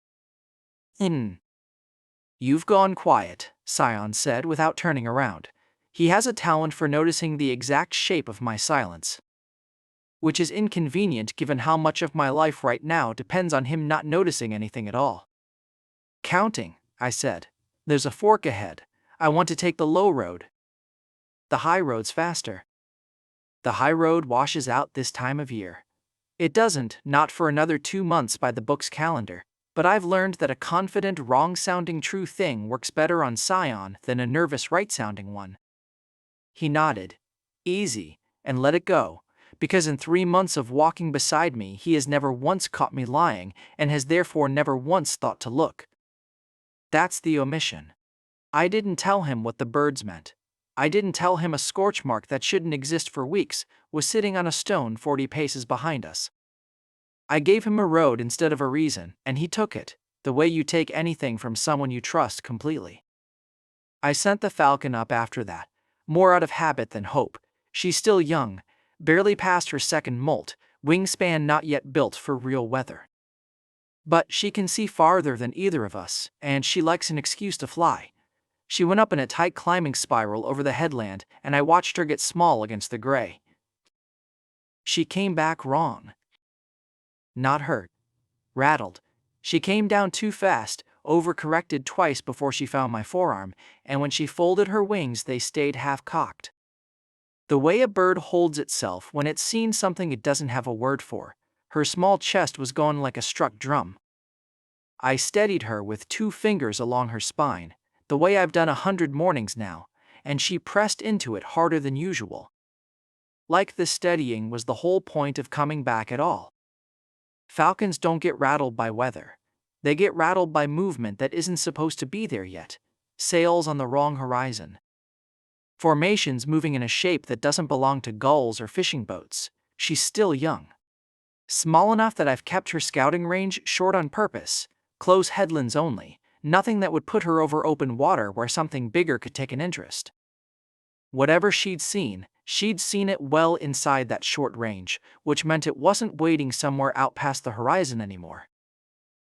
You've gone quiet, Sion said without turning around. He has a talent for noticing the exact shape of my silence. which is inconvenient given how much of my life right now depends on him not noticing anything at all. Counting, I said. There's a fork ahead. I want to take the low road. The high road's faster. The high road washes out this time of year. It doesn't, not for another 2 months by the book's calendar, but I've learned that a confident, wrong-sounding true thing works better on Sion than a nervous, right-sounding one. He nodded. Easy, and let it go, because in 3 months of walking beside me he has never once caught me lying and has therefore never once thought to look. That's the omission. I didn't tell him what the birds meant. I didn't tell him a scorch mark that shouldn't exist for weeks was sitting on a stone 40 paces behind us. I gave him a road instead of a reason, and he took it, the way you take anything from someone you trust completely. I sent the falcon up after that, more out of habit than hope. She's still young, barely past her second molt, wingspan not yet built for real weather. But she can see farther than either of us, and she likes an excuse to fly. She went up in a tight climbing spiral over the headland, and I watched her get small against the gray. She came back wrong. Not hurt. Rattled. She came down too fast, overcorrected twice before she found my forearm, and when she folded her wings they stayed half-cocked. The way a bird holds itself when it's seen something it doesn't have a word for. Her small chest was going like a struck drum. I steadied her with 2 fingers along her spine, the way I've done 100 mornings now, and she pressed into it harder than usual. Like the steadying was the whole point of coming back at all. Falcons don't get rattled by weather. They get rattled by movement that isn't supposed to be there yet, sails on the wrong horizon. Formations moving in a shape that doesn't belong to gulls or fishing boats. She's still young. Small enough that I've kept her scouting range short on purpose, close headlands only, nothing that would put her over open water where something bigger could take an interest. Whatever she'd seen it well inside that short range, which meant it wasn't waiting somewhere out past the horizon anymore.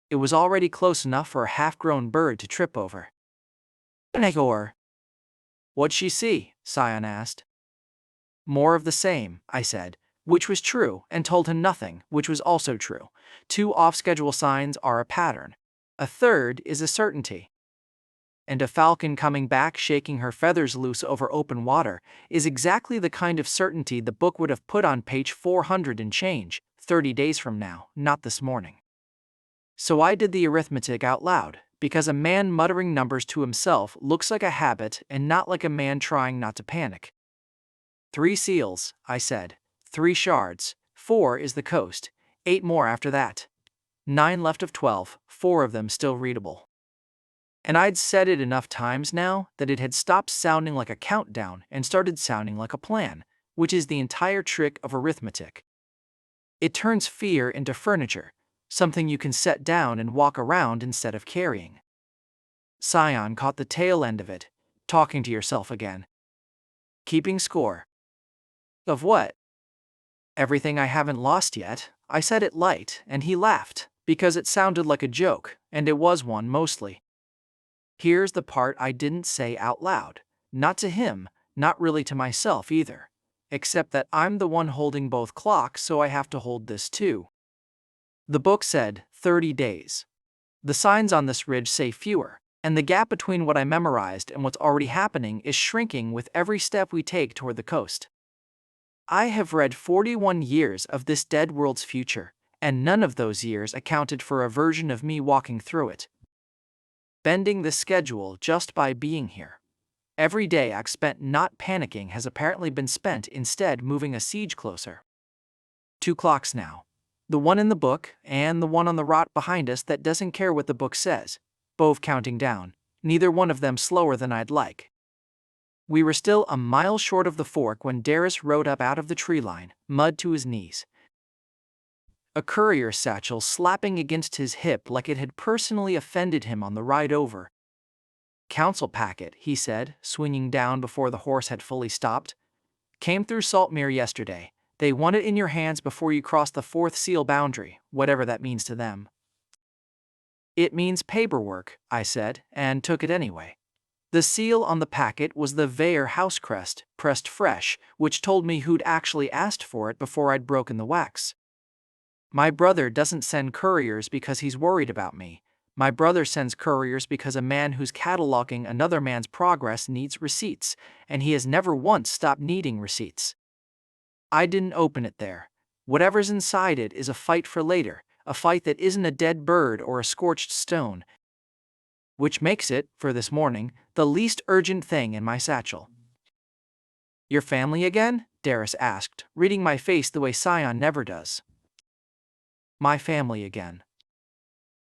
It was already close enough for a half-grown bird to trip over. What'd she see? Sion asked. More of the same, I said, which was true, and told him nothing, which was also true. 2 off-schedule signs are a pattern. A third is a certainty. And a falcon coming back shaking her feathers loose over open water is exactly the kind of certainty the book would have put on page 400 and change, 30 days from now, not this morning. So I did the arithmetic out loud, because a man muttering numbers to himself looks like a habit and not like a man trying not to panic. 3 seals, I said, 3 shards, 4 is the coast, 8 more after that. 9 left of 12, 4 of them still readable. And I'd said it enough times now that it had stopped sounding like a countdown and started sounding like a plan, which is the entire trick of arithmetic. It turns fear into furniture, something you can set down and walk around instead of carrying. Sion caught the tail end of it, talking to yourself again. Keeping score. Of what? Everything I haven't lost yet. I said it light, and he laughed, because it sounded like a joke, and it was one mostly. Here's the part I didn't say out loud. Not to him, not really to myself either. Except that I'm the one holding both clocks, so I have to hold this too. The book said 30 days. The signs on this ridge say fewer, and the gap between what I memorized and what's already happening is shrinking with every step we take toward the coast. I have read 41 years of this dead world's future, and none of those years accounted for a version of me walking through it. Bending the schedule just by being here. Every day I've spent not panicking has apparently been spent instead moving a siege closer. 2 clocks now. The one in the book and the one on the rot behind us that doesn't care what the book says, both counting down, neither one of them slower than I'd like. We were still a mile short of the fork when Darius rode up out of the tree line, mud to his knees. A courier satchel slapping against his hip like it had personally offended him on the ride over. Council packet, he said, swinging down before the horse had fully stopped. Came through Saltmere yesterday. They want it in your hands before you cross the 4th seal boundary, whatever that means to them. It means paperwork, I said, and took it anyway. The seal on the packet was the Veyr house crest, pressed fresh, which told me who'd actually asked for it before I'd broken the wax. My brother doesn't send couriers because he's worried about me. My brother sends couriers because a man who's cataloging another man's progress needs receipts, and he has never once stopped needing receipts. I didn't open it there. Whatever's inside it is a fight for later, a fight that isn't a dead bird or a scorched stone, which makes it, for this morning, the least urgent thing in my satchel. Your family again? Darius asked, reading my face the way Sion never does. My family again.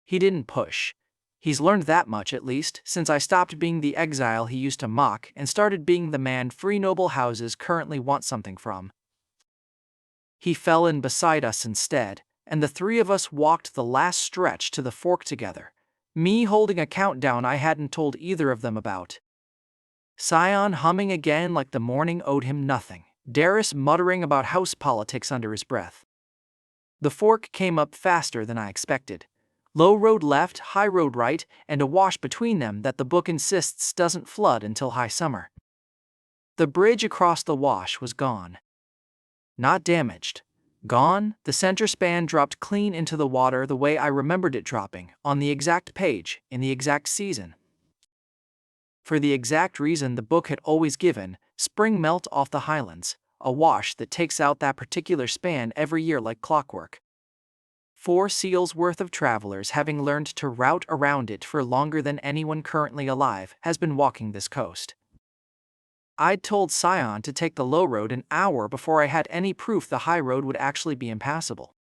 He didn't push. He's learned that much at least, since I stopped being the exile he used to mock and started being the man free noble houses currently want something from. He fell in beside us instead, and the three of us walked the last stretch to the fork together, me holding a countdown I hadn't told either of them about. Sion humming again like the morning owed him nothing, Darius muttering about house politics under his breath. The fork came up faster than I expected. Low road left, high road right, and a wash between them that the book insists doesn't flood until high summer. The bridge across the wash was gone. Not damaged. Gone, the center span dropped clean into the water the way I remembered it dropping, on the exact page, in the exact season. For the exact reason the book had always given, spring melt off the highlands, a wash that takes out that particular span every year like clockwork. 4 seals worth of travelers having learned to route around it for longer than anyone currently alive has been walking this coast. I'd told Sion to take the low road an hour before I had any proof the high road would actually be impassable.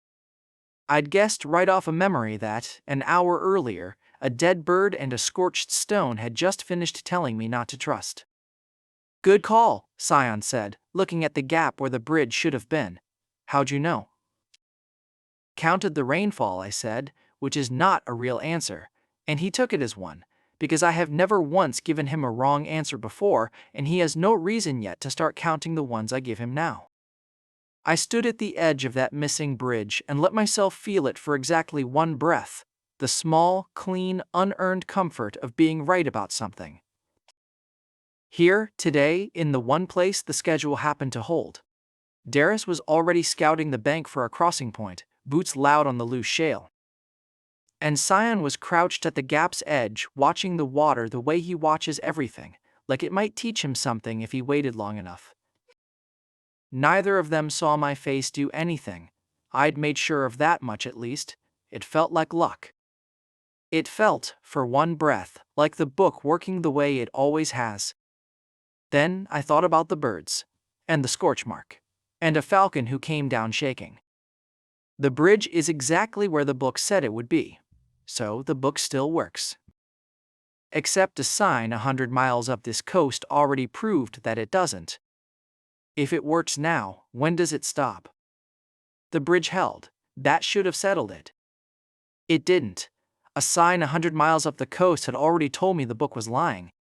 I'd guessed right off of memory that, an hour earlier, a dead bird and a scorched stone had just finished telling me not to trust. Good call, Sion said, looking at the gap where the bridge should have been. How'd you know? Counted the rainfall, I said, which is not a real answer, and he took it as one, because I have never once given him a wrong answer before, and he has no reason yet to start counting the ones I give him now. I stood at the edge of that missing bridge and let myself feel it for exactly one breath, the small, clean, unearned comfort of being right about something. Here, today, in the one place the schedule happened to hold. Darius was already scouting the bank for a crossing point, boots loud on the loose shale. And Sion was crouched at the gap's edge, watching the water the way he watches everything, like it might teach him something if he waited long enough. Neither of them saw my face do anything. I'd made sure of that much at least. It felt like luck. It felt, for one breath, like the book working the way it always has. Then I thought about the birds, and the scorch mark, and a falcon who came down shaking. The bridge is exactly where the book said it would be, so the book still works. Except a sign 100 miles up this coast already proved that it doesn't. If it works now, when does it stop? The bridge held. That should have settled it. It didn't. A sign 100 miles up the coast had already told me the book was lying.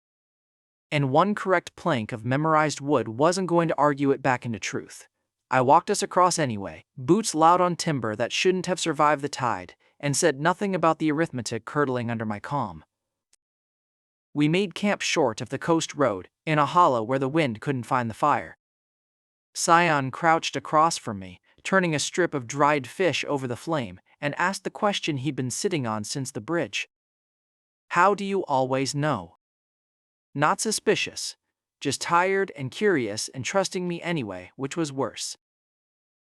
And one correct plank of memorized wood wasn't going to argue it back into truth. I walked us across anyway, boots loud on timber that shouldn't have survived the tide, and said nothing about the arithmetic curdling under my calm. We made camp short of the coast road, in a hollow where the wind couldn't find the fire. Sion crouched across from me, turning a strip of dried fish over the flame, and asked the question he'd been sitting on since the bridge. How do you always know? Not suspicious, just tired and curious and trusting me anyway, which was worse.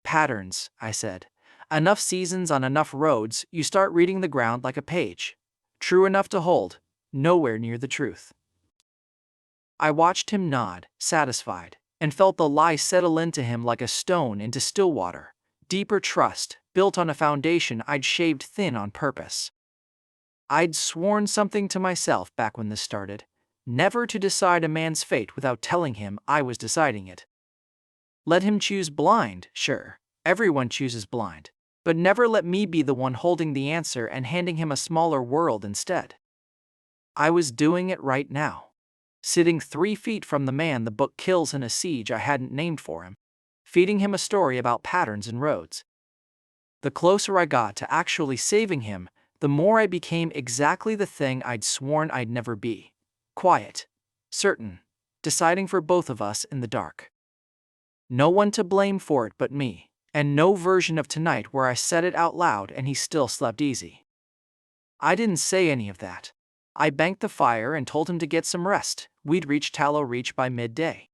Patterns, I said. Enough seasons on enough roads, you start reading the ground like a page. True enough to hold, nowhere near the truth. I watched him nod, satisfied, and felt the lie settle into him like a stone into still water. Deeper trust, built on a foundation I'd shaved thin on purpose. I'd sworn something to myself back when this started. Never to decide a man's fate without telling him I was deciding it. Let him choose blind, sure, everyone chooses blind, but never let me be the one holding the answer and handing him a smaller world instead. I was doing it right now. Sitting 3 feet from the man the book kills in a siege I hadn't named for him, feeding him a story about patterns and roads. The closer I got to actually saving him, the more I became exactly the thing I'd sworn I'd never be. Quiet. certain, deciding for both of us in the dark. No one to blame for it but me, and no version of tonight where I said it out loud and he still slept easy. I didn't say any of that. I banked the fire and told him to get some rest. We'd reach Tallow Reach by midday.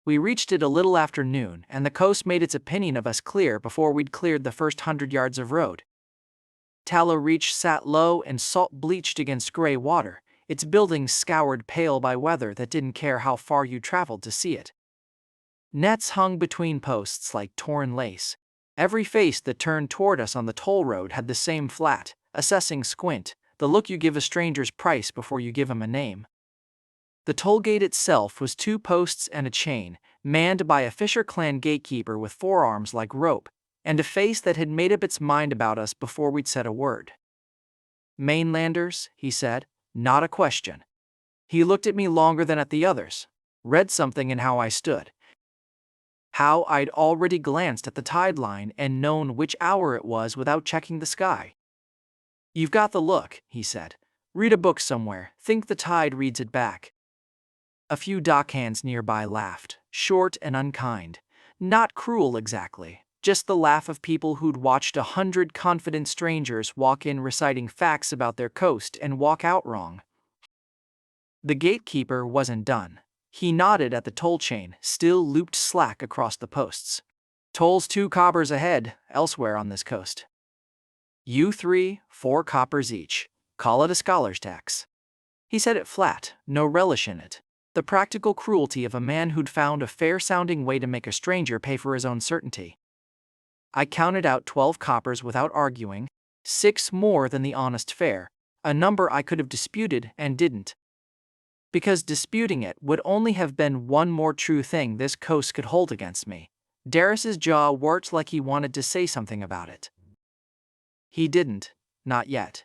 We reached it a little after noon, and the coast made its opinion of us clear before we'd cleared the first 100 yards of road. Tallow Reach sat low and salt-bleached against gray water, its buildings scoured pale by weather that didn't care how far you traveled to see it. Nets hung between posts like torn lace. Every face that turned toward us on the toll road had the same flat, assessing squint, the look you give a stranger's price before you give him a name. The toll gate itself was 2 posts and a chain, manned by a Fisher clan gatekeeper with forearms like rope, and a face that had made up its mind about us before we'd said a word. "Mainlanders," he said, not a question. He looked at me longer than at the others, read something in how I stood. How I'd already glanced at the tide line and known which hour it was without checking the sky. "You've got the look," he said. "Read a book somewhere, think the tide reads it back." A few dockhands nearby laughed, short and unkind. Not cruel exactly, just the laugh of people who'd watched 100 confident strangers walk in reciting facts about their coast and walk out wrong. The gatekeeper wasn't done. He nodded at the toll chain, still looped slack across the posts. "Toll's 2 coppers ahead, elsewhere on this coast. You 3, 4 coppers each. Call it a scholar's tax." He said it flat, no relish in it. The practical cruelty of a man who'd found a fair-sounding way to make a stranger pay for his own certainty. I counted out 12 coppers without arguing, 6 more than the honest fare, a number I could have disputed and didn't. Because disputing it would only have been one more true thing this coast could hold against me. Darris's jaw worked like he wanted to say something about it. He didn't, not yet.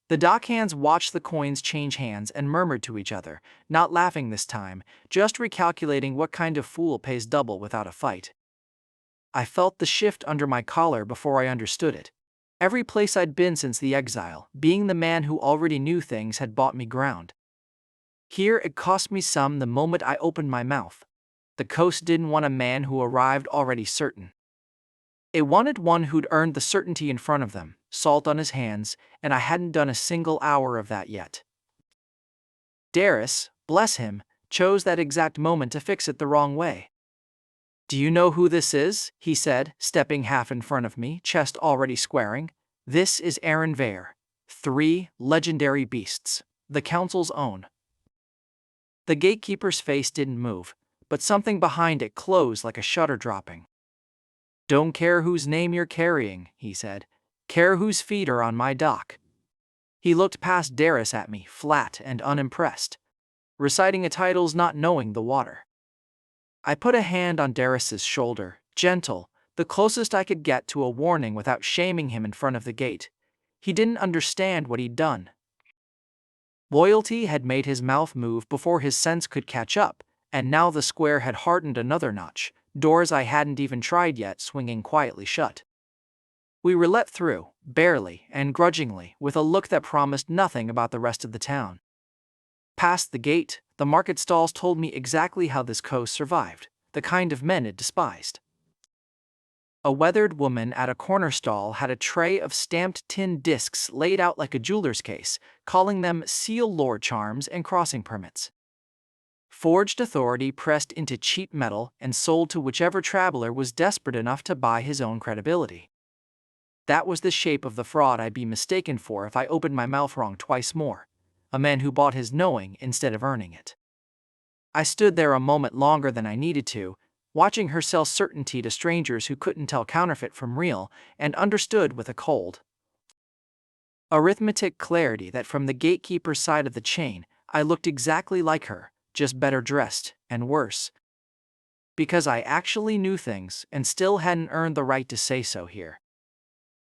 The dockhands watched the coins change hands and murmured to each other, not laughing this time, just recalculating what kind of fool pays double without a fight. I felt the shift under my collar before I understood it. Every place I'd been since the exile, being the man who already knew things, had bought me ground. Here it cost me some the moment I opened my mouth. The coast didn't want a man who arrived already certain. It wanted one who'd earned the certainty in front of them, salt on his hands, and I hadn't done a single hour of that yet. Darris, bless him, chose that exact moment to fix it the wrong way. "Do you know who this is?" he said, stepping half in front of me, chest already squaring. "This is Aren Veyr. 3 legendary beasts, the council's own." The gatekeeper's face didn't move, but something behind it closed like a shutter dropping. "Don't care whose name you're carrying," he said. "Care whose feet are on my dock." He looked past Darris at me, flat and unimpressed. Reciting a title's not knowing the water. I put a hand on Darris's shoulder, gentle, the closest I could get to a warning without shaming him in front of the gate. He didn't understand what he'd done. Loyalty had made his mouth move before his sense could catch up, and now the square had hardened another notch, doors I hadn't even tried yet swinging quietly shut. We were let through, barely and grudgingly, with a look that promised nothing about the rest of the town. Past the gate, the market stalls told me exactly how this coast survived, the kind of men it despised. A weathered woman at a corner stall had a tray of stamped tin discs laid out like a jeweler's case, calling them seal lore charms and crossing permits. Forged authority pressed into cheap metal and sold to whichever traveler was desperate enough to buy his own credibility. That was the shape of the fraud I'd be mistaken for if I opened my mouth wrong twice more. A man who bought his knowing instead of earning it. I stood there a moment longer than I needed to, watching her sell certainty to strangers who couldn't tell counterfeit from real and understood with a cold arithmetic clarity that from the gatekeeper's side of the chain, I looked exactly like her, just better dressed, and worse. Because I actually knew things and still hadn't earned the right to say so here.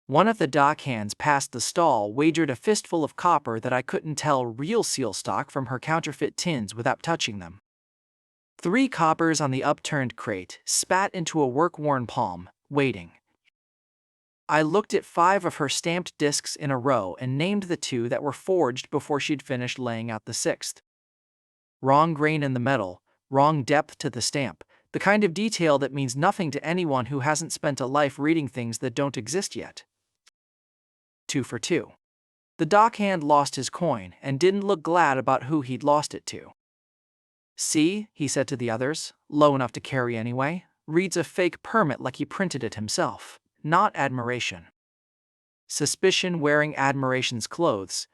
One of the dockhands past the stall wagered a fistful of copper that I couldn't tell real seal stock from her counterfeit tins without touching them. 3 coppers on the upturned crate spat into a work-worn palm, waiting. I looked at 5 of her stamped discs in a row and named the 2 that were forged before she'd finished laying out the 6th. Wrong grain in the metal, wrong depth to the stamp, the kind of detail that means nothing to anyone who hasn't spent a life reading things that don't exist yet. 2 for 2. The dockhand lost his coin and didn't look glad about who he'd lost it to. See, he said to the others, low enough to carry anyway, reads a fake permit like he printed it himself, not admiration. Suspicion wearing admiration's clothes.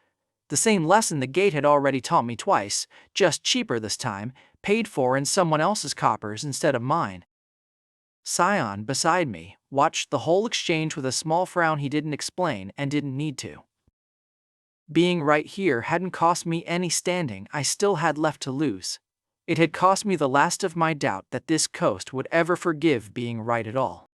The same lesson the gate had already taught me twice, just cheaper this time, paid for in someone else's coppers instead of mine. Sion, beside me, watched the whole exchange with a small frown he didn't explain and didn't need to. Being right here hadn't cost me any standing I still had left to lose. It had cost me the last of my doubt that this coast would ever forgive being right at all.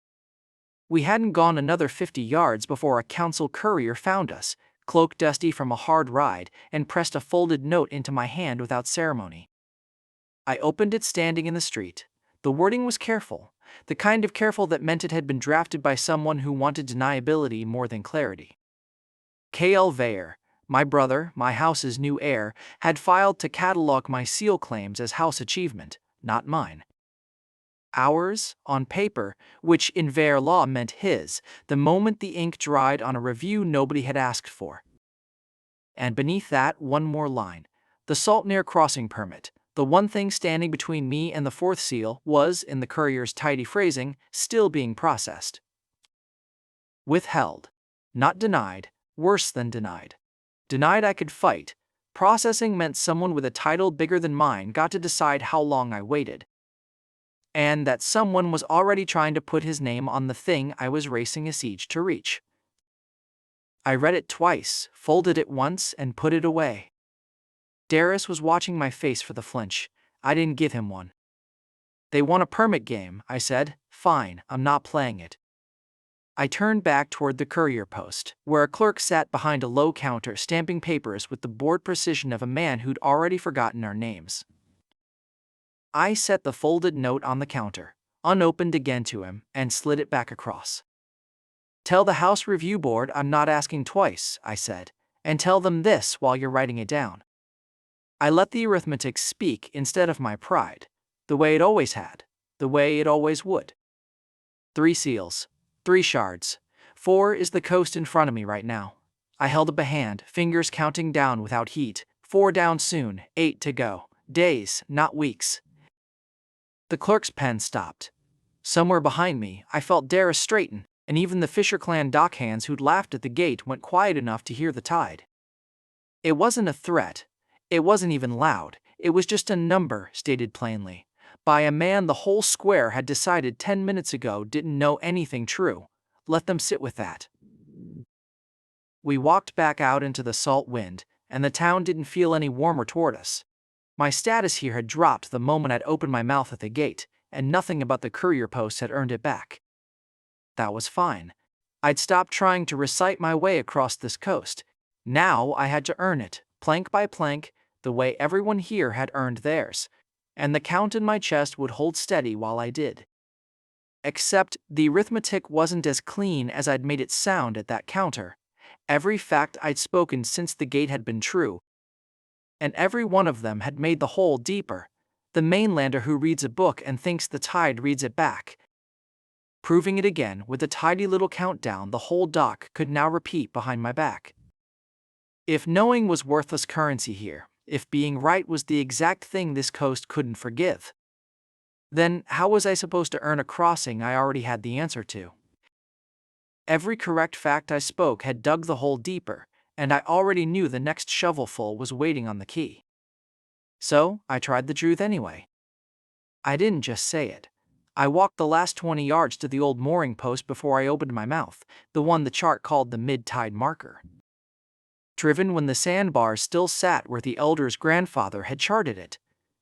We hadn't gone another 50 yards before a council courier found us, cloak dusty from a hard ride, and pressed a folded note into my hand without ceremony. I opened it standing in the street. The wording was careful, the kind of careful that meant it had been drafted by someone who wanted deniability more than clarity. Aren Veyr, my brother, my house's new heir, had filed to catalog my seal claims as house achievement, not mine. Ours, on paper, which in Veyr law meant his, the moment the ink dried on a review nobody had asked for. And beneath that, one more line. The Saltmere crossing permit, the one thing standing between me and the fourth seal, was, in the courier's tidy phrasing, still being processed. Withheld. Not denied, worse than denied. Denied I could fight. Processing meant someone with a title bigger than mine got to decide how long I waited. And that someone was already trying to put his name on the thing I was racing a siege to reach. I read it twice, folded it once, and put it away. Darius was watching my face for the flinch. I didn't give him one. They want a permit game, I said. Fine, I'm not playing it. I turned back toward the courier post, where a clerk sat behind a low counter stamping papers with the bored precision of a man who'd already forgotten our names. I set the folded note on the counter, unopened again to him, and slid it back across. Tell the House Review Board I'm not asking twice, I said, and tell them this while you're writing it down. I let the arithmetic speak instead of my pride, the way it always had, the way it always would. 3 seals, 3 shards, 4 is the coast in front of me right now. I held up a hand, fingers counting down without heat, 4 down soon, 8 to go, days, not weeks. The clerk's pen stopped. Somewhere behind me, I felt Darius straighten, and even the Fisher clan dockhands who'd laughed at the gate went quiet enough to hear the tide. It wasn't a threat. It wasn't even loud. It was just a number, stated plainly, by a man the whole square had decided 10 minutes ago didn't know anything true. Let them sit with that. We walked back out into the salt wind, and the town didn't feel any warmer toward us. My status here had dropped the moment I'd opened my mouth at the gate, and nothing about the courier post had earned it back. That was fine. I'd stopped trying to recite my way across this coast. Now I had to earn it, plank by plank, the way everyone here had earned theirs, and the count in my chest would hold steady while I did. Except the arithmetic wasn't as clean as I'd made it sound at that counter. Every fact I'd spoken since the gate had been true, and every one of them had made the hole deeper. The mainlander who reads a book and thinks the tide reads it back. Proving it again with a tidy little countdown the whole dock could now repeat behind my back. If knowing was worthless currency here, if being right was the exact thing this coast couldn't forgive, then how was I supposed to earn a crossing I already had the answer to? Every correct fact I spoke had dug the hole deeper, and I already knew the next shovelful was waiting on the key. So, I tried the truth anyway. I didn't just say it. I walked the last 20 yards to the old mooring post before I opened my mouth, the one the chart called the mid-tide marker. Driven when the sandbars still sat where the elder's grandfather had charted it.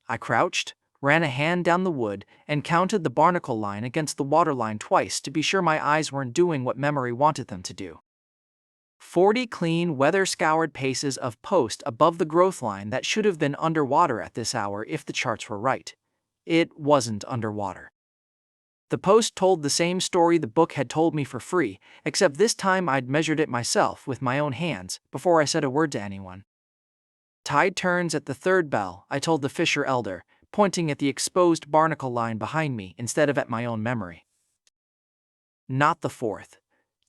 I crouched, ran a hand down the wood, and counted the barnacle line against the waterline twice to be sure my eyes weren't doing what memory wanted them to do. 40 clean, weather-scoured paces of post above the growth line that should have been underwater at this hour if the charts were right. It wasn't underwater. The post told the same story the book had told me for free, except this time I'd measured it myself with my own hands before I said a word to anyone. Tide turns at the third bell, I told the fisher elder, pointing at the exposed barnacle line behind me instead of at my own memory. Not the fourth.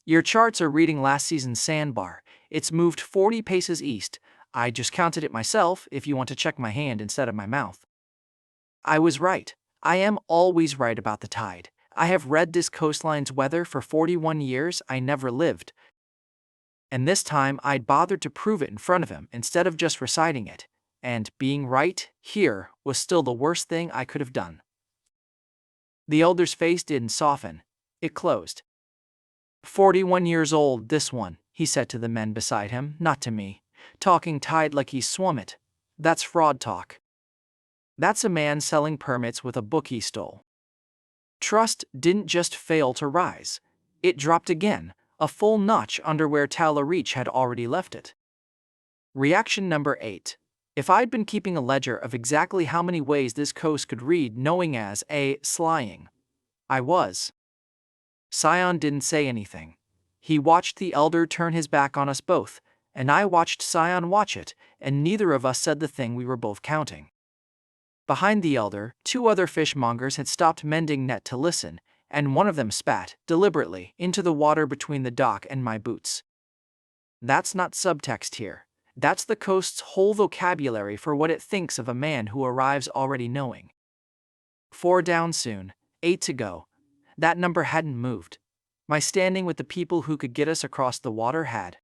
Your charts are reading last season's sandbar. It's moved 40 paces east. I just counted it myself if you want to check my hand instead of my mouth. I was right. I am always right about the tide. I have read this coastline's weather for 41 years. I never lived. And this time I'd bothered to prove it in front of him instead of just reciting it. And being right here was still the worst thing I could have done. The elder's face didn't soften. It closed. 41 years old, this one, he said to the men beside him, not to me. Talking tide like he swum it. That's fraud talk. That's a man selling permits with a book he stole. Trust didn't just fail to rise. It dropped again, a full notch under where Tala Reach had already left it. Reaction number 8. If I'd been keeping a ledger of exactly how many ways this coast could read knowing as a slying, I was. Sion didn't say anything. He watched the elder turn his back on us both, and I watched Sion watch it, and neither of us said the thing we were both counting. Behind the elder, 2 other fishmongers had stopped mending net to listen, and one of them spat, deliberately, into the water between the dock and my boots. That's not subtext here. That's the coast's whole vocabulary for what it thinks of a man who arrives already knowing. 4 down soon, 8 to go. That number hadn't moved. My standing with the people who could get us across the water had.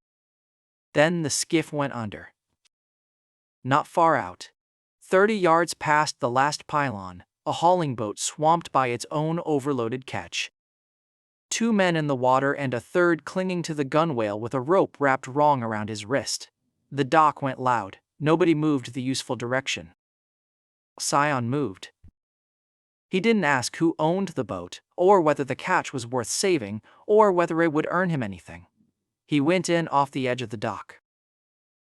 Then the skiff went under. Not far out. 30 yards past the last pylon, a hauling boat swamped by its own overloaded catch. 2 men in the water and a third clinging to the gunwale with a rope wrapped wrong around his wrist. The dock went loud. Nobody moved the useful direction. Sion moved. He didn't ask who owned the boat, or whether the catch was worth saving, or whether it would earn him anything. He went in off the edge of the dock,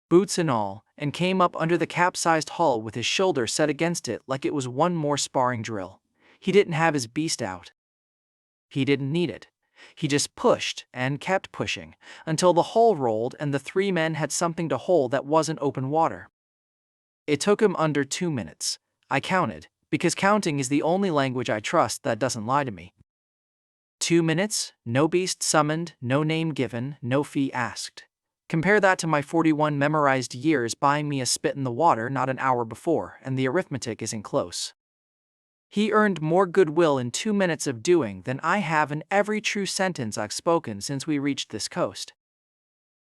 boots and all, and came up under the capsized hull with his shoulder set against it like it was one more sparring drill. He didn't have his beast out. He didn't need it. He just pushed and kept pushing until the hull rolled and the 3 men had something to hold that wasn't open water. It took him under 2 minutes. I counted, because counting is the only language I trust that doesn't lie to me. 2 minutes, no beast summoned, no name given, no fee asked. Compare that to my 41 memorized years buying me a spit in the water not an hour before, and the arithmetic isn't close. He earned more goodwill in 2 minutes of doing than I have in every true sentence I've spoken since we reached this coast.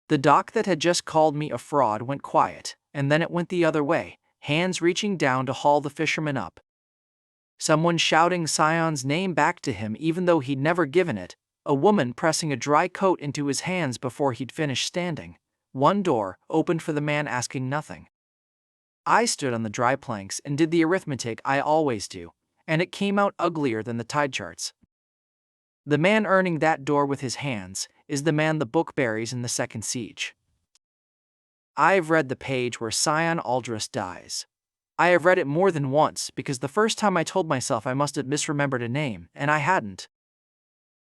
The dock that had just called me a fraud went quiet, and then it went the other way, hands reaching down to haul the fisherman up. Someone shouting Sion's name back to him even though he'd never given it, a woman pressing a dry coat into his hands before he'd finished standing. 1 door opened for the man asking nothing. I stood on the dry planks and did the arithmetic I always do, and it came out uglier than the tide charts. The man earning that door with his hands is the man the book buries in the second siege. I've read the page where Sion Aldrich dies. I have read it more than once because the first time I told myself I must have misremembered a name, and I hadn't.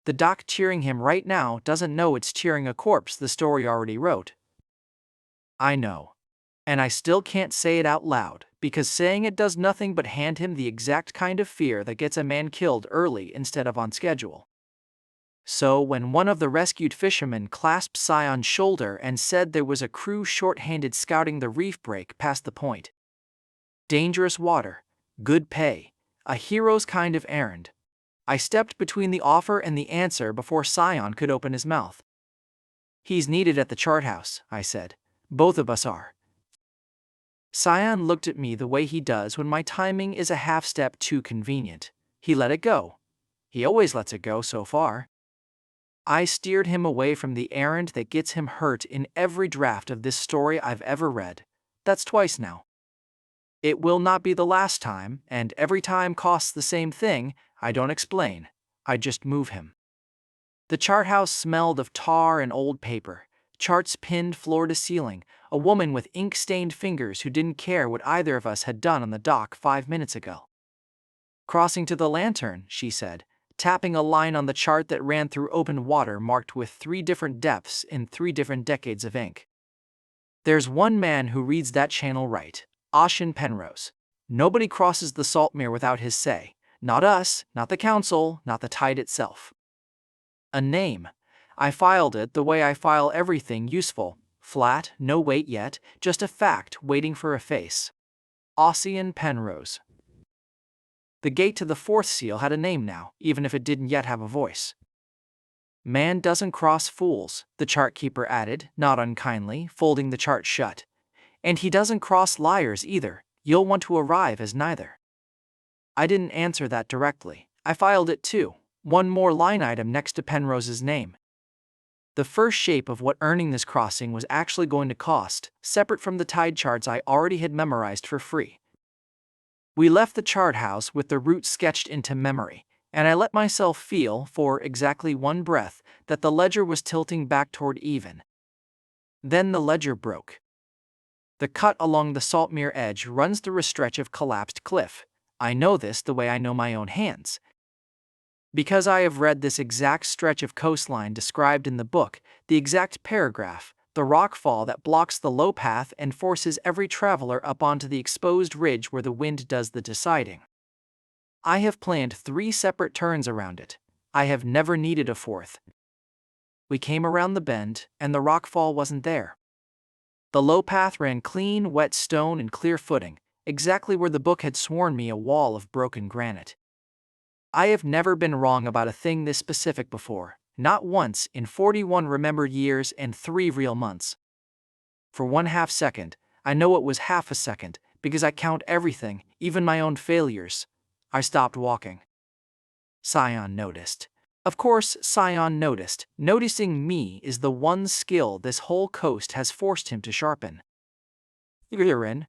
The dock cheering him right now doesn't know it's cheering a corpse the story already wrote. I know. And I still can't say it out loud, because saying it does nothing but hand him the exact kind of fear that gets a man killed early instead of on schedule. So when one of the rescued fishermen clasped Sion's shoulder and said there was a crew short-handed scouting the reef break past the point. Dangerous water, good pay, a hero's kind of errand. I stepped between the offer and the answer before Sion could open his mouth. He's needed at the chart house, I said. Both of us are. Sion looked at me the way he does when my timing is a half step too convenient. He let it go. He always lets it go so far. I steered him away from the errand that gets him hurt in every draft of this story I've ever read. That's twice now. It will not be the last time, and every time costs the same thing. I don't explain. I just move him. The chart house smelled of tar and old paper, charts pinned floor to ceiling, a woman with ink-stained fingers who didn't care what either of us had done on the dock 5 minutes ago. Crossing to the lantern, she said, tapping a line on the chart that ran through open water marked with 3 different depths in 3 different decades of ink. There's one man who reads that channel right, Sion Penrose. Nobody crosses the Saltmere without his say. Not us, not the council, not the tide itself. A name. I filed it the way I file everything useful. Flat, no weight yet, just a fact waiting for a face. Sion Penrose. The gate to the fourth seal had a name now, even if it didn't yet have a voice. Man doesn't cross fools, the chart keeper added, not unkindly, folding the chart shut. And he doesn't cross liars either, you'll want to arrive as neither. I didn't answer that directly. I filed it too, one more line item next to Penrose's name. The first shape of what earning this crossing was actually going to cost, separate from the tide charts I already had memorized for free. We left the chart house with the route sketched into memory, and I let myself feel, for exactly one breath, that the ledger was tilting back toward even. Then the ledger broke. The cut along the Saltmere edge runs through a stretch of collapsed cliff. I know this the way I know my own hands. Because I have read this exact stretch of coastline described in the book, the exact paragraph, the rock fall that blocks the low path and forces every traveler up onto the exposed ridge where the wind does the deciding. I have planned 3 separate turns around it. I have never needed a fourth. We came around the bend, and the rock fall wasn't there. The low path ran clean, wet stone and clear footing, exactly where the book had sworn me a wall of broken granite. I have never been wrong about a thing this specific before, not once in 41 remembered years and 3 real months. For 1/2 second, I know it was half a second, because I count everything, even my own failures. I stopped walking. Sion noticed. Of course, Sion noticed. Noticing me is the one skill this whole coast has forced him to sharpen. Aren.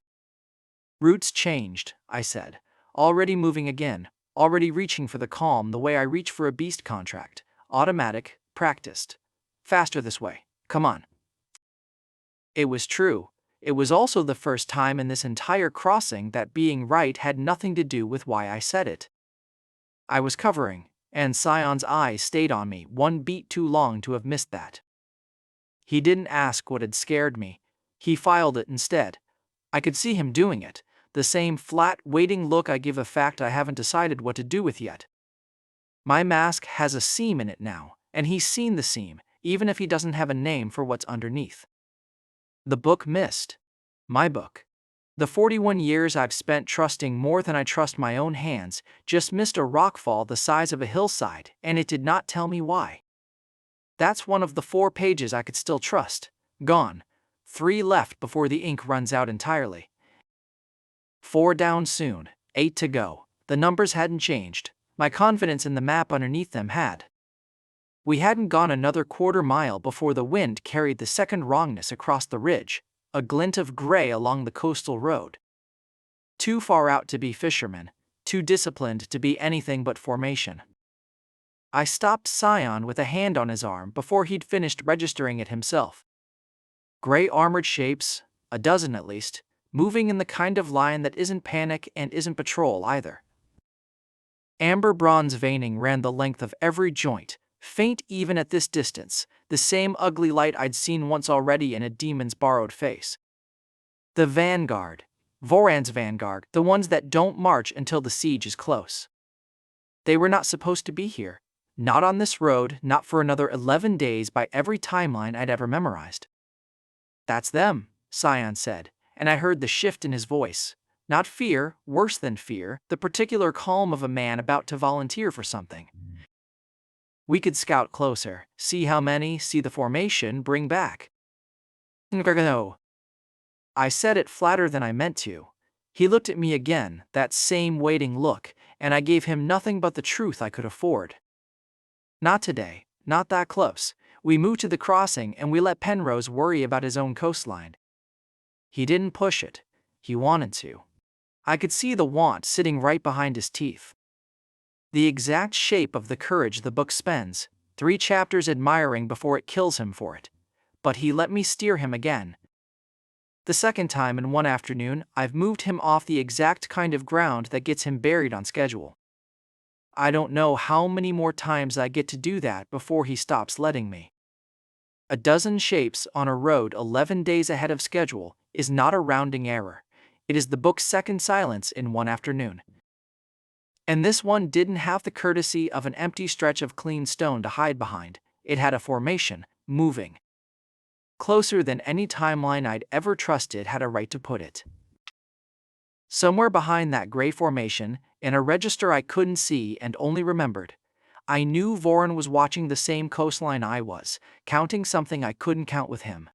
Routes changed, I said. Already moving again, already reaching for the calm the way I reach for a beast contract. Automatic, practiced. Faster this way. Come on. It was true. It was also the first time in this entire crossing that being right had nothing to do with why I said it. I was covering, and Sion's eyes stayed on me one beat too long to have missed that. He didn't ask what had scared me. He filed it instead. I could see him doing it, the same flat, waiting look I give a fact I haven't decided what to do with yet. My mask has a seam in it now, and he's seen the seam, even if he doesn't have a name for what's underneath. The book missed. My book. The 41 years I've spent trusting more than I trust my own hands just missed a rockfall the size of a hillside, and it did not tell me why. That's one of the 4 pages I could still trust. Gone. 3 left before the ink runs out entirely. 4 down soon, 8 to go. The numbers hadn't changed. My confidence in the map underneath them had. We hadn't gone another 1/4 mile before the wind carried the second wrongness across the ridge, a glint of gray along the coastal road. Too far out to be fishermen, too disciplined to be anything but formation. I stopped Sion with a hand on his arm before he'd finished registering it himself. Gray armored shapes, a dozen at least, moving in the kind of line that isn't panic and isn't patrol either. Amber bronze veining ran the length of every joint, faint even at this distance, the same ugly light I'd seen once already in a demon's borrowed face. The vanguard, Voran's vanguard, the ones that don't march until the siege is close. They were not supposed to be here, not on this road, not for another 11 days by every timeline I'd ever memorized. That's them, Sion said, and I heard the shift in his voice. Not fear, worse than fear, the particular calm of a man about to volunteer for something. We could scout closer, see how many, see the formation, bring back. No. I said it flatter than I meant to. He looked at me again, that same waiting look, and I gave him nothing but the truth I could afford. Not today, not that close. We moved to the crossing and we let Penrose worry about his own coastline. He didn't push it. He wanted to. I could see the want sitting right behind his teeth. The exact shape of the courage the book spends, 3 chapters admiring before it kills him for it. But he let me steer him again. The second time in one afternoon, I've moved him off the exact kind of ground that gets him buried on schedule. I don't know how many more times I get to do that before he stops letting me. A dozen shapes on a road 11 days ahead of schedule is not a rounding error. It is the book's second silence in one afternoon. And this one didn't have the courtesy of an empty stretch of clean stone to hide behind. It had a formation, moving. Closer than any timeline I'd ever trusted had a right to put it. Somewhere behind that gray formation, in a register I couldn't see and only remembered, I knew Voron was watching the same coastline I was, counting something I couldn't count with him.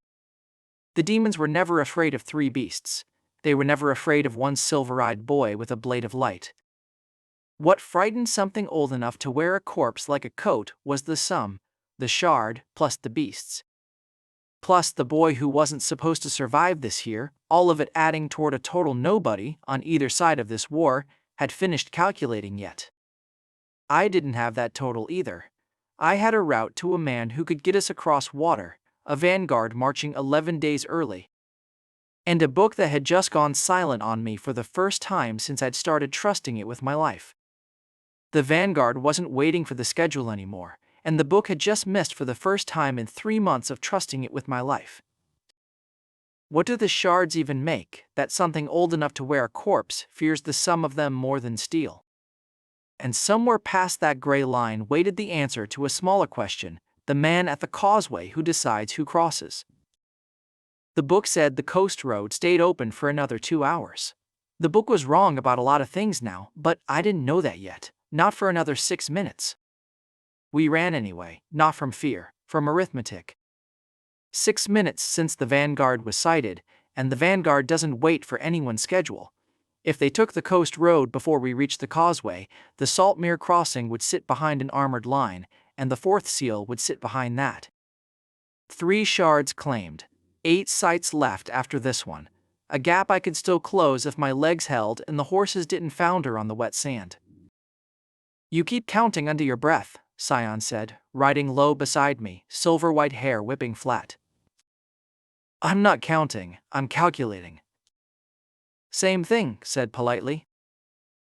The demons were never afraid of three beasts. They were never afraid of one silver-eyed boy with a blade of light. What frightened something old enough to wear a corpse like a coat was the sum, the shard, plus the beasts. Plus the boy who wasn't supposed to survive this year, all of it adding toward a total nobody on either side of this war, had finished calculating yet. I didn't have that total either. I had a route to a man who could get us across water, a vanguard marching 11 days early, and a book that had just gone silent on me for the first time since I'd started trusting it with my life. The vanguard wasn't waiting for the schedule anymore, and the book had just missed for the first time in 3 months of trusting it with my life. What do the shards even make, that something old enough to wear a corpse fears the sum of them more than steel? And somewhere past that gray line waited the answer to a smaller question, the man at the causeway who decides who crosses. The book said the coast road stayed open for another 2 hours. The book was wrong about a lot of things now, but I didn't know that yet, not for another 6 minutes. We ran anyway, not from fear, from arithmetic. 6 minutes since the vanguard was sighted, and the vanguard doesn't wait for anyone's schedule. If they took the coast road before we reached the causeway, the Saltmere crossing would sit behind an armored line, and the fourth seal would sit behind that. 3 shards claimed, 8 sights left after this one, a gap I could still close if my legs held and the horses didn't founder on the wet sand. You keep counting under your breath, Sion said, riding low beside me, silver-white hair whipping flat. I'm not counting, I'm calculating. Same thing, said politely.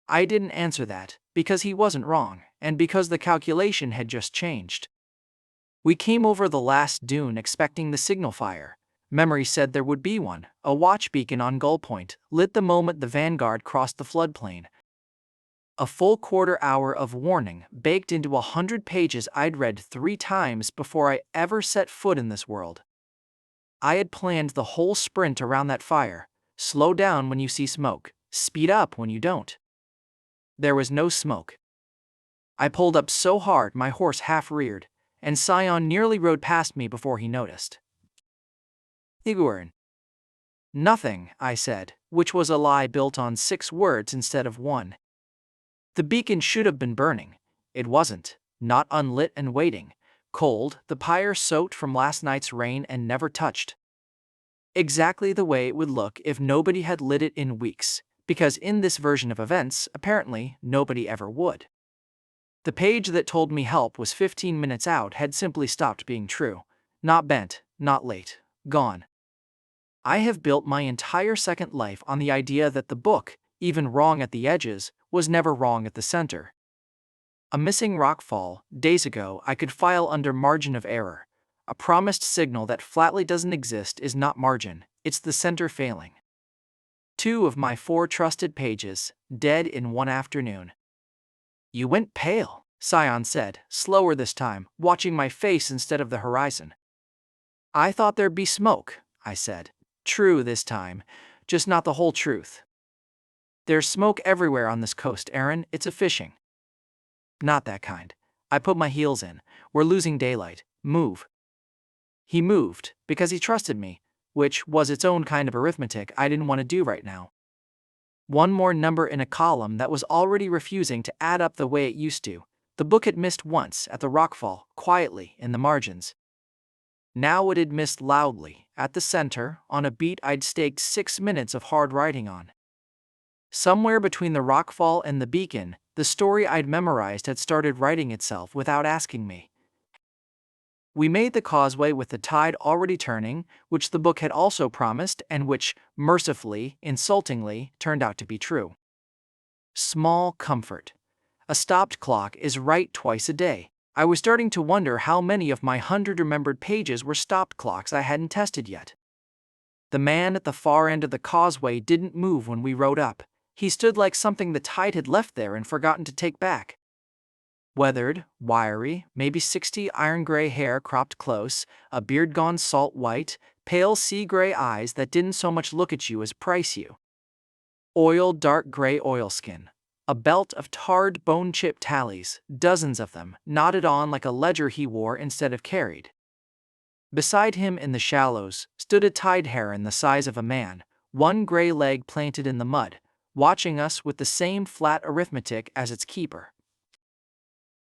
I didn't answer that, because he wasn't wrong, and because the calculation had just changed. We came over the last dune expecting the signal fire. Memory said there would be one. A watch beacon on Gull Point lit the moment the vanguard crossed the floodplain. A full quarter hour of warning baked into 100 pages I'd read 3 times before I ever set foot in this world. I had planned the whole sprint around that fire. Slow down when you see smoke, speed up when you don't. There was no smoke. I pulled up so hard my horse half-reared, and Sion nearly rode past me before he noticed. Iguarin. Nothing, I said, which was a lie built on 6 words instead of 1. The beacon should have been burning. It wasn't, not unlit and waiting, cold, the pyre soaked from last night's rain and never touched. Exactly the way it would look if nobody had lit it in weeks, because in this version of events, apparently, nobody ever would. The page that told me help was 15 minutes out had simply stopped being true. Not bent, not late, gone. I have built my entire second life on the idea that the book, even wrong at the edges, was never wrong at the center. A missing rockfall, days ago I could file under margin of error. A promised signal that flatly doesn't exist is not margin, it's the center failing. 2 of my 4 trusted pages, dead in one afternoon. You went pale, Sion said, slower this time, watching my face instead of the horizon. I thought there'd be smoke, I said. True this time, just not the whole truth. There's smoke everywhere on this coast, Aren, it's a fishing. Not that kind. I put my heels in. We're losing daylight. Move. He moved, because he trusted me, which was its own kind of arithmetic I didn't want to do right now. One more number in a column that was already refusing to add up the way it used to. The book had missed once at the rockfall, quietly, in the margins. Now it had missed loudly, at the center, on a beat I'd staked 6 minutes of hard writing on. Somewhere between the rockfall and the beacon, the story I'd memorized had started writing itself without asking me. We made the causeway with the tide already turning, which the book had also promised and which, mercifully, insultingly, turned out to be true. Small comfort. A stopped clock is right twice a day. I was starting to wonder how many of my 100 remembered pages were stopped clocks I hadn't tested yet. The man at the far end of the causeway didn't move when we rode up. He stood like something the tide had left there and forgotten to take back. Weathered, wiry, maybe 60, iron-gray hair cropped close, a beard gone salt white, pale sea-gray eyes that didn't so much look at you as price you. Oiled dark gray oilskin. A belt of tarred bone-chip tallies, dozens of them, knotted on like a ledger he wore instead of carried. Beside him in the shallows stood a tide heron the size of a man, one gray leg planted in the mud, watching us with the same flat arithmetic as its keeper.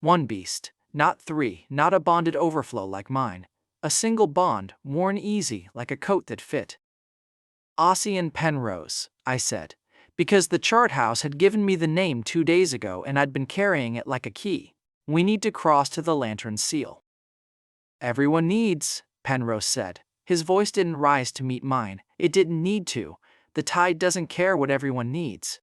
One beast, not three, not a bonded overflow like mine, a single bond, worn easy like a coat that fit. Sion Penrose, I said, because the chart house had given me the name 2 days ago and I'd been carrying it like a key. We need to cross to the lantern seal. Everyone needs, Penrose said. His voice didn't rise to meet mine. It didn't need to. The tide doesn't care what everyone needs.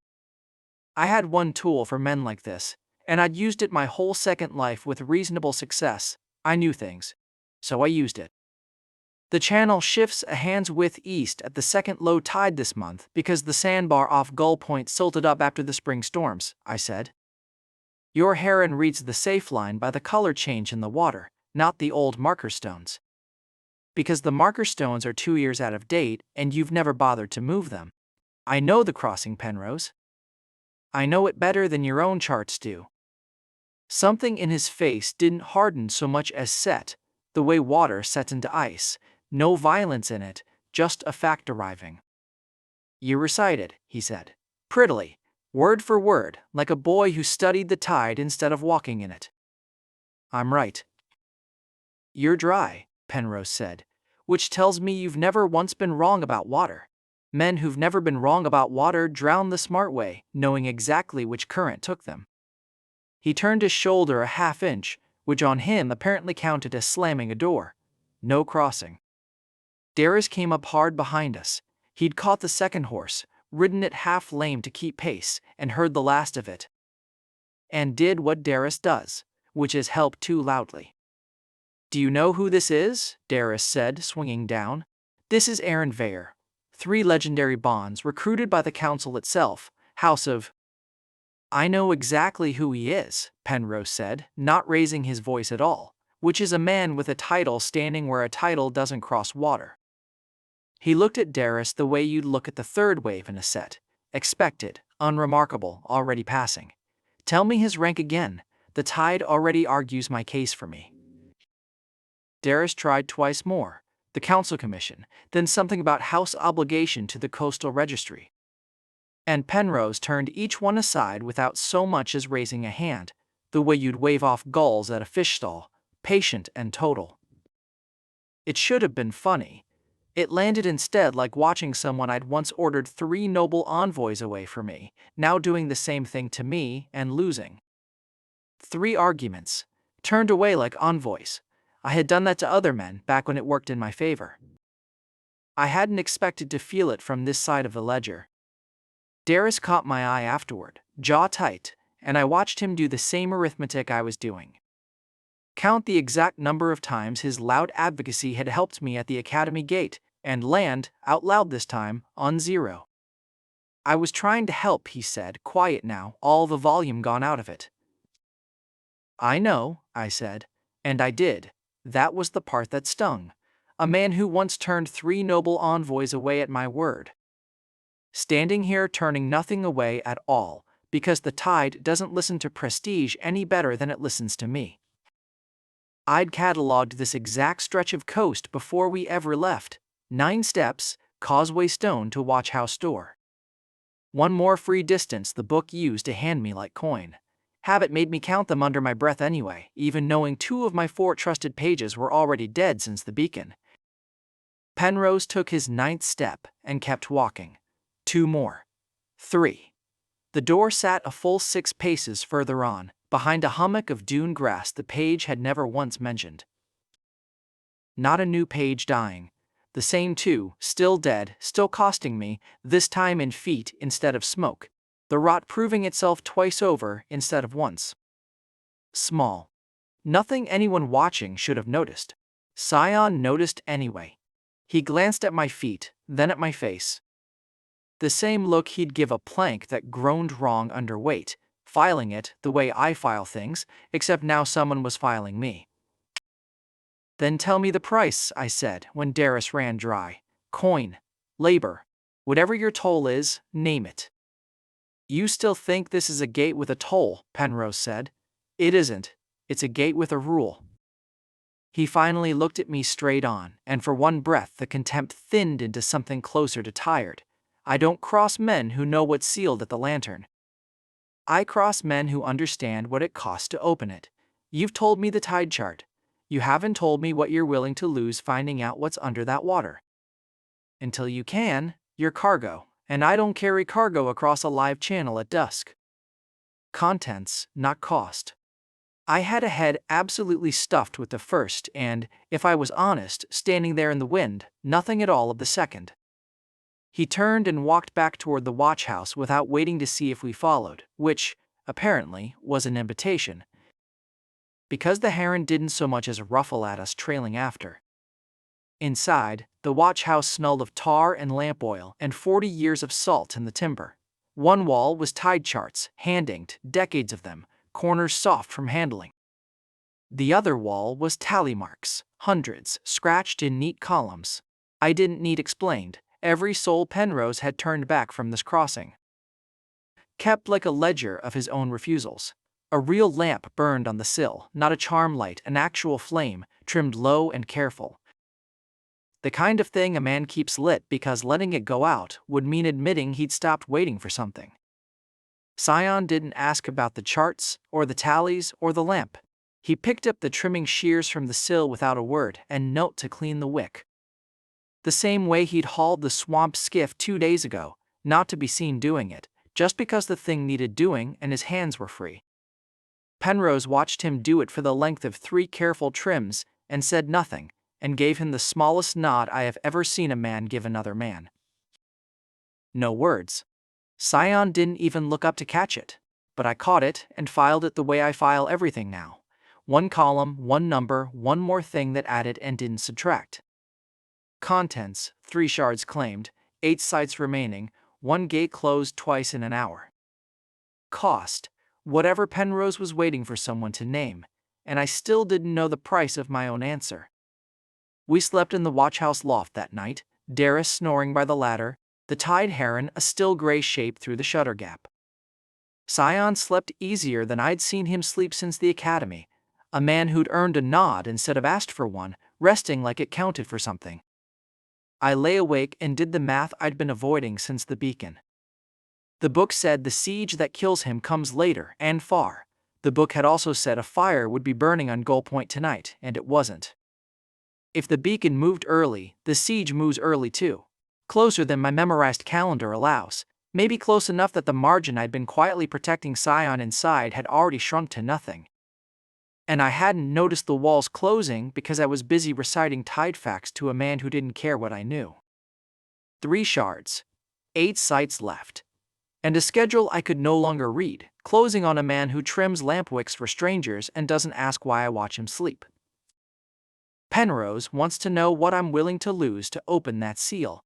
I had one tool for men like this, and I'd used it my whole second life with reasonable success. I knew things. So I used it. The channel shifts a hand's width east at the second low tide this month because the sandbar off Gull Point silted up after the spring storms, I said. Your heron reads the safe line by the color change in the water, not the old marker stones. Because the marker stones are 2 years out of date and you've never bothered to move them. I know the crossing, Penrose. I know it better than your own charts do. Something in his face didn't harden so much as set, the way water sets into ice, no violence in it, just a fact arriving. You recited, he said, prettily, word for word, like a boy who studied the tide instead of walking in it. I'm right. You're dry, Penrose said, which tells me you've never once been wrong about water. Men who've never been wrong about water drown the smart way, knowing exactly which current took them. He turned his shoulder a half-inch, which on him apparently counted as slamming a door. No crossing. Darius came up hard behind us. He'd caught the second horse, ridden it half lame to keep pace, and heard the last of it. And did what Darius does, which is help too loudly. Do you know who this is? Darius said, swinging down. This is Aren Veyr. 3 legendary bonds recruited by the council itself, House of... I know exactly who he is, Penrose said, not raising his voice at all, which is a man with a title standing where a title doesn't cross water. He looked at Darius the way you'd look at the third wave in a set. Expected, unremarkable, already passing. Tell me his rank again. The tide already argues my case for me. Darius tried twice more. The council commission, then something about house obligation to the coastal registry. And Penrose turned each one aside without so much as raising a hand, the way you'd wave off gulls at a fish stall, patient and total. It should have been funny. It landed instead like watching someone I'd once ordered 3 noble envoys away from me, now doing the same thing to me and losing. 3 arguments. Turned away like envoys. I had done that to other men back when it worked in my favor. I hadn't expected to feel it from this side of the ledger. Darius caught my eye afterward, jaw tight, and I watched him do the same arithmetic I was doing. Count the exact number of times his loud advocacy had helped me at the academy gate, and land, out loud this time, on 0. I was trying to help, he said, quiet now, all the volume gone out of it. I know, I said, and I did. That was the part that stung. A man who once turned 3 noble envoys away at my word. Standing here turning nothing away at all, because the tide doesn't listen to prestige any better than it listens to me. I'd catalogued this exact stretch of coast before we ever left. 9 steps, causeway stone to watch house door. One more free distance the book used to hand me like coin. Habit made me count them under my breath anyway, even knowing 2 of my 4 trusted pages were already dead since the beacon. Penrose took his 9th step and kept walking. 2 more. 3. The door sat a full 6 paces further on, behind a hummock of dune grass the page had never once mentioned. Not a new page dying. The same 2, still dead, still costing me, this time in feet instead of smoke. The rot proving itself twice over instead of once. Small. Nothing anyone watching should have noticed. Sion noticed anyway. He glanced at my feet, then at my face. The same look he'd give a plank that groaned wrong under weight, filing it the way I file things, except now someone was filing me. Then tell me the price, I said, when Darius ran dry. Coin. Labor. Whatever your toll is, name it. You still think this is a gate with a toll, Penrose said. It isn't. It's a gate with a rule. He finally looked at me straight on, and for one breath the contempt thinned into something closer to tired. I don't cross men who know what's sealed at the lantern. I cross men who understand what it costs to open it. You've told me the tide chart. You haven't told me what you're willing to lose finding out what's under that water. Until you can, you're cargo, and I don't carry cargo across a live channel at dusk. Contents, not cost. I had a head absolutely stuffed with the first and, if I was honest, standing there in the wind, nothing at all of the second. He turned and walked back toward the watch house without waiting to see if we followed, which, apparently, was an invitation, because the heron didn't so much as ruffle at us trailing after. Inside, the watch house smelled of tar and lamp oil and 40 years of salt in the timber. One wall was tide charts, hand-inked, decades of them, corners soft from handling. The other wall was tally marks, hundreds, scratched in neat columns. I didn't need explained. Every soul Penrose had turned back from this crossing kept like a ledger of his own refusals. A real lamp burned on the sill, not a charm light, an actual flame, trimmed low and careful. The kind of thing a man keeps lit because letting it go out would mean admitting he'd stopped waiting for something. Sion didn't ask about the charts, or the tallies, or the lamp. He picked up the trimming shears from the sill without a word and note to clean the wick. The same way he'd hauled the swamp skiff 2 days ago, not to be seen doing it, just because the thing needed doing and his hands were free. Penrose watched him do it for the length of 3 careful trims and said nothing, and gave him the smallest nod I have ever seen a man give another man. No words. Sion didn't even look up to catch it, but I caught it and filed it the way I file everything now. 1 column, 1 number, 1 more thing that added and didn't subtract. Contents, 3 shards claimed, 8 sites remaining, 1 gate closed twice in an hour. Cost, whatever Penrose was waiting for someone to name, and I still didn't know the price of my own answer. We slept in the watchhouse loft that night, Darius snoring by the ladder, the tide heron a still gray shape through the shutter gap. Sion slept easier than I'd seen him sleep since the academy, a man who'd earned a nod instead of asked for one, resting like it counted for something. I lay awake and did the math I'd been avoiding since the beacon. The book said the siege that kills him comes later and far. The book had also said a fire would be burning on Goal Point tonight, and it wasn't. If the beacon moved early, the siege moves early too. Closer than my memorized calendar allows, maybe close enough that the margin I'd been quietly protecting Sion inside had already shrunk to nothing. And I hadn't noticed the walls closing because I was busy reciting tide facts to a man who didn't care what I knew. 3 shards. 8 sites left. And a schedule I could no longer read, closing on a man who trims lamp wicks for strangers and doesn't ask why I watch him sleep. Penrose wants to know what I'm willing to lose to open that seal.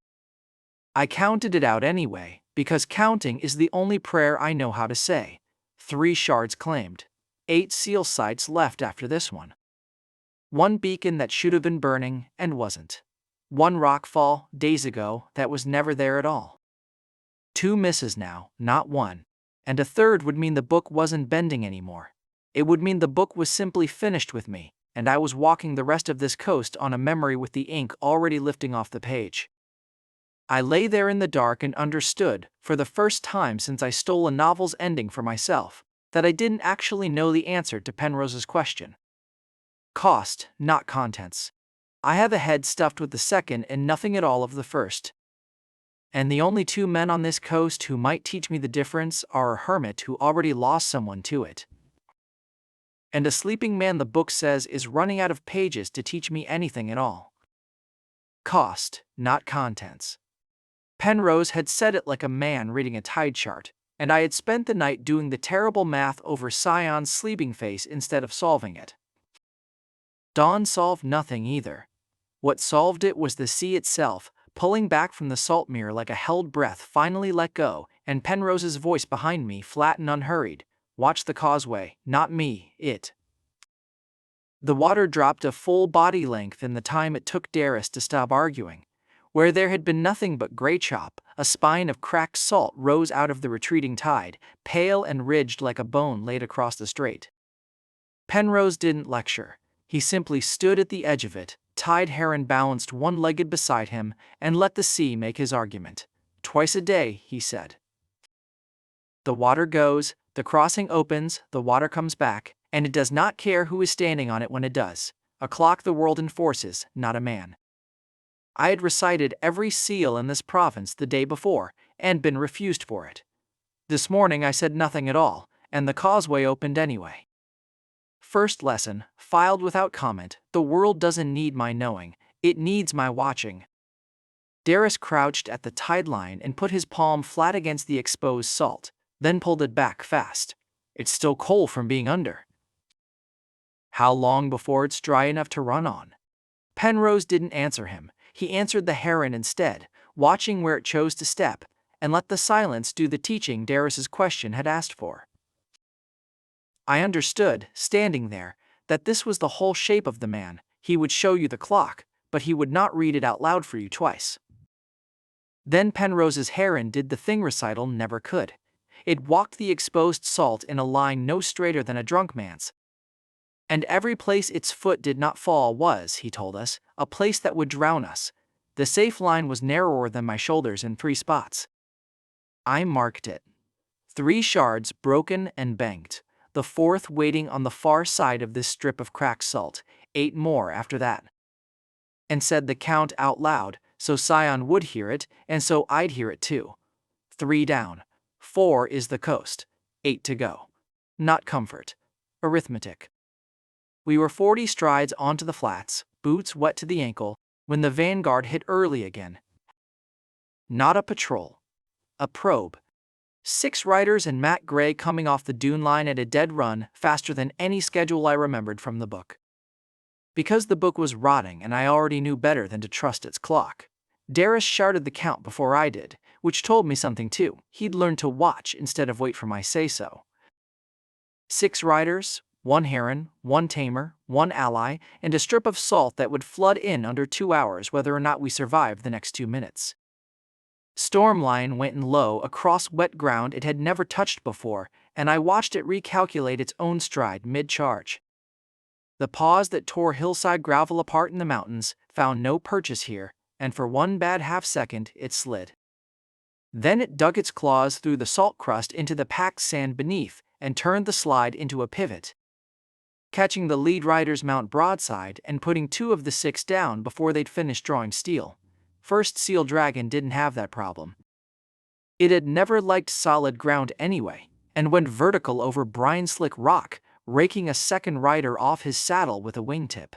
I counted it out anyway, because counting is the only prayer I know how to say. 3 shards claimed. 8 seal sites left after this one. 1 beacon that should have been burning and wasn't. 1 rockfall, days ago, that was never there at all. 2 misses now, not 1. And a third would mean the book wasn't bending anymore. It would mean the book was simply finished with me, and I was walking the rest of this coast on a memory with the ink already lifting off the page. I lay there in the dark and understood, for the first time since I stole a novel's ending for myself, that I didn't actually know the answer to Penrose's question. Cost, not contents. I have a head stuffed with the second and nothing at all of the first. And the only 2 men on this coast who might teach me the difference are a hermit who already lost someone to it, and a sleeping man the book says is running out of pages to teach me anything at all. Cost, not contents. Penrose had said it like a man reading a tide chart, and I had spent the night doing the terrible math over Sion's sleeping face instead of solving it. Dawn solved nothing either. What solved it was the sea itself, pulling back from the Saltmere like a held breath finally let go, and Penrose's voice behind me flat and unhurried. Watch the causeway, not me, it. The water dropped a full body length in the time it took Darius to stop arguing. Where there had been nothing but grey chop, a spine of cracked salt rose out of the retreating tide, pale and ridged like a bone laid across the strait. Penrose didn't lecture. He simply stood at the edge of it, tied Aren balanced one-legged beside him, and let the sea make his argument. Twice a day, he said. The water goes, the crossing opens, the water comes back, and it does not care who is standing on it when it does. A clock the world enforces, not a man. I had recited every seal in this province the day before, and been refused for it. This morning I said nothing at all, and the causeway opened anyway. First lesson, filed without comment, the world doesn't need my knowing, it needs my watching. Darius crouched at the tide line and put his palm flat against the exposed salt, then pulled it back fast. It's still cold from being under. How long before it's dry enough to run on? Penrose didn't answer him. He answered the Aren instead, watching where it chose to step, and let the silence do the teaching Darius's question had asked for. I understood, standing there, that this was the whole shape of the man. He would show you the clock, but he would not read it out loud for you twice. Then Penrose's Aren did the thing recital never could. It walked the exposed salt in a line no straighter than a drunk man's. And every place its foot did not fall was, he told us, a place that would drown us. The safe line was narrower than my shoulders in 3 spots. I marked it. 3 shards broken and banked, the 4th waiting on the far side of this strip of cracked salt, 8 more after that. And said the count out loud, so Sion would hear it, and so I'd hear it too. 3 down, 4 is the coast, 8 to go. Not comfort. Arithmetic. We were 40 strides onto the flats, boots wet to the ankle, when the vanguard hit early again. Not a patrol. A probe. 6 riders and Matt Gray coming off the dune line at a dead run, faster than any schedule I remembered from the book. Because the book was rotting and I already knew better than to trust its clock, Darius shouted the count before I did, which told me something too. He'd learned to watch instead of wait for my say-so. 6 riders, 1 Aren, 1 tamer, 1 ally, and a strip of salt that would flood in under 2 hours whether or not we survived the next 2 minutes. Stormline went in low across wet ground it had never touched before, and I watched it recalculate its own stride mid-charge. The pause that tore hillside gravel apart in the mountains found no purchase here, and for 1 bad half-second it slid. Then it dug its claws through the salt crust into the packed sand beneath, and turned the slide into a pivot, catching the lead rider's mount broadside and putting 2 of the 6 down before they'd finished drawing steel. First Seal Dragon didn't have that problem. It had never liked solid ground anyway, and went vertical over brine-slick rock, raking a second rider off his saddle with a wingtip.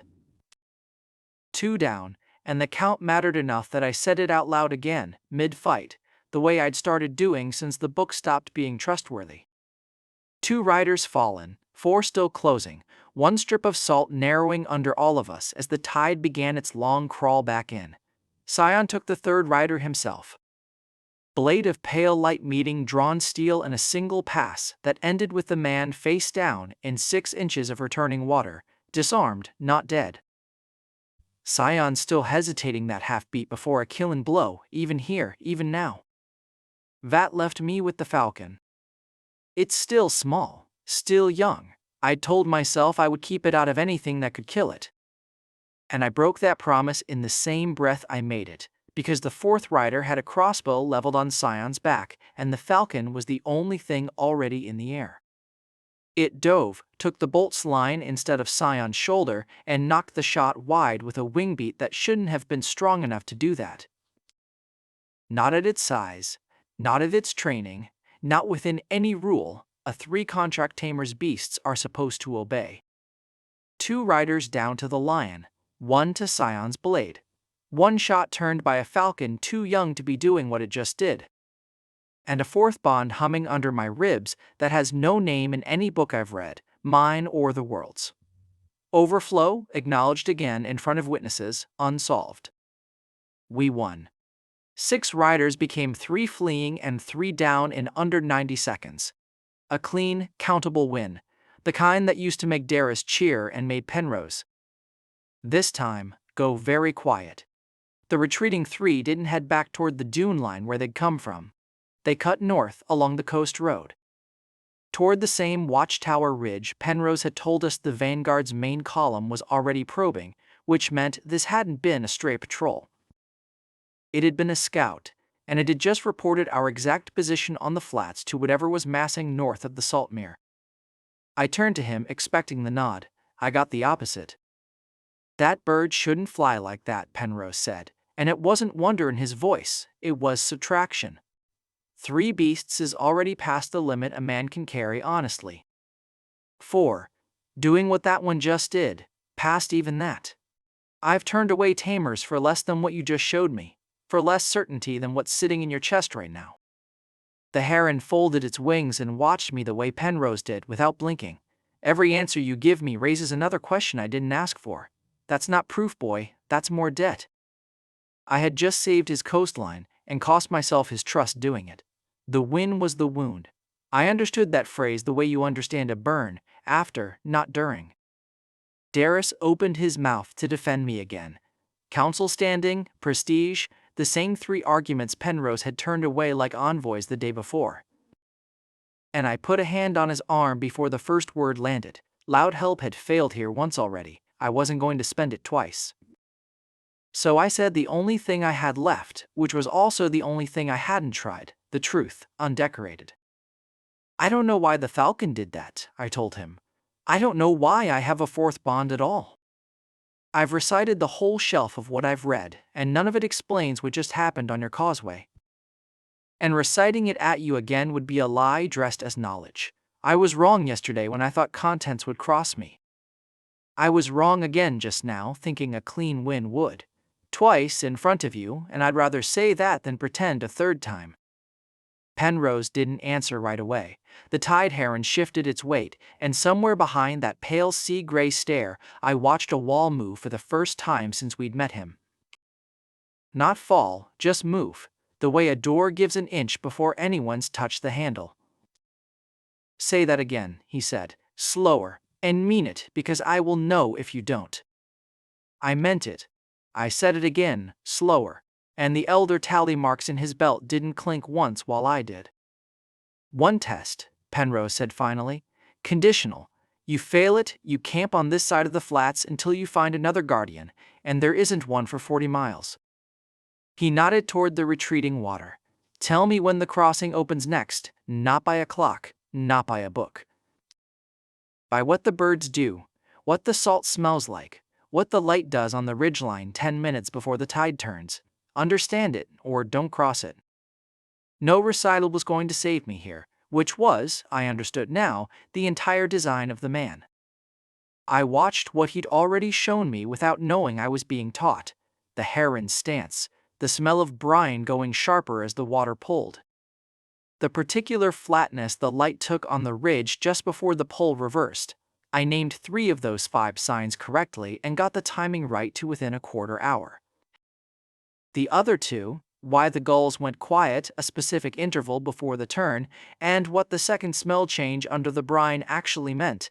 2 down, and the count mattered enough that I said it out loud again, mid-fight, the way I'd started doing since the book stopped being trustworthy. 2 riders fallen, 4 still closing, 1 strip of salt narrowing under all of us as the tide began its long crawl back in. Sion took the 3rd rider himself. Blade of pale light meeting drawn steel in a single pass that ended with the man face down in 6 inches of returning water, disarmed, not dead. Sion still hesitating that half-beat before a killing blow, even here, even now. That left me with the falcon. It's still small, still young. I'd told myself I would keep it out of anything that could kill it. And I broke that promise in the same breath I made it, because the 4th rider had a crossbow leveled on Sion's back, and the falcon was the only thing already in the air. It dove, took the bolt's line instead of Sion's shoulder, and knocked the shot wide with a wing beat that shouldn't have been strong enough to do that. Not at its size, not at its training, not within any rule, a 3-contract tamer's beasts are supposed to obey. 2 riders down to the lion, 1 to Sion's blade. 1 shot turned by a falcon too young to be doing what it just did. And a 4th bond humming under my ribs that has no name in any book I've read, mine or the world's. Overflow, acknowledged again in front of witnesses, unsolved. We won. 6 riders became 3 fleeing and 3 down in under 90 seconds. A clean, countable win, the kind that used to make Darius cheer and made Penrose. This time, go very quiet. The retreating 3 didn't head back toward the dune line where they'd come from. They cut north along the coast road. Toward the same watchtower ridge Penrose had told us the Vanguard's main column was already probing, which meant this hadn't been a stray patrol. It had been a scout, and it had just reported our exact position on the flats to whatever was massing north of the Saltmere. I turned to him, expecting the nod. I got the opposite. That bird shouldn't fly like that, Penrose said, and it wasn't wonder in his voice, it was subtraction. 3 beasts is already past the limit a man can carry honestly. 4. Doing what that one just did, past even that. I've turned away tamers for less than what you just showed me, for less certainty than what's sitting in your chest right now. The heron folded its wings and watched me the way Penrose did without blinking. Every answer you give me raises another question I didn't ask for. That's not proof, boy, that's more debt. I had just saved his coastline and cost myself his trust doing it. The win was the wound. I understood that phrase the way you understand a burn, after, not during. Darius opened his mouth to defend me again. Council standing, prestige, the same 3 arguments Penrose had turned away like envoys the day before. And I put a hand on his arm before the first word landed. Loud help had failed here once already. I wasn't going to spend it twice. So I said the only thing I had left, which was also the only thing I hadn't tried, the truth, undecorated. I don't know why the Falcon did that, I told him. I don't know why I have a 4th bond at all. I've recited the whole shelf of what I've read, and none of it explains what just happened on your causeway. And reciting it at you again would be a lie dressed as knowledge. I was wrong yesterday when I thought contents would cross me. I was wrong again just now, thinking a clean win would. Twice in front of you, and I'd rather say that than pretend a 3rd time. Penrose didn't answer right away. The tide heron shifted its weight, and somewhere behind that pale sea-gray stare, I watched a wall move for the first time since we'd met him. Not fall, just move, the way a door gives an inch before anyone's touched the handle. Say that again, he said, slower, and mean it, because I will know if you don't. I meant it. I said it again, slower, and the elder tally marks in his belt didn't clink once while I did. 1 test, Penrose said finally. Conditional. You fail it, you camp on this side of the flats until you find another guardian, and there isn't one for 40 miles. He nodded toward the retreating water. Tell me when the crossing opens next, not by a clock, not by a book. By what the birds do, what the salt smells like, what the light does on the ridgeline 10 minutes before the tide turns. Understand it, or don't cross it. No recital was going to save me here, which was, I understood now, the entire design of the man. I watched what he'd already shown me without knowing I was being taught. The heron's stance, the smell of brine going sharper as the water pulled. The particular flatness the light took on the ridge just before the pull reversed. I named 3 of those 5 signs correctly and got the timing right to within a quarter hour. The other 2, why the gulls went quiet a specific interval before the turn, and what the second smell change under the brine actually meant,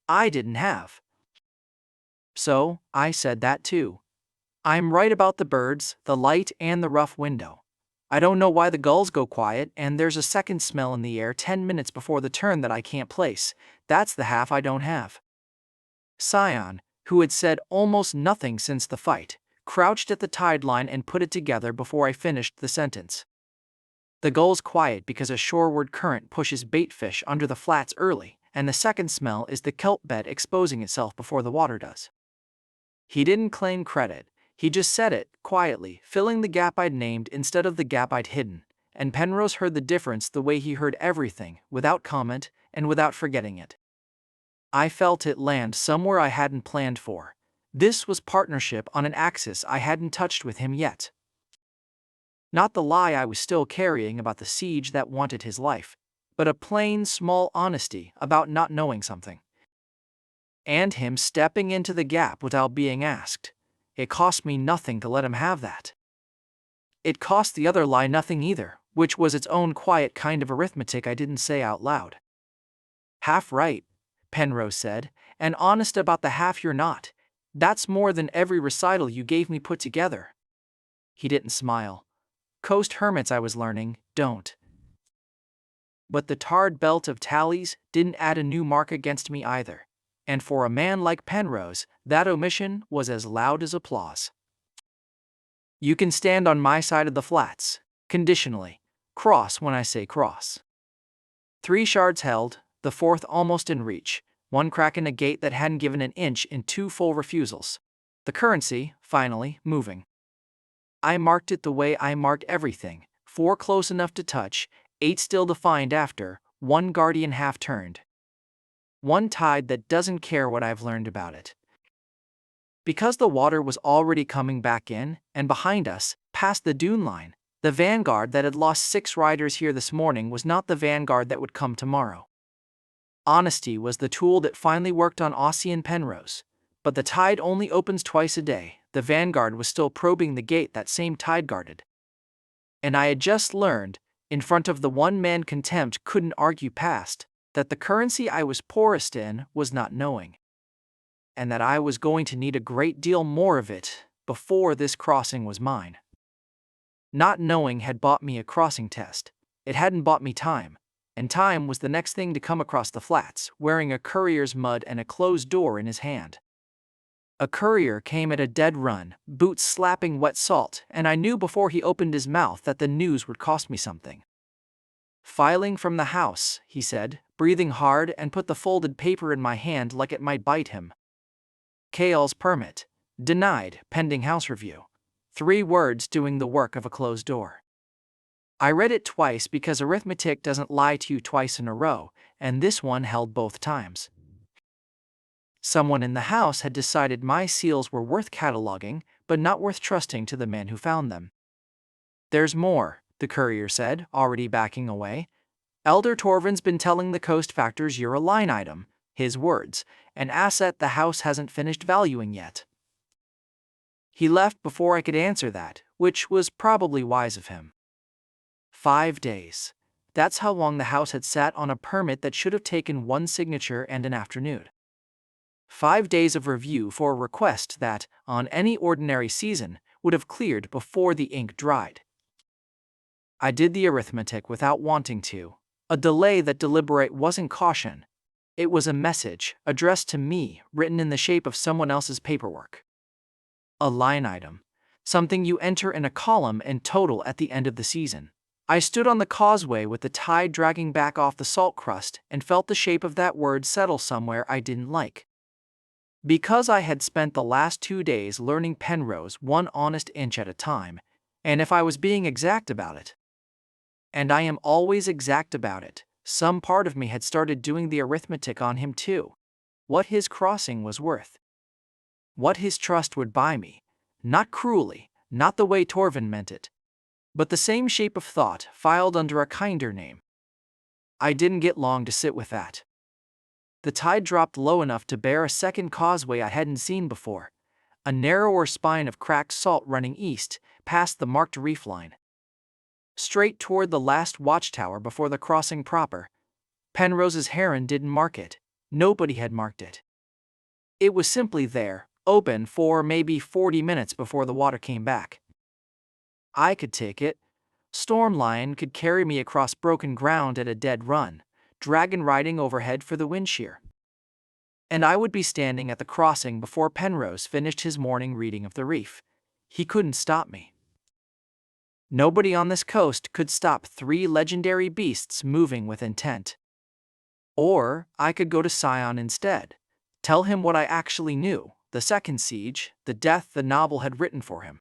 I didn't have. So, I said that too. I'm right about the birds, the light, and the rough window. I don't know why the gulls go quiet, and there's a second smell in the air 10 minutes before the turn that I can't place. That's the half I don't have. Sion, who had said almost nothing since the fight, crouched at the tide line and put it together before I finished the sentence. The gulls quiet because a shoreward current pushes bait fish under the flats early, and the second smell is the kelp bed exposing itself before the water does. He didn't claim credit. He just said it, quietly, filling the gap I'd named instead of the gap I'd hidden, and Penrose heard the difference the way he heard everything, without comment, and without forgetting it. I felt it land somewhere I hadn't planned for. This was partnership on an axis I hadn't touched with him yet. Not the lie I was still carrying about the siege that wanted his life, but a plain, small honesty about not knowing something. and him stepping into the gap without being asked. It cost me nothing to let him have that. It cost the other lie nothing either, which was its own quiet kind of arithmetic I didn't say out loud. Half right, Penrose said, and honest about the half you're not. That's more than every recital you gave me put together. He didn't smile. Coast hermits, I was learning, don't. But the tarred belt of tallies didn't add a new mark against me either, and for a man like Penrose, that omission was as loud as applause. You can stand on my side of the flats, conditionally. Cross when I say cross. 3 shards held, the 4th almost in reach, 1 crack in a gate that hadn't given an inch in 2 full refusals. The currency, finally, moving. I marked it the way I marked everything, 4 close enough to touch, 8 still to find after, 1 guardian half turned. 1 tide that doesn't care what I've learned about it. Because the water was already coming back in, and behind us, past the dune line, the vanguard that had lost 6 riders here this morning was not the vanguard that would come tomorrow. Honesty was the tool that finally worked on Sion Penrose, but the tide only opens twice a day. The vanguard was still probing the gate that same tide guarded. And I had just learned, in front of the one-man contempt couldn't argue past, that the currency I was poorest in was not knowing. And that I was going to need a great deal more of it before this crossing was mine. Not knowing had bought me a crossing test. It hadn't bought me time, and time was the next thing to come across the flats, wearing a courier's mud and a closed door in his hand. A courier came at a dead run, boots slapping wet salt, and I knew before he opened his mouth that the news would cost me something. Filing from the house, he said, breathing hard, and put the folded paper in my hand like it might bite him. Kale's permit. Denied, pending house review. 3 words doing the work of a closed door. I read it twice because arithmetic doesn't lie to you twice in a row, and this one held both times. Someone in the house had decided my seals were worth cataloging, but not worth trusting to the man who found them. There's more, the courier said, already backing away. Elder Torvin's been telling the coast factors you're a line item, his words, an asset the house hasn't finished valuing yet. He left before I could answer that, which was probably wise of him. 5 days. That's how long the house had sat on a permit that should have taken 1 signature and an afternoon. 5 days of review for a request that, on any ordinary season, would have cleared before the ink dried. I did the arithmetic without wanting to. A delay that deliberate wasn't caution. It was a message, addressed to me, written in the shape of someone else's paperwork. A line item. Something you enter in a column and total at the end of the season. I stood on the causeway with the tide dragging back off the salt crust and felt the shape of that word settle somewhere I didn't like. Because I had spent the last 2 days learning Penrose 1 honest inch at a time, and if I was being exact about it, and I am always exact about it, some part of me had started doing the arithmetic on him too. What his crossing was worth. What his trust would buy me, not cruelly, not the way Torvin meant it, but the same shape of thought filed under a kinder name. I didn't get long to sit with that. The tide dropped low enough to bear a second causeway I hadn't seen before, a narrower spine of cracked salt running east, past the marked reef line. Straight toward the last watchtower before the crossing proper. Penrose's heron didn't mark it. Nobody had marked it. It was simply there, open for maybe 40 minutes before the water came back. I could take it. Storm Lion could carry me across broken ground at a dead run, dragon riding overhead for the wind shear. And I would be standing at the crossing before Penrose finished his morning reading of the reef. He couldn't stop me. Nobody on this coast could stop 3 legendary beasts moving with intent. Or I could go to Sion instead, tell him what I actually knew, the second siege, the death the novel had written for him.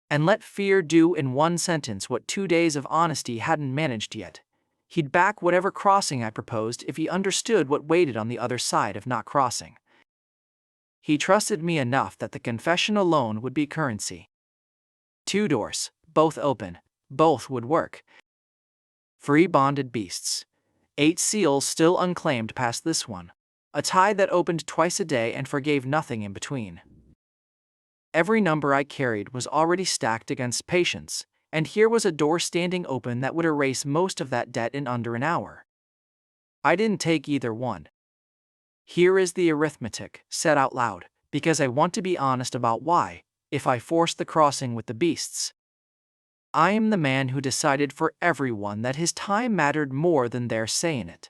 And let fear do in 1 sentence what 2 days of honesty hadn't managed yet. He'd back whatever crossing I proposed if he understood what waited on the other side of not crossing. He trusted me enough that the confession alone would be currency. 2 doors, both open, both would work. Free bonded beasts. 8 seals still unclaimed past this one. A tide that opened twice a day and forgave nothing in between. Every number I carried was already stacked against patience, and here was a door standing open that would erase most of that debt in under an hour. I didn't take either one. Here is the arithmetic, said out loud, because I want to be honest about why, if I forced the crossing with the beasts. I am the man who decided for everyone that his time mattered more than their say in it.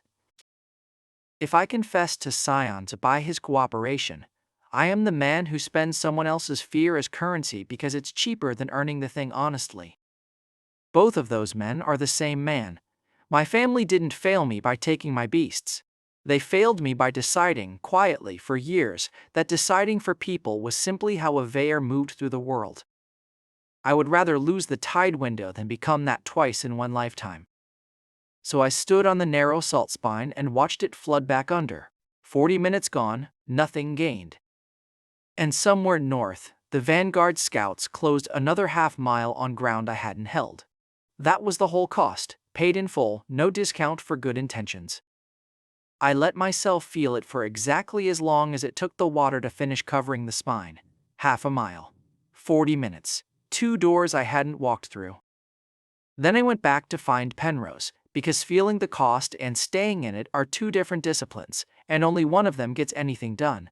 If I confessed to Sion to buy his cooperation, I am the man who spends someone else's fear as currency because it's cheaper than earning the thing honestly. Both of those men are the same man. My family didn't fail me by taking my beasts. They failed me by deciding, quietly for years, that deciding for people was simply how a Veyr moved through the world. I would rather lose the tide window than become that twice in one lifetime. So I stood on the narrow salt spine and watched it flood back under. 40 minutes gone, nothing gained. And somewhere north, the vanguard scouts closed another half-mile on ground I hadn't held. That was the whole cost, paid in full, no discount for good intentions. I let myself feel it for exactly as long as it took the water to finish covering the spine. Half a mile. 40 minutes. 2 doors I hadn't walked through. Then I went back to find Penrose, because feeling the cost and staying in it are 2 different disciplines, and only one of them gets anything done.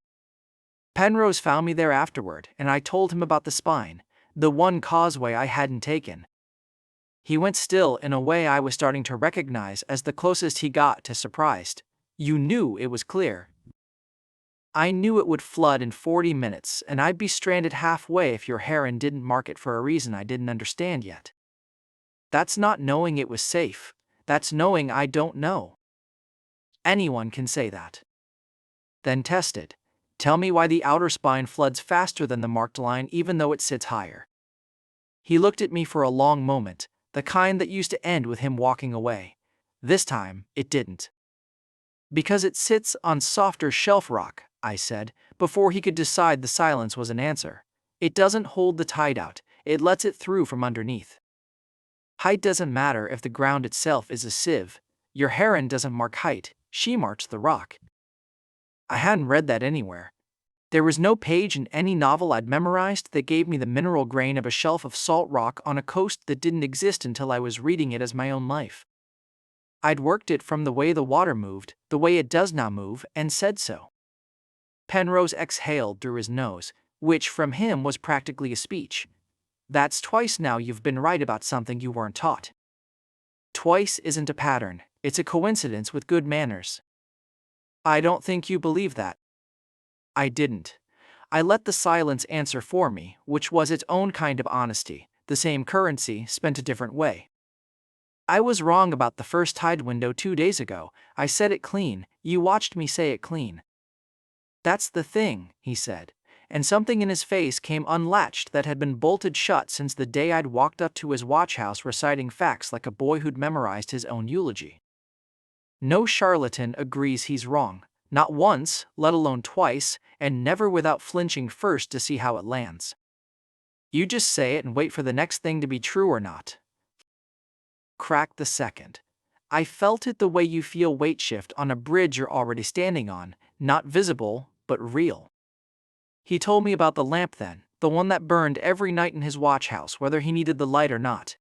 Penrose found me there afterward, and I told him about the spine, the one causeway I hadn't taken. He went still in a way I was starting to recognize as the closest he got to surprised. You knew it was clear. I knew it would flood in 40 minutes, and I'd be stranded halfway if your Aren didn't mark it for a reason I didn't understand yet. That's not knowing it was safe, that's knowing I don't know. Anyone can say that. Then test it. Tell me why the outer spine floods faster than the marked line even though it sits higher. He looked at me for a long moment, the kind that used to end with him walking away. This time, it didn't. Because it sits on softer shelf rock, I said, before he could decide the silence was an answer. It doesn't hold the tide out, it lets it through from underneath. Height doesn't matter if the ground itself is a sieve. Your Aren doesn't mark height, she marks the rock. I hadn't read that anywhere. There was no page in any novel I'd memorized that gave me the mineral grain of a shelf of salt rock on a coast that didn't exist until I was reading it as my own life. I'd worked it from the way the water moved, the way it does now move, and said so. Penrose exhaled through his nose, which from him was practically a speech. That's twice now you've been right about something you weren't taught. Twice isn't a pattern, it's a coincidence with good manners. I don't think you believe that. I didn't. I let the silence answer for me, which was its own kind of honesty, the same currency, spent a different way. I was wrong about the first tide window 2 days ago. I said it clean, you watched me say it clean. That's the thing, he said, and something in his face came unlatched that had been bolted shut since the day I'd walked up to his watchhouse reciting facts like a boy who'd memorized his own eulogy. No charlatan agrees he's wrong, not once, let alone twice, and never without flinching first to see how it lands. You just say it and wait for the next thing to be true or not. Crack the second. I felt it the way you feel weight shift on a bridge you're already standing on, not visible, but real. He told me about the lamp then, the one that burned every night in his watchhouse whether he needed the light or not.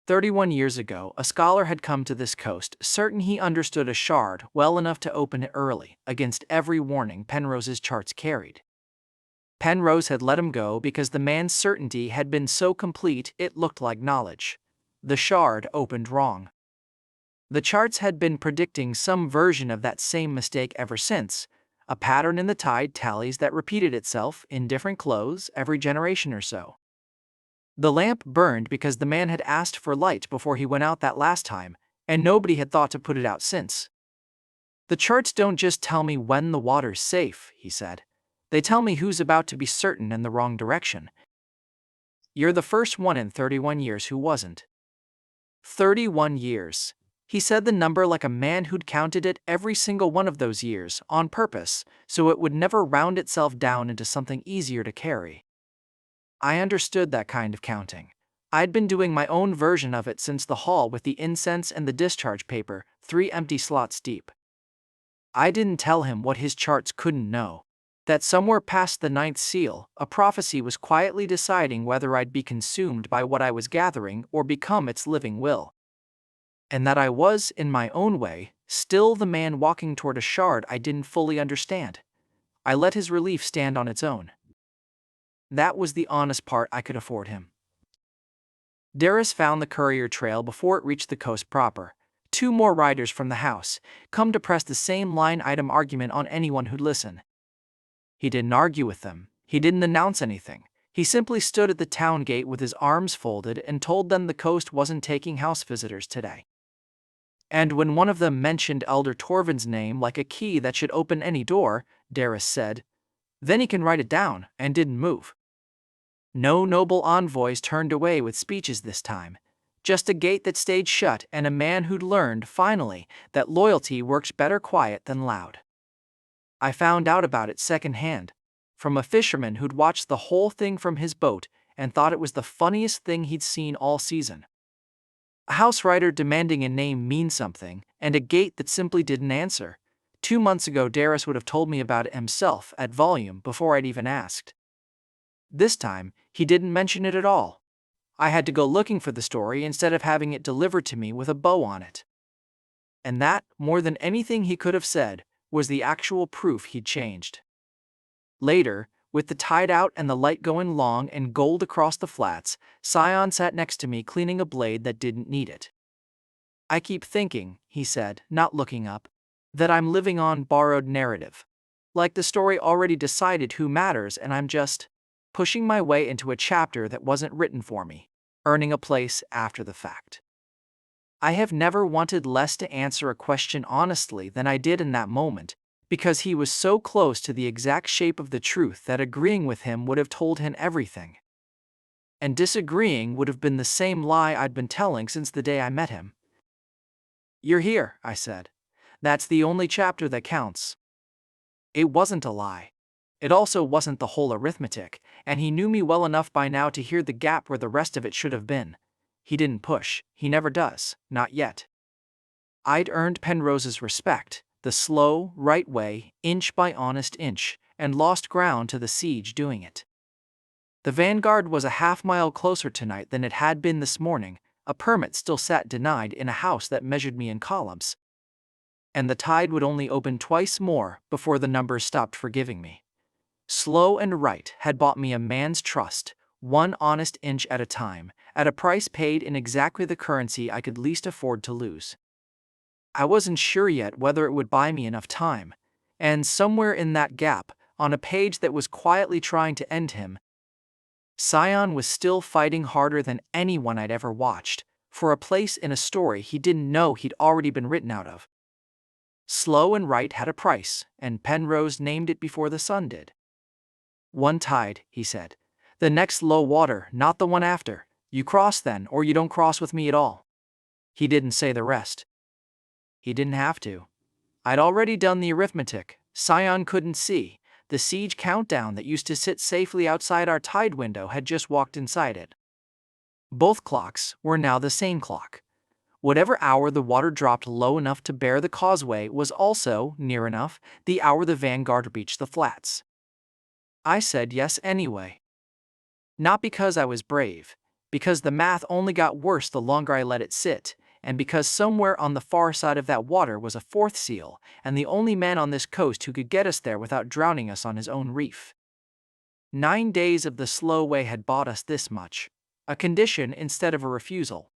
31 years ago, a scholar had come to this coast, certain he understood a shard well enough to open it early, against every warning Penrose's charts carried. Penrose had let him go because the man's certainty had been so complete it looked like knowledge. The shard opened wrong. The charts had been predicting some version of that same mistake ever since, a pattern in the tide tallies that repeated itself in different clothes every generation or so. The lamp burned because the man had asked for light before he went out that last time, and nobody had thought to put it out since. The charts don't just tell me when the water's safe, he said. They tell me who's about to be certain in the wrong direction. You're the first one in 31 years who wasn't. 31 years. He said the number like a man who'd counted it every single one of those years, on purpose, so it would never round itself down into something easier to carry. I understood that kind of counting. I'd been doing my own version of it since the hall with the incense and the discharge paper, 3 empty slots deep. I didn't tell him what his charts couldn't know. That somewhere past the ninth seal, a prophecy was quietly deciding whether I'd be consumed by what I was gathering or become its living will. And that I was, in my own way, still the man walking toward a shard I didn't fully understand. I let his relief stand on its own. That was the honest part I could afford him. Darius found the courier trail before it reached the coast proper. 2 more riders from the house, come to press the same line-item argument on anyone who'd listen. He didn't argue with them. He didn't announce anything. He simply stood at the town gate with his arms folded and told them the coast wasn't taking house visitors today. And when one of them mentioned Elder Torvin's name like a key that should open any door, Darius said, "Then he can write it down," and didn't move. No noble envoys turned away with speeches this time. Just a gate that stayed shut and a man who'd learned, finally, that loyalty works better quiet than loud. I found out about it secondhand, from a fisherman who'd watched the whole thing from his boat and thought it was the funniest thing he'd seen all season. A house rider demanding a name means something, and a gate that simply didn't answer. 2 months ago Darius would have told me about it himself at volume before I'd even asked. This time, he didn't mention it at all. I had to go looking for the story instead of having it delivered to me with a bow on it. And that, more than anything he could have said, was the actual proof he'd changed. Later, with the tide out and the light going long and gold across the flats, Sion sat next to me cleaning a blade that didn't need it. "I keep thinking," he said, not looking up, "that I'm living on borrowed narrative. Like the story already decided who matters and I'm just pushing my way into a chapter that wasn't written for me, earning a place after the fact." I have never wanted less to answer a question honestly than I did in that moment, because he was so close to the exact shape of the truth that agreeing with him would have told him everything. And disagreeing would have been the same lie I'd been telling since the day I met him. "You're here," I said. "That's the only chapter that counts." It wasn't a lie. It also wasn't the whole arithmetic, and he knew me well enough by now to hear the gap where the rest of it should have been. He didn't push, he never does, not yet. I'd earned Penrose's respect, the slow, right way, inch by honest inch, and lost ground to the siege doing it. The vanguard was a half-mile closer tonight than it had been this morning. A permit still sat denied in a house that measured me in columns. And the tide would only open twice more before the numbers stopped forgiving me. Slow and right had bought me a man's trust, 1 honest inch at a time, at a price paid in exactly the currency I could least afford to lose. I wasn't sure yet whether it would buy me enough time, and somewhere in that gap, on a page that was quietly trying to end him, Sion was still fighting harder than anyone I'd ever watched, for a place in a story he didn't know he'd already been written out of. Slow and right had a price, and Penrose named it before the sun did. "One tide," he said. "The next low water, not the one after. You cross then, or you don't cross with me at all." He didn't say the rest. He didn't have to. I'd already done the arithmetic. Sion couldn't see. The siege countdown that used to sit safely outside our tide window had just walked inside it. Both clocks were now the same clock. Whatever hour the water dropped low enough to bear the causeway was also, near enough, the hour the vanguard reached the flats. I said yes anyway. Not because I was brave, because the math only got worse the longer I let it sit, and because somewhere on the far side of that water was a 4th seal, and the only man on this coast who could get us there without drowning us on his own reef. 9 days of the slow way had bought us this much, a condition instead of a refusal.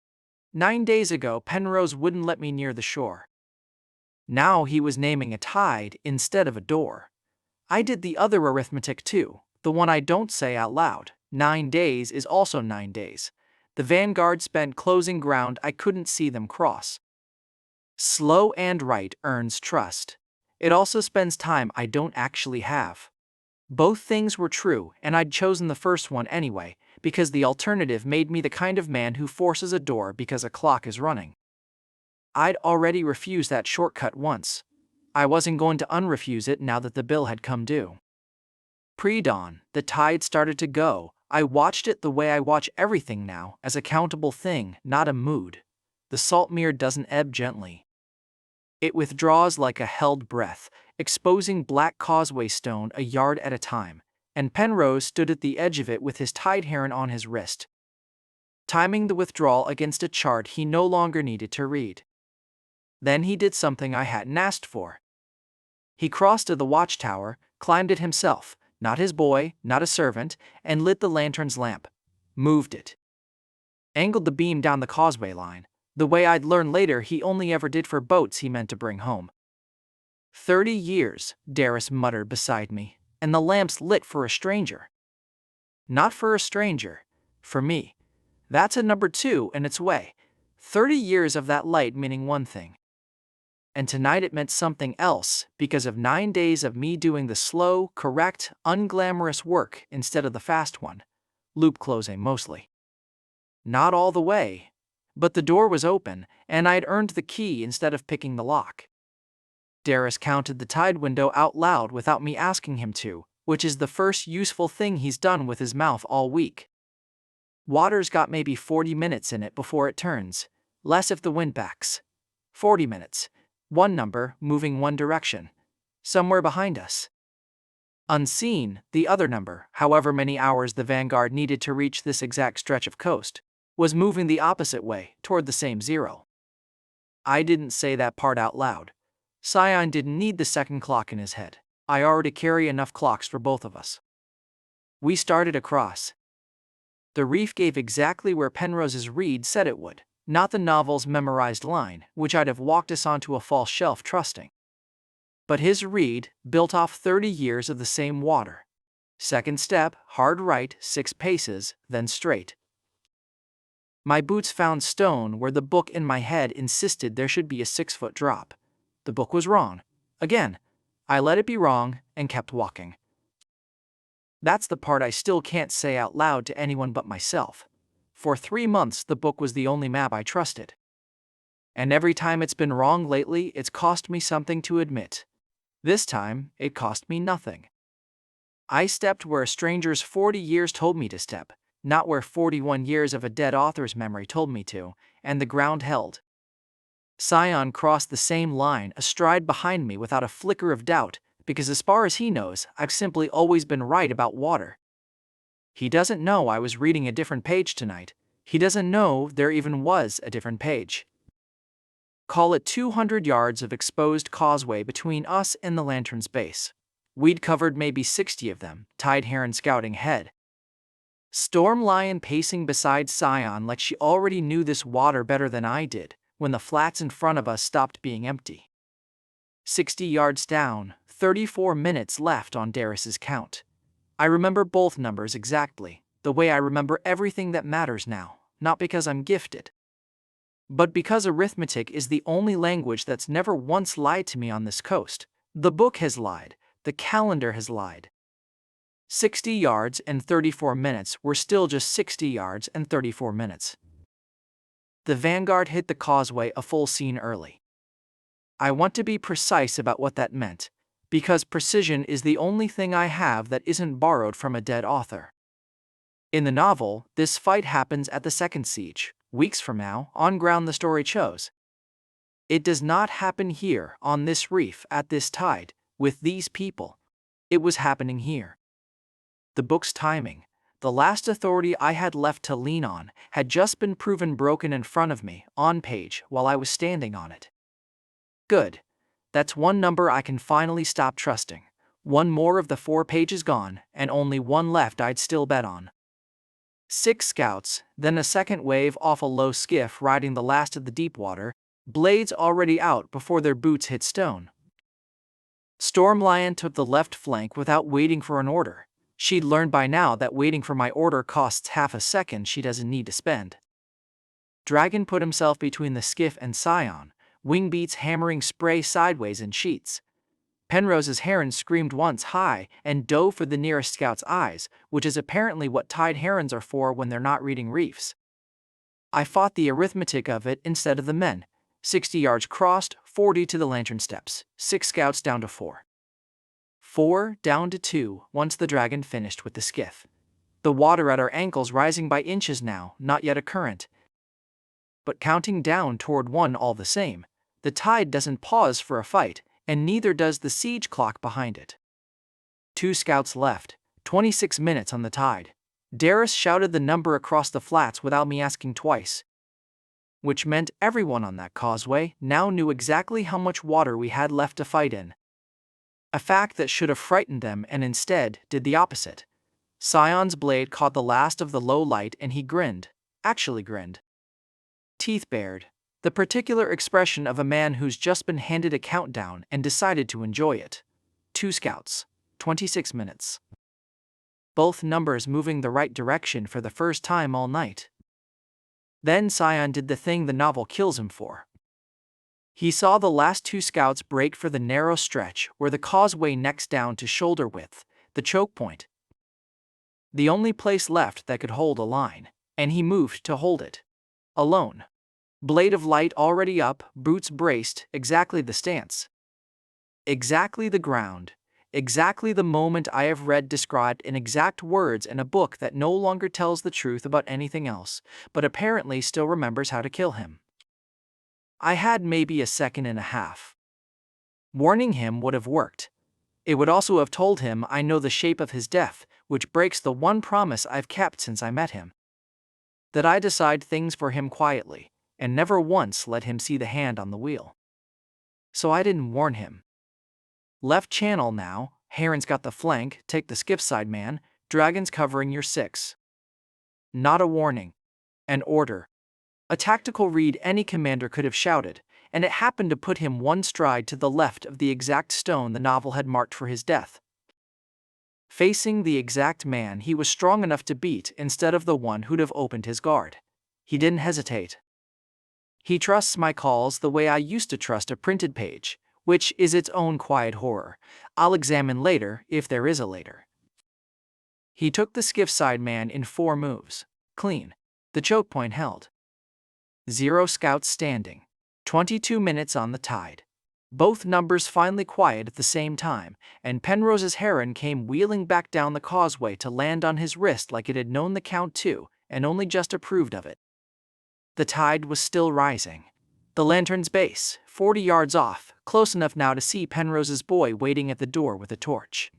9 days ago Penrose wouldn't let me near the shore. Now he was naming a tide instead of a door. I did the other arithmetic too, the one I don't say out loud. 9 days is also 9 days. The vanguard spent closing ground I couldn't see them cross. Slow and right earns trust. It also spends time I don't actually have. Both things were true, and I'd chosen the first one anyway, because the alternative made me the kind of man who forces a door because a clock is running. I'd already refused that shortcut once. I wasn't going to unrefuse it now that the bill had come due. Pre-dawn, the tide started to go. I watched it the way I watch everything now, as a countable thing, not a mood. The Saltmere doesn't ebb gently. It withdraws like a held breath, exposing black causeway stone a yard at a time, and Penrose stood at the edge of it with his tide heron on his wrist, timing the withdrawal against a chart he no longer needed to read. Then he did something I hadn't asked for. He crossed to the watchtower, climbed it himself, not his boy, not a servant, and lit the lantern's lamp. Moved it. Angled the beam down the causeway line, the way I'd learn later he only ever did for boats he meant to bring home. 30 years, Darris muttered beside me, and the lamp's lit for a stranger. Not for a stranger, for me. That's a number 2 in its way. 30 years of that light meaning one thing. And tonight it meant something else because of 9 days of me doing the slow, correct, unglamorous work instead of the fast one. Loop closing mostly. Not all the way, but the door was open and I'd earned the key instead of picking the lock. Darris counted the tide window out loud without me asking him to, which is the first useful thing he's done with his mouth all week. Water's got maybe 40 minutes in it before it turns, less if the wind backs. 40 minutes. One number moving one direction, somewhere behind us. Unseen, the other number, however many hours the Vanguard needed to reach this exact stretch of coast, was moving the opposite way, toward the same 0. I didn't say that part out loud. Sion didn't need the second clock in his head. I already carry enough clocks for both of us. We started across. The reef gave exactly where Penrose's reed said it would. Not the novel's memorized line, which I'd have walked us onto a false shelf trusting. But his reed, built off 30 years of the same water. Second step, hard right, 6 paces, then straight. My boots found stone where the book in my head insisted there should be a 6-foot drop. The book was wrong. Again, I let it be wrong and kept walking. That's the part I still can't say out loud to anyone but myself. For 3 months the book was the only map I trusted. And every time it's been wrong lately, it's cost me something to admit. This time, it cost me nothing. I stepped where a stranger's 40 years told me to step, not where 41 years of a dead author's memory told me to, and the ground held. Sion crossed the same line astride behind me without a flicker of doubt, because as far as he knows, I've simply always been right about water. He doesn't know I was reading a different page tonight. He doesn't know there even was a different page. Call it 200 yards of exposed causeway between us and the lantern's base. We'd covered maybe 60 of them, tide heron scouting ahead. Storm Lion pacing beside Sion like she already knew this water better than I did, when the flats in front of us stopped being empty. 60 yards down, 34 minutes left on Darris's count. I remember both numbers exactly, the way I remember everything that matters now, not because I'm gifted, but because arithmetic is the only language that's never once lied to me on this coast. The book has lied, the calendar has lied. 60 yards and 34 minutes were still just 60 yards and 34 minutes. The Vanguard hit the causeway a full scene early. I want to be precise about what that meant, because precision is the only thing I have that isn't borrowed from a dead author. In the novel, this fight happens at the second siege, weeks from now, on ground the story chose. It does not happen here, on this reef, at this tide, with these people. It was happening here. The book's timing, the last authority I had left to lean on, had just been proven broken in front of me, on page, while I was standing on it. Good. That's one number I can finally stop trusting. One more of the 4 pages gone, and only one left I'd still bet on. 6 scouts, then a second wave off a low skiff riding the last of the deep water, blades already out before their boots hit stone. Storm Lion took the left flank without waiting for an order. She'd learned by now that waiting for my order costs half a second she doesn't need to spend. Dragon put himself between the skiff and Sion, wing beats hammering spray sideways in sheets. Penrose's heron screamed once high and dove for the nearest scout's eyes, which is apparently what tide herons are for when they're not reading reefs. I fought the arithmetic of it instead of the men. 60 yards crossed, 40 to the lantern steps, 6 scouts down to 4. 4 down to 2 once the Dragon finished with the skiff. The water at our ankles rising by inches now, not yet a current, but counting down toward 1 all the same. The tide doesn't pause for a fight, and neither does the siege clock behind it. 2 scouts left, 26 minutes on the tide. Darius shouted the number across the flats without me asking twice, which meant everyone on that causeway now knew exactly how much water we had left to fight in. A fact that should have frightened them and instead did the opposite. Sion's blade caught the last of the low light and he grinned, actually grinned. Teeth bared, the particular expression of a man who's just been handed a countdown and decided to enjoy it. 2 scouts, 26 minutes. Both numbers moving the right direction for the first time all night. Then Sion did the thing the novel kills him for. He saw the last 2 scouts break for the narrow stretch where the causeway necks down to shoulder width, the choke point. The only place left that could hold a line, and he moved to hold it. Alone. Blade of light already up, boots braced, exactly the stance. Exactly the ground. Exactly the moment I have read described in exact words in a book that no longer tells the truth about anything else, but apparently still remembers how to kill him. I had maybe a second and a half. Warning him would have worked. It would also have told him I know the shape of his death, which breaks the one promise I've kept since I met him. That I decide things for him quietly, and never once let him see the hand on the wheel. So I didn't warn him. Left channel now, Heron's got the flank, take the skiff side man, dragons covering your 6. Not a warning. An order. A tactical read any commander could have shouted, and it happened to put him one stride to the left of the exact stone the novel had marked for his death. Facing the exact man he was strong enough to beat instead of the one who'd have opened his guard. He didn't hesitate. He trusts my calls the way I used to trust a printed page, which is its own quiet horror. I'll examine later if there is a later. He took the skiff side man in 4 moves. Clean. The choke point held. 0 scouts standing. 22 minutes on the tide. Both numbers finally quiet at the same time, and Penrose's heron came wheeling back down the causeway to land on his wrist like it had known the count too, and only just approved of it. The tide was still rising. The lantern's base, 40 yards off, close enough now to see Penrose's boy waiting at the door with a torch.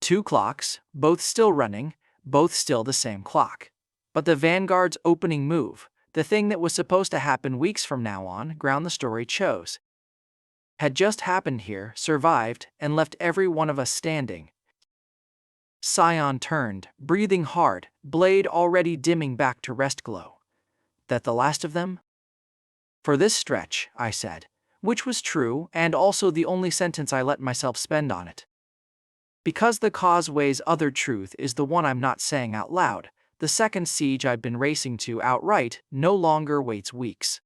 2 clocks, both still running, both still the same clock. But the Vanguard's opening move, the thing that was supposed to happen weeks from now on, ground the story chose, had just happened here, survived, and left every one of us standing. Sion turned, breathing hard, blade already dimming back to rest glow. That the last of them? For this stretch, I said, which was true and also the only sentence I let myself spend on it. Because the causeway's other truth is the one I'm not saying out loud, the second siege I'd been racing to outright no longer waits weeks.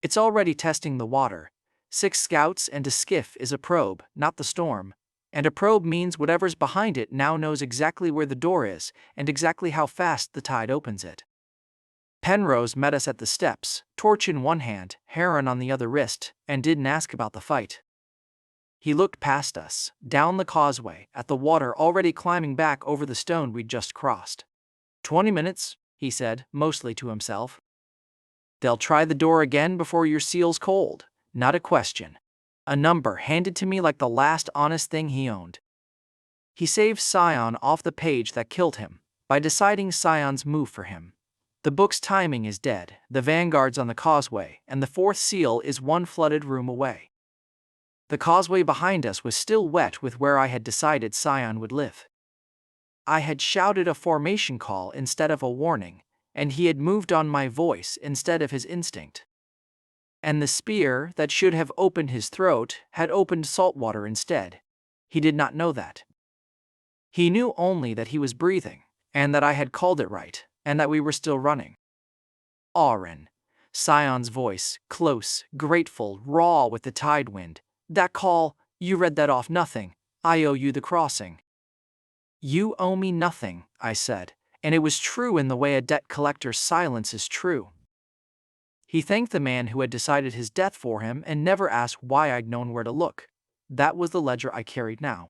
It's already testing the water. 6 scouts and a skiff is a probe, not the storm. And a probe means whatever's behind it now knows exactly where the door is and exactly how fast the tide opens it. Penrose met us at the steps, torch in one hand, heron on the other wrist, and didn't ask about the fight. He looked past us, down the causeway, at the water already climbing back over the stone we'd just crossed. 20 minutes, he said, mostly to himself. They'll try the door again before your seal's cold. Not a question. A number handed to me like the last honest thing he owned. He saved Sion off the page that killed him, by deciding Sion's move for him. The book's timing is dead, the Vanguard's on the causeway, and the 4th seal is 1 flooded room away. The causeway behind us was still wet with where I had decided Sion would live. I had shouted a formation call instead of a warning, and he had moved on my voice instead of his instinct. And the spear that should have opened his throat had opened saltwater instead. He did not know that. He knew only that he was breathing, and that I had called it right, and that we were still running. Aren. Sion's voice, close, grateful, raw with the tide wind. That call, you read that off nothing. I owe you the crossing. You owe me nothing, I said, and it was true in the way a debt collector's silence is true. He thanked the man who had decided his death for him and never asked why I'd known where to look. That was the ledger I carried now.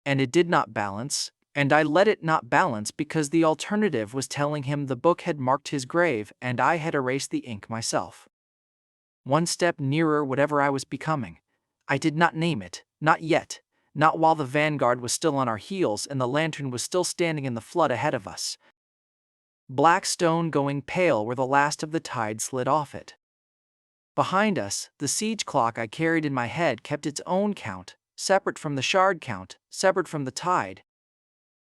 And it did not balance, and I let it not balance because the alternative was telling him the book had marked his grave and I had erased the ink myself. one step nearer whatever I was becoming. I did not name it, not yet, not while the vanguard was still on our heels and the lantern was still standing in the flood ahead of us. Black stone going pale where the last of the tide slid off it. Behind us, the siege clock I carried in my head kept its own count, separate from the shard count, separate from the tide.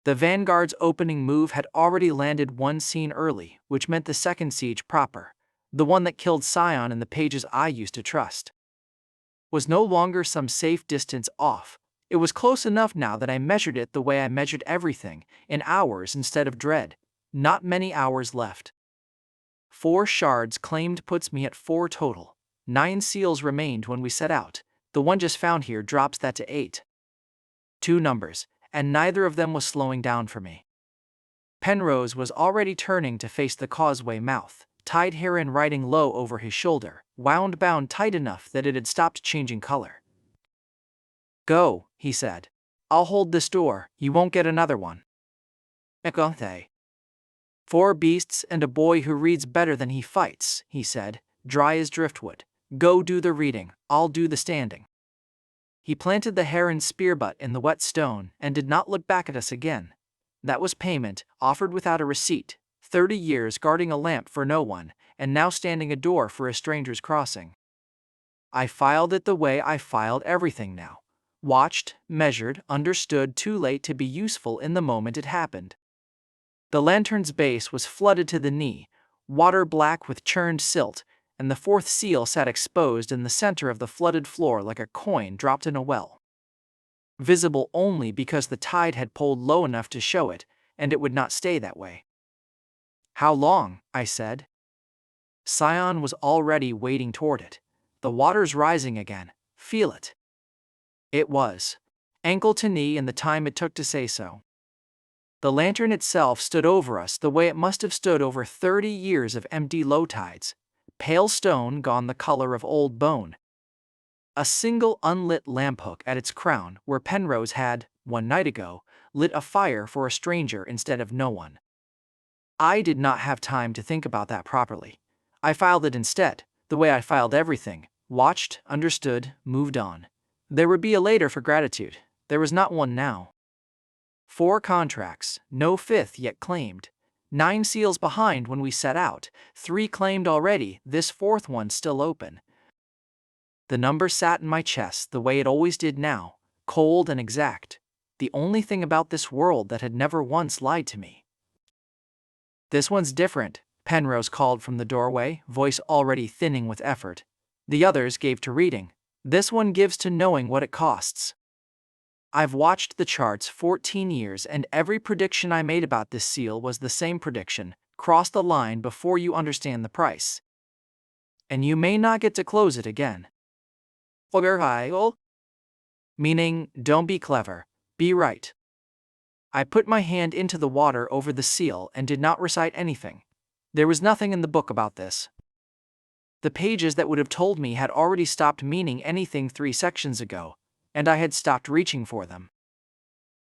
The vanguard's opening move had already landed one scene early, which meant the second siege proper, the one that killed Sion and the pages I used to trust, was no longer some safe distance off. It was close enough now that I measured it the way I measured everything, in hours instead of dread. Not many hours left. 4 shards claimed puts me at 4 total. 9 seals remained when we set out. The one just found here drops that to 8. 2 numbers, and neither of them was slowing down for me. Penrose was already turning to face the causeway mouth, tied Aren riding low over his shoulder, wound bound tight enough that it had stopped changing color. "Go," he said. "I'll hold this door, you won't get another one." "Ekothe. 4 beasts and a boy who reads better than he fights," he said, dry as driftwood. "Go do the reading, I'll do the standing." He planted the heron's spear butt in the wet stone and did not look back at us again. That was payment, offered without a receipt. 30 years guarding a lamp for no one, and now standing a door for a stranger's crossing. I filed it the way I filed everything now. Watched, measured, understood too late to be useful in the moment it happened. The lantern's base was flooded to the knee, water black with churned silt, and the 4th seal sat exposed in the center of the flooded floor like a coin dropped in a well. Visible only because the tide had pulled low enough to show it, and it would not stay that way. "How long?" I said. Sion was already wading toward it. "The water's rising again. Feel it." It was. Ankle to knee in the time it took to say so. The lantern itself stood over us the way it must have stood over 30 years of empty low tides. Pale stone gone the color of old bone. A single unlit lamphook at its crown where Penrose had, 1 night ago, lit a fire for a stranger instead of no one. I did not have time to think about that properly. I filed it instead, the way I filed everything, watched, understood, moved on. There would be a later for gratitude. There was not one now. 4 contracts, no 5th yet claimed. 9 seals behind when we set out, 3 claimed already, this 4th one still open. The number sat in my chest the way it always did now, cold and exact. The only thing about this world that had never once lied to me. "This one's different," Penrose called from the doorway, voice already thinning with effort. The others gave to reading. "This one gives to knowing what it costs." I've watched the charts 14 years and every prediction I made about this seal was the same prediction: cross the line before you understand the price. And you may not get to close it again. Meaning, don't be clever, be right. I put my hand into the water over the seal and did not recite anything. There was nothing in the book about this. The pages that would have told me had already stopped meaning anything 3 sections ago, and I had stopped reaching for them.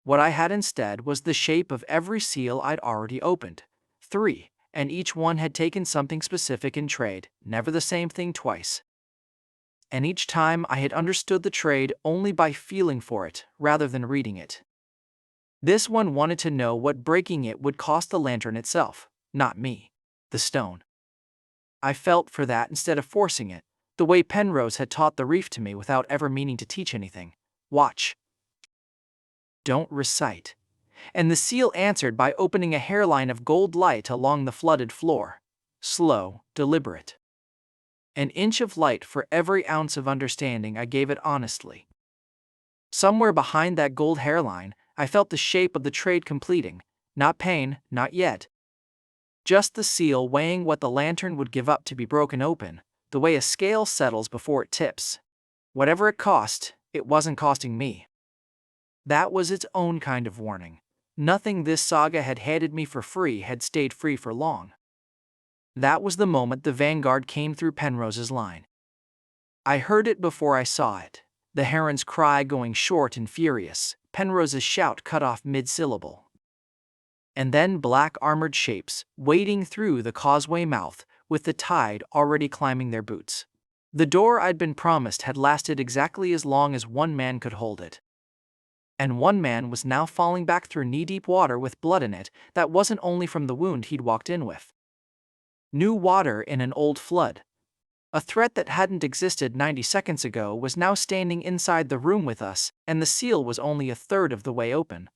What I had instead was the shape of every seal I'd already opened. 3, and each one had taken something specific in trade, never the same thing twice. And each time I had understood the trade only by feeling for it, rather than reading it. This one wanted to know what breaking it would cost the lantern itself, not me, the stone. I felt for that instead of forcing it, the way Penrose had taught the reef to me without ever meaning to teach anything. Watch. Don't recite. And the seal answered by opening a hairline of gold light along the flooded floor. Slow, deliberate. An inch of light for every ounce of understanding I gave it honestly. Somewhere behind that gold hairline, I felt the shape of the trade completing, not pain, not yet. Just the seal weighing what the lantern would give up to be broken open, the way a scale settles before it tips. Whatever it cost, it wasn't costing me. That was its own kind of warning. Nothing this saga had handed me for free had stayed free for long. That was the moment the vanguard came through Penrose's line. I heard it before I saw it, the heron's cry going short and furious, Penrose's shout cut off mid-syllable. And then black armored shapes, wading through the causeway mouth, with the tide already climbing their boots. The door I'd been promised had lasted exactly as long as one man could hold it. And one man was now falling back through knee-deep water with blood in it that wasn't only from the wound he'd walked in with. New water in an old flood. A threat that hadn't existed 90 seconds ago was now standing inside the room with us, and the seal was only a third of the way open.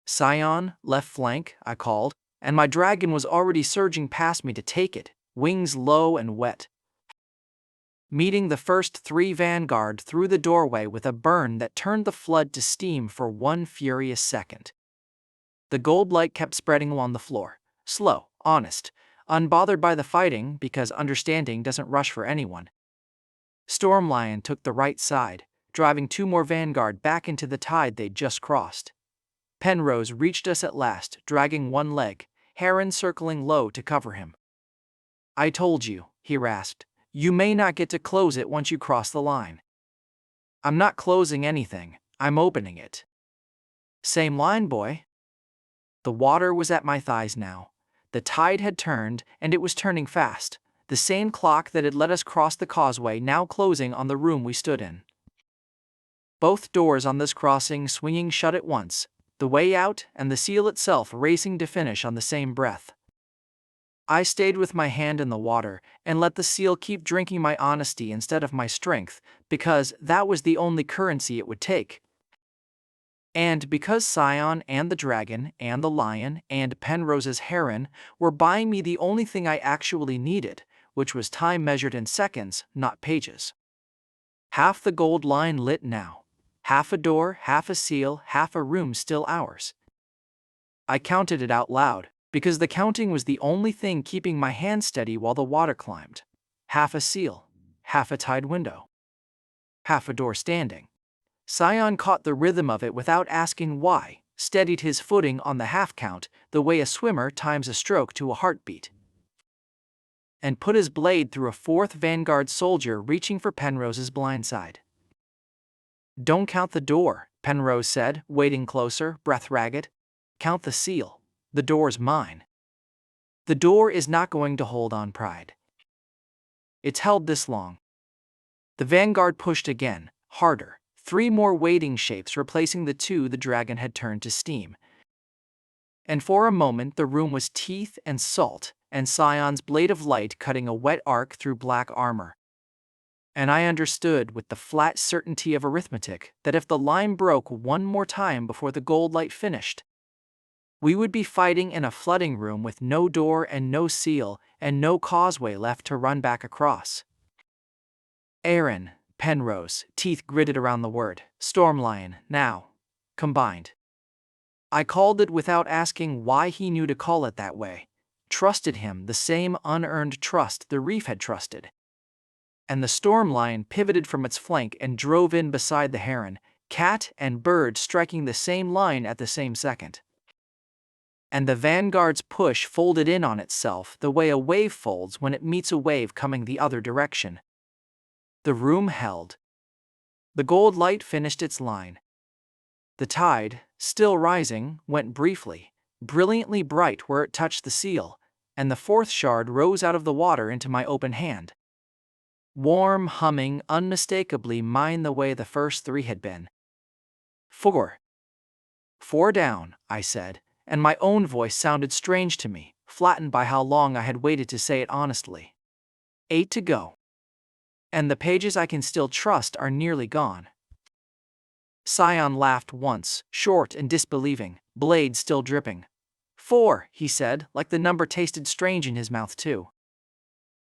"Sion, left flank," I called, and my dragon was already surging past me to take it, wings low and wet, meeting the first 3 vanguard through the doorway with a burn that turned the flood to steam for one furious second. The gold light kept spreading along the floor, slow, honest, unbothered by the fighting because understanding doesn't rush for anyone. Stormlion took the right side, driving 2 more vanguard back into the tide they'd just crossed. Penrose reached us at last, dragging one leg, Aren circling low to cover him. "I told you," he rasped. "You may not get to close it once you cross the line." "I'm not closing anything, I'm opening it." "Same line, boy." The water was at my thighs now. The tide had turned, and it was turning fast, the same clock that had let us cross the causeway now closing on the room we stood in. Both doors on this crossing swinging shut at once, the way out and the seal itself racing to finish on the same breath. I stayed with my hand in the water and let the seal keep drinking my honesty instead of my strength, because that was the only currency it would take. And because Sion and the dragon and the lion and Penrose's heron were buying me the only thing I actually needed, which was time measured in seconds, not pages. Half the gold line lit now. Half a door, half a seal, half a room still ours. I counted it out loud, because the counting was the only thing keeping my hand steady while the water climbed. Half a seal, half a tide window, half a door standing. Sion caught the rhythm of it without asking why, steadied his footing on the half count the way a swimmer times a stroke to a heartbeat, and put his blade through a 4th vanguard soldier reaching for Penrose's blind side. "Don't count the door," Penrose said, wading closer, breath ragged. "Count the seal. The door's mine." "The door is not going to hold on pride. It's held this long." The vanguard pushed again, harder. 3 more wading shapes replacing the 2 the dragon had turned to steam. And for a moment the room was teeth and salt, and Sion's blade of light cutting a wet arc through black armor. And I understood with the flat certainty of arithmetic that if the line broke one more time before the gold light finished, we would be fighting in a flooding room with no door and no seal and no causeway left to run back across. Aren, Penrose, teeth gritted around the word, Stormlion, now, combined. I called it without asking why he knew to call it that way. Trusted him the same unearned trust the reef had trusted. And the Stormlion pivoted from its flank and drove in beside the heron, cat and bird striking the same line at the same second. And the vanguard's push folded in on itself the way a wave folds when it meets a wave coming the other direction. The room held. The gold light finished its line. The tide, still rising, went briefly, brilliantly bright where it touched the seal, and the 4th shard rose out of the water into my open hand. Warm, humming, unmistakably mine the way the first 3 had been. 4. 4 down, I said, and my own voice sounded strange to me, flattened by how long I had waited to say it honestly. 8 to go. And the pages I can still trust are nearly gone. Sion laughed once, short and disbelieving, blade still dripping. 4, he said, like the number tasted strange in his mouth too.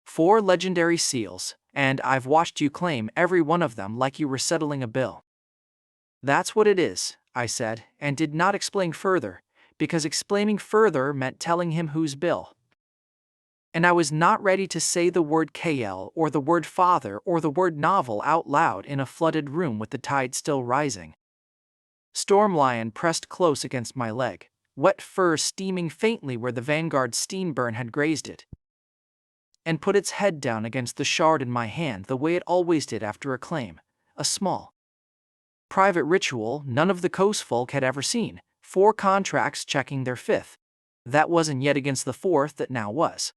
4 legendary seals, and I've watched you claim every one of them like you were settling a bill. That's what it is, I said, and did not explain further, because explaining further meant telling him whose bill. And I was not ready to say the word KL or the word father or the word novel out loud in a flooded room with the tide still rising. Stormlion pressed close against my leg, wet fur steaming faintly where the vanguard's steam burn had grazed it, and put its head down against the shard in my hand the way it always did after a claim, a small, private ritual none of the coast folk had ever seen, 4 contracts checking their 5th. That wasn't yet against the 4th that now was.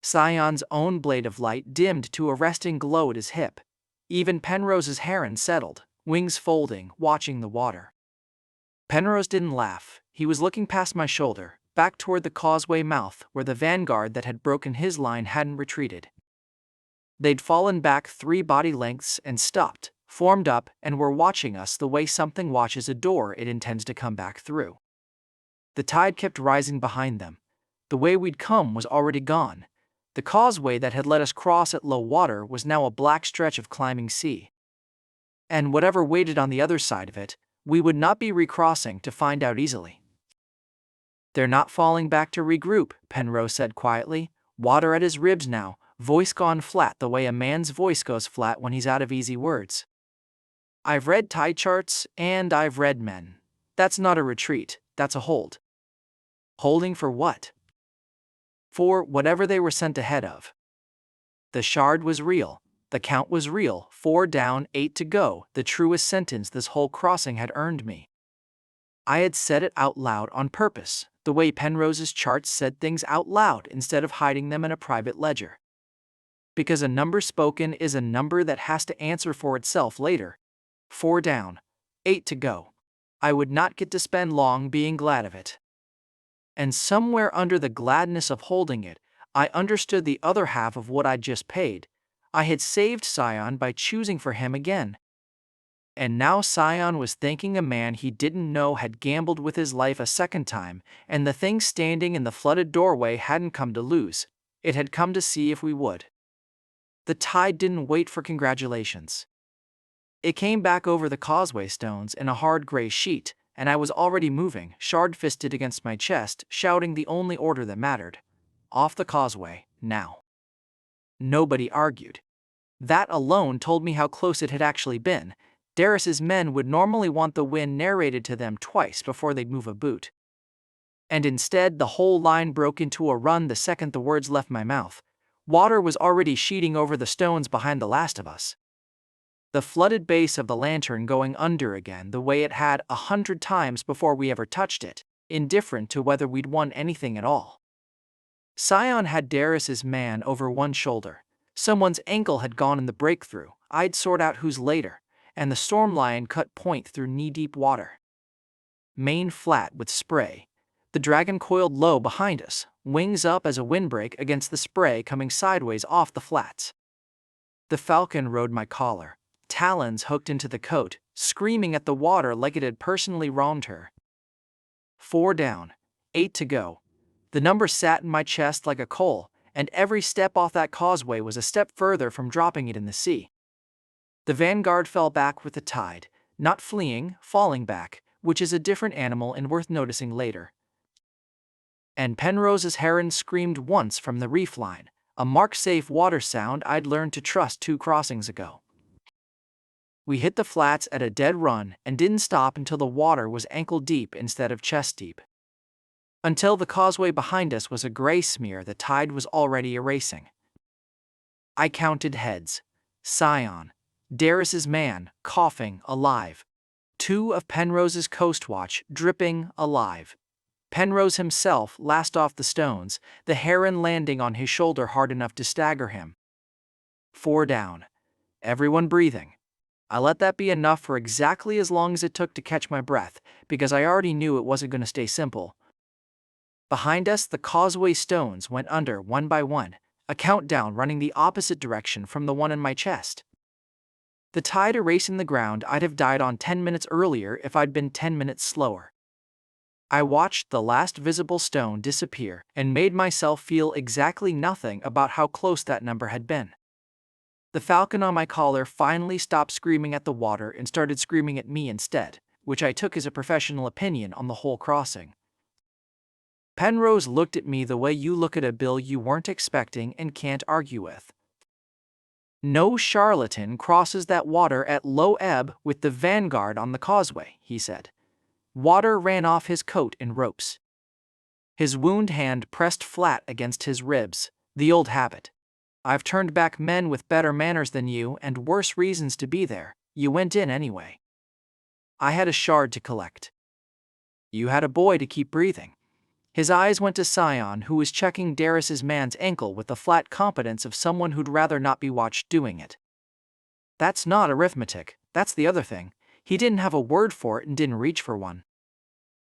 Sion's own blade of light dimmed to a resting glow at his hip. Even Penrose's heron settled, wings folding, watching the water. Penrose didn't laugh. He was looking past my shoulder, back toward the causeway mouth where the vanguard that had broken his line hadn't retreated. They'd fallen back 3 body lengths and stopped, formed up, and were watching us the way something watches a door it intends to come back through. The tide kept rising behind them. The way we'd come was already gone. The causeway that had let us cross at low water was now a black stretch of climbing sea. And whatever waited on the other side of it, we would not be recrossing to find out easily. "They're not falling back to regroup," Penrose said quietly, water at his ribs now, voice gone flat the way a man's voice goes flat when he's out of easy words. "I've read tide charts, and I've read men. That's not a retreat, that's a hold." Holding for what? For whatever they were sent ahead of. The shard was real. The count was real. 4 down, 8 to go, the truest sentence this whole crossing had earned me. I had said it out loud on purpose, the way Penrose's charts said things out loud instead of hiding them in a private ledger. Because a number spoken is a number that has to answer for itself later. 4 down, 8 to go. I would not get to spend long being glad of it. And somewhere under the gladness of holding it, I understood the other half of what I'd just paid. I had saved Sion by choosing for him again. And now Sion was thanking a man he didn't know had gambled with his life a second time, and the thing standing in the flooded doorway hadn't come to lose. It had come to see if we would. The tide didn't wait for congratulations. It came back over the causeway stones in a hard gray sheet, and I was already moving, shard-fisted against my chest, shouting the only order that mattered. Off the causeway, now. Nobody argued. That alone told me how close it had actually been. Darius's men would normally want the win narrated to them twice before they'd move a boot. And instead, the whole line broke into a run the second the words left my mouth. Water was already sheeting over the stones behind the last of us. The flooded base of the lantern going under again the way it had 100 times before we ever touched it, indifferent to whether we'd won anything at all. Sion had Darius's man over one shoulder. Someone's ankle had gone in the breakthrough. I'd sort out who's later, and the storm lion cut point through knee-deep water. Mane flat with spray. The dragon coiled low behind us, wings up as a windbreak against the spray coming sideways off the flats. The falcon rode my collar, talons hooked into the coat, screaming at the water like it had personally wronged her. 4 down, 8 to go. The number sat in my chest like a coal, and every step off that causeway was a step further from dropping it in the sea. The vanguard fell back with the tide, not fleeing, falling back, which is a different animal and worth noticing later. And Penrose's heron screamed once from the reef line, a mark-safe water sound I'd learned to trust 2 crossings ago. We hit the flats at a dead run and didn't stop until the water was ankle-deep instead of chest-deep. Until the causeway behind us was a gray smear the tide was already erasing. I counted heads. Sion, Darius's man, coughing, alive. 2 of Penrose's coast watch, dripping, alive. Penrose himself, last off the stones, the heron landing on his shoulder hard enough to stagger him. 4 down. Everyone breathing. I let that be enough for exactly as long as it took to catch my breath, because I already knew it wasn't going to stay simple. Behind us, the causeway stones went under one by one, a countdown running the opposite direction from the one in my chest. The tide erasing the ground I'd have died on 10 minutes earlier if I'd been 10 minutes slower. I watched the last visible stone disappear and made myself feel exactly nothing about how close that number had been. The falcon on my collar finally stopped screaming at the water and started screaming at me instead, which I took as a professional opinion on the whole crossing. Penrose looked at me the way you look at a bill you weren't expecting and can't argue with. No charlatan crosses that water at low ebb with the vanguard on the causeway, he said. Water ran off his coat in ropes. His wound hand pressed flat against his ribs, the old habit. I've turned back men with better manners than you and worse reasons to be there. You went in anyway. I had a shard to collect. You had a boy to keep breathing. His eyes went to Sion, who was checking Darius's man's ankle with the flat competence of someone who'd rather not be watched doing it. That's not arithmetic, that's the other thing. He didn't have a word for it and didn't reach for one.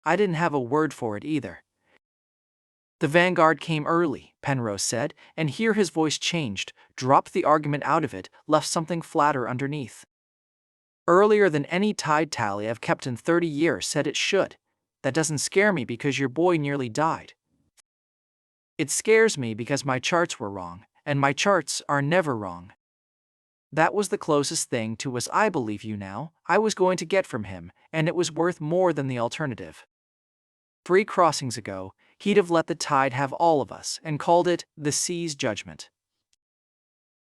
I didn't have a word for it either. The vanguard came early, Penrose said, and here his voice changed, dropped the argument out of it, left something flatter underneath. Earlier than any tide tally I've kept in 30 years said it should. That doesn't scare me because your boy nearly died. It scares me because my charts were wrong, and my charts are never wrong. That was the closest thing to as I believe you now I was going to get from him, and it was worth more than the alternative. 3 crossings ago, he'd have let the tide have all of us and called it the sea's judgment.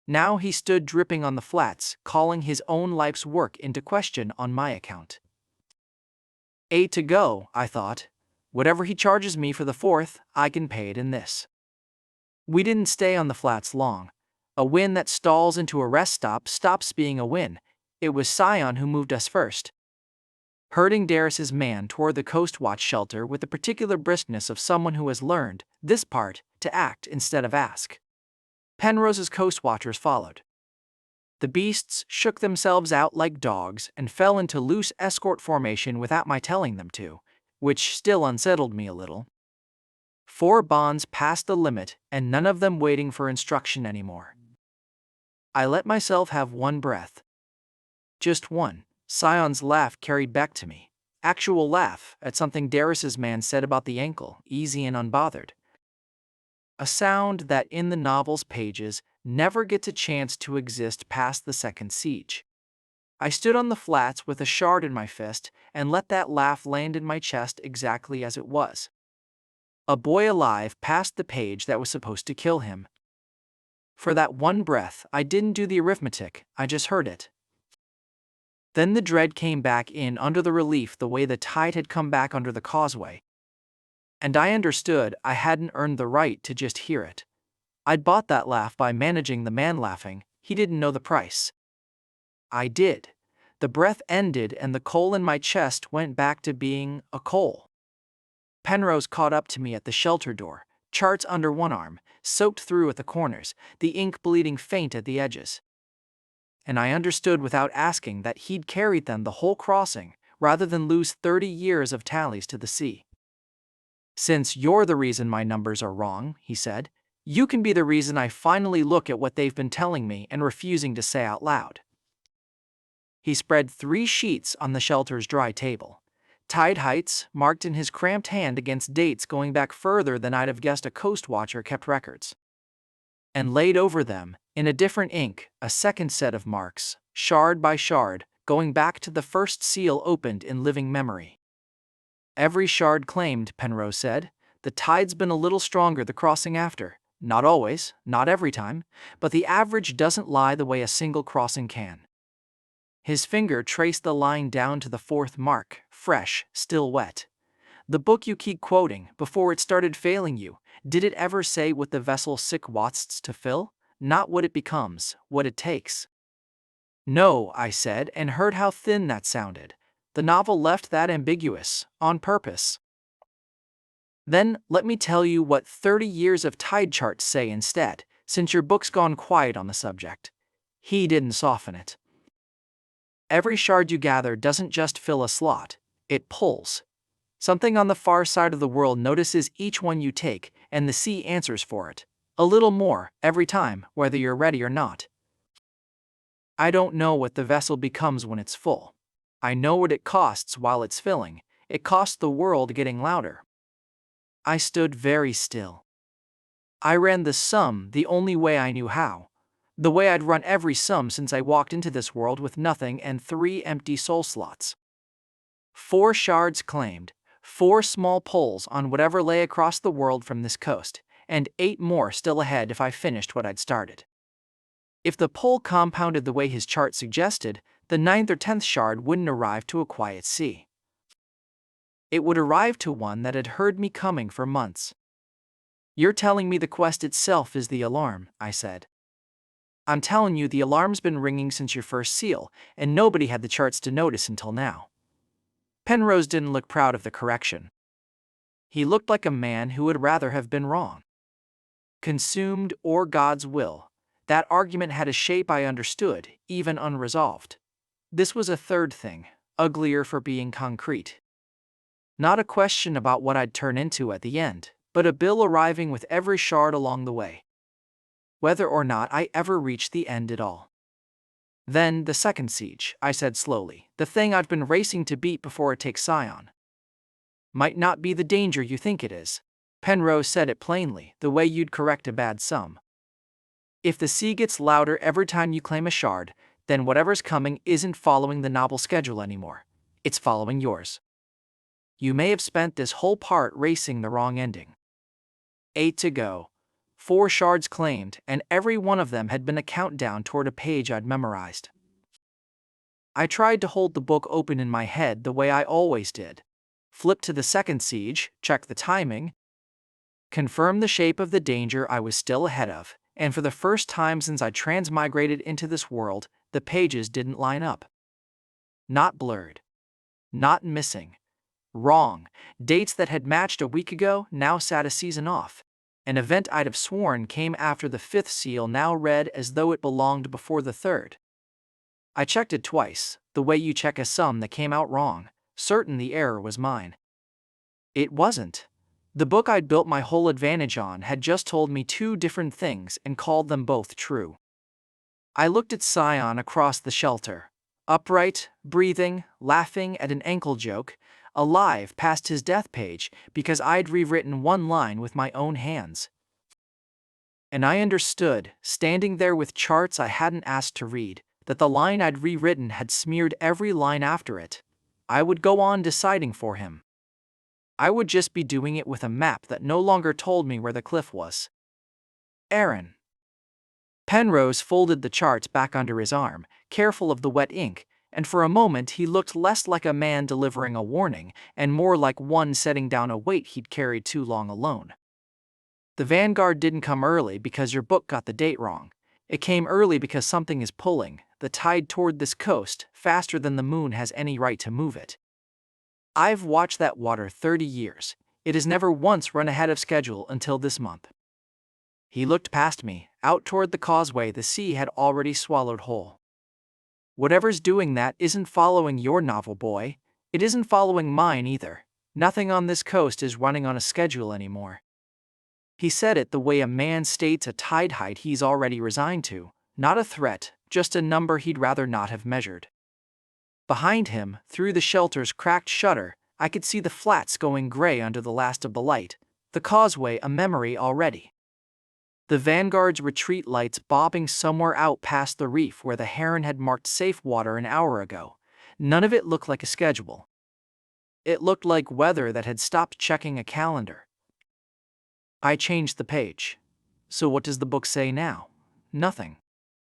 Now he stood dripping on the flats, calling his own life's work into question on my account. 8 to go, I thought. Whatever he charges me for the 4th, I can pay it in this. We didn't stay on the flats long. A win that stalls into a rest stop stops being a win. It was Sion who moved us first, herding Darius's man toward the Coast Watch shelter with the particular briskness of someone who has learned, this part, to act instead of ask. Penrose's Coast Watchers followed. The beasts shook themselves out like dogs and fell into loose escort formation without my telling them to, which still unsettled me a little. 4 bonds past the limit and none of them waiting for instruction anymore. I let myself have one breath. Just one. Sion's laugh carried back to me. Actual laugh at something Darius's man said about the ankle, easy and unbothered. A sound that in the novel's pages never gets a chance to exist past the second siege. I stood on the flats with a shard in my fist and let that laugh land in my chest exactly as it was. A boy alive past the page that was supposed to kill him. For that one breath, I didn't do the arithmetic, I just heard it. Then the dread came back in under the relief the way the tide had come back under the causeway. And I understood I hadn't earned the right to just hear it. I'd bought that laugh by managing the man laughing, he didn't know the price. I did. The breath ended and the coal in my chest went back to being a coal. Penrose caught up to me at the shelter door, charts under one arm, soaked through at the corners, the ink bleeding faint at the edges. And I understood without asking that he'd carried them the whole crossing, rather than lose 30 years of tallies to the sea. Since you're the reason my numbers are wrong, he said, you can be the reason I finally look at what they've been telling me and refusing to say out loud. He spread 3 sheets on the shelter's dry table. Tide heights, marked in his cramped hand against dates going back further than I'd have guessed a coast watcher kept records. And laid over them, in a different ink, a second set of marks, shard by shard, going back to the first seal opened in living memory. Every shard claimed, Penrose said, the tide's been a little stronger the crossing after. Not always, not every time, but the average doesn't lie the way a single crossing can. His finger traced the line down to the 4th mark, fresh, still wet. The book you keep quoting, before it started failing you, did it ever say what the vessel sick wants to fill? Not what it becomes, what it takes. No, I said, and heard how thin that sounded. The novel left that ambiguous, on purpose. Then, let me tell you what 30 years of tide charts say instead, since your book's gone quiet on the subject. He didn't soften it. Every shard you gather doesn't just fill a slot, it pulls. Something on the far side of the world notices each one you take, and the sea answers for it. A little more, every time, whether you're ready or not. I don't know what the vessel becomes when it's full. I know what it costs while it's filling. It costs the world getting louder. I stood very still. I ran the sum the only way I knew how. The way I'd run every sum since I walked into this world with nothing and 3 empty soul slots. 4 shards claimed, 4 small pulls on whatever lay across the world from this coast, and 8 more still ahead if I finished what I'd started. If the pull compounded the way his chart suggested, the 9th or 10th shard wouldn't arrive to a quiet sea. It would arrive to one that had heard me coming for months. You're telling me the quest itself is the alarm, I said. I'm telling you the alarm's been ringing since your first seal, and nobody had the charts to notice until now. Penrose didn't look proud of the correction. He looked like a man who would rather have been wrong. Consumed or God's will. That argument had a shape I understood, even unresolved. This was a third thing, uglier for being concrete. Not a question about what I'd turn into at the end, but a bill arriving with every shard along the way. Whether or not I ever reached the end at all. Then, the second siege, I said slowly, the thing I've been racing to beat before it takes Sion. Might not be the danger you think it is. Penrose said it plainly, the way you'd correct a bad sum. If the sea gets louder every time you claim a shard, then whatever's coming isn't following the novel schedule anymore. It's following yours. You may have spent this whole part racing the wrong ending. 8 to go. 4 shards claimed, and every one of them had been a countdown toward a page I'd memorized. I tried to hold the book open in my head the way I always did. Flip to the second siege, check the timing, confirm the shape of the danger I was still ahead of, and for the first time since I transmigrated into this world, the pages didn't line up. Not blurred. Not missing. Wrong. Dates that had matched a week ago now sat a season off. An event I'd have sworn came after the 5th seal now read as though it belonged before the 3rd. I checked it twice, the way you check a sum that came out wrong, certain the error was mine. It wasn't. The book I'd built my whole advantage on had just told me 2 different things and called them both true. I looked at Sion across the shelter, upright, breathing, laughing at an ankle joke, alive past his death page because I'd rewritten one line with my own hands. And I understood, standing there with charts I hadn't asked to read, that the line I'd rewritten had smeared every line after it. I would go on deciding for him. I would just be doing it with a map that no longer told me where the cliff was. Aren. Penrose folded the charts back under his arm, careful of the wet ink, and for a moment he looked less like a man delivering a warning and more like one setting down a weight he'd carried too long alone. The vanguard didn't come early because your book got the date wrong. It came early because something is pulling the tide toward this coast faster than the moon has any right to move it. I've watched that water 30 years. It has never once run ahead of schedule until this month. He looked past me, out toward the causeway the sea had already swallowed whole. Whatever's doing that isn't following your novel, boy. It isn't following mine either. Nothing on this coast is running on a schedule anymore. He said it the way a man states a tide height he's already resigned to, not a threat, just a number he'd rather not have measured. Behind him, through the shelter's cracked shutter, I could see the flats going gray under the last of the light, the causeway a memory already. The vanguard's retreat lights bobbing somewhere out past the reef where the Heron had marked safe water an hour ago. None of it looked like a schedule. It looked like weather that had stopped checking a calendar. I changed the page. So what does the book say now? Nothing.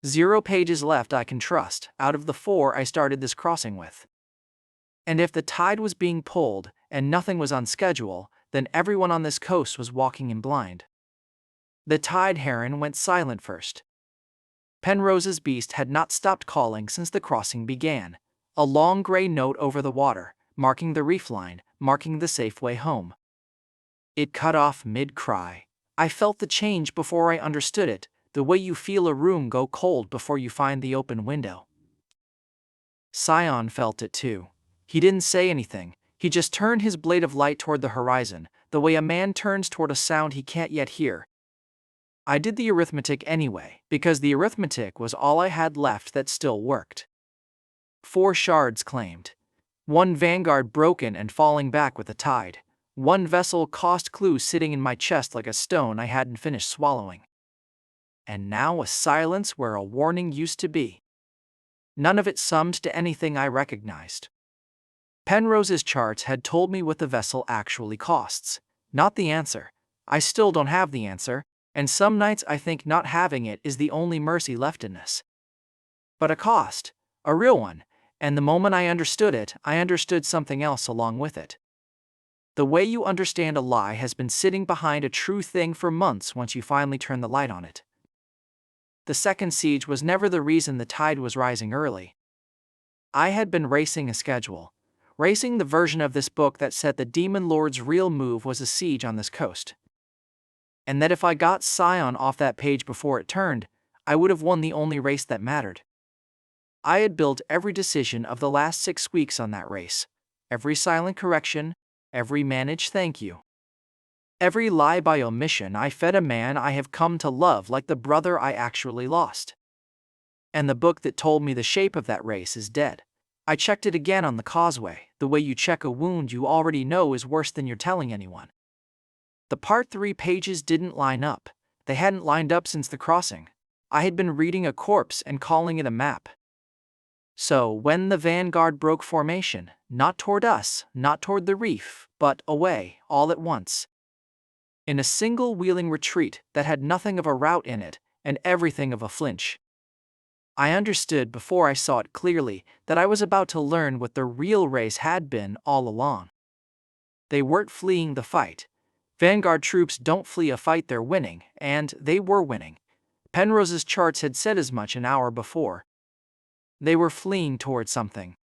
0 pages left I can trust, out of the 4 I started this crossing with. And if the tide was being pulled, and nothing was on schedule, then everyone on this coast was walking in blind. The tide heron went silent first. Penrose's beast had not stopped calling since the crossing began, a long gray note over the water, marking the reef line, marking the safe way home. It cut off mid-cry. I felt the change before I understood it, the way you feel a room go cold before you find the open window. Sion felt it too. He didn't say anything, he just turned his blade of light toward the horizon, the way a man turns toward a sound he can't yet hear. I did the arithmetic anyway, because the arithmetic was all I had left that still worked. 4 shards claimed. 1 vanguard broken and falling back with the tide. 1 vessel cost clue sitting in my chest like a stone I hadn't finished swallowing. And now a silence where a warning used to be. None of it summed to anything I recognized. Penrose's charts had told me what the vessel actually costs, not the answer. I still don't have the answer, and some nights I think not having it is the only mercy left in this. But a cost, a real one, and the moment I understood it, I understood something else along with it. The way you understand a lie has been sitting behind a true thing for months once you finally turn the light on it. The second siege was never the reason the tide was rising early. I had been racing a schedule, racing the version of this book that said the Demon Lord's real move was a siege on this coast. And that if I got Sion off that page before it turned, I would have won the only race that mattered. I had built every decision of the last 6 weeks on that race. Every silent correction, every managed thank you. Every lie by omission I fed a man I have come to love like the brother I actually lost. And the book that told me the shape of that race is dead. I checked it again on the causeway, the way you check a wound you already know is worse than you're telling anyone. The part 3 pages didn't line up. They hadn't lined up since the crossing. I had been reading a corpse and calling it a map. So when the vanguard broke formation, not toward us, not toward the reef, but away, all at once, in a single wheeling retreat that had nothing of a rout in it and everything of a flinch, I understood before I saw it clearly that I was about to learn what the real race had been all along. They weren't fleeing the fight. Vanguard troops don't flee a fight they're winning, and they were winning. Penrose's charts had said as much an hour before. They were fleeing toward something.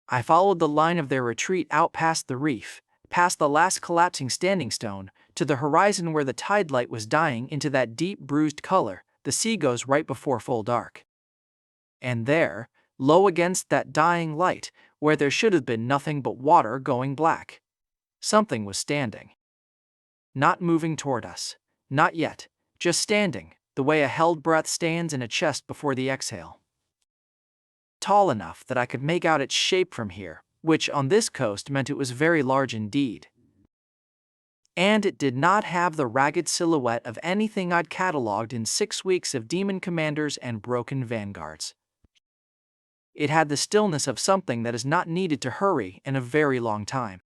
I followed the line of their retreat out past the reef, past the last collapsing standing stone, to the horizon where the tide light was dying into that deep bruised color the sea goes right before full dark. And there, low against that dying light, where there should have been nothing but water going black, something was standing. Not moving toward us. Not yet, just standing, the way a held breath stands in a chest before the exhale. Tall enough that I could make out its shape from here, which on this coast meant it was very large indeed. And it did not have the ragged silhouette of anything I'd catalogued in 6 weeks of demon commanders and broken vanguards. It had the stillness of something that is not needed to hurry in a very long time.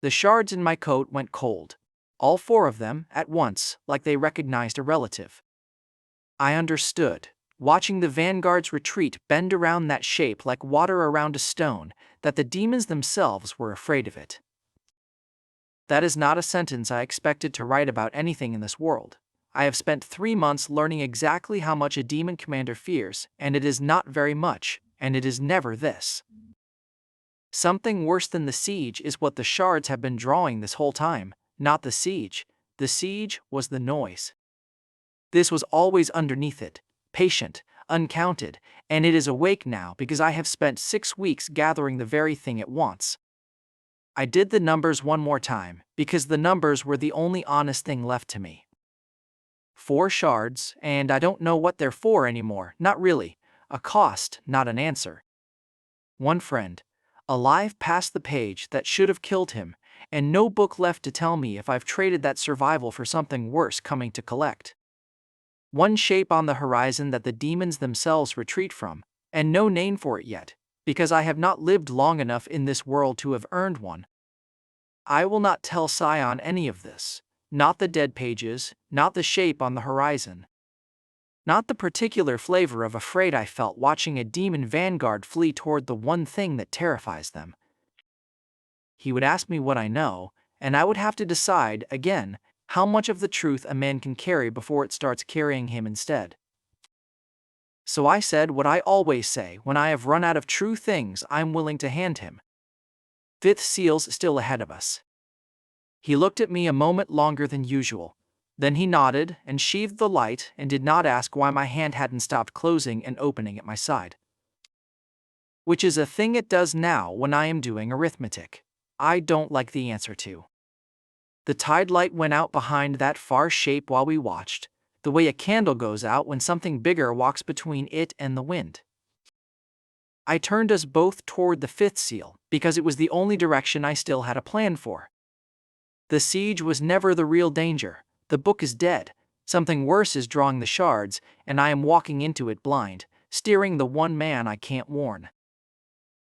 The shards in my coat went cold, all 4 of them at once, like they recognized a relative. I understood, watching the vanguard's retreat bend around that shape like water around a stone, that the demons themselves were afraid of it. That is not a sentence I expected to write about anything in this world. I have spent 3 months learning exactly how much a demon commander fears, and it is not very much, and it is never this. Something worse than the siege is what the shards have been drawing this whole time, not the siege. The siege was the noise. This was always underneath it, patient, uncounted, and it is awake now because I have spent 6 weeks gathering the very thing it wants. I did the numbers one more time, because the numbers were the only honest thing left to me. 4 shards, and I don't know what they're for anymore, not really. A cost, not an answer. 1 friend, alive past the page that should have killed him, and no book left to tell me if I've traded that survival for something worse coming to collect. 1 shape on the horizon that the demons themselves retreat from, and no name for it yet, because I have not lived long enough in this world to have earned one. I will not tell Sion any of this, not the dead pages, not the shape on the horizon, not the particular flavor of afraid I felt watching a demon vanguard flee toward the one thing that terrifies them. He would ask me what I know, and I would have to decide, again, how much of the truth a man can carry before it starts carrying him instead. So I said what I always say when I have run out of true things I'm willing to hand him. 5th seal's still ahead of us. He looked at me a moment longer than usual. Then he nodded and sheathed the light and did not ask why my hand hadn't stopped closing and opening at my side. Which is a thing it does now when I am doing arithmetic. I don't like the answer to. The tide light went out behind that far shape while we watched, the way a candle goes out when something bigger walks between it and the wind. I turned us both toward the 5th seal, because it was the only direction I still had a plan for. The siege was never the real danger. The book is dead, something worse is drawing the shards, and I am walking into it blind, steering the one man I can't warn.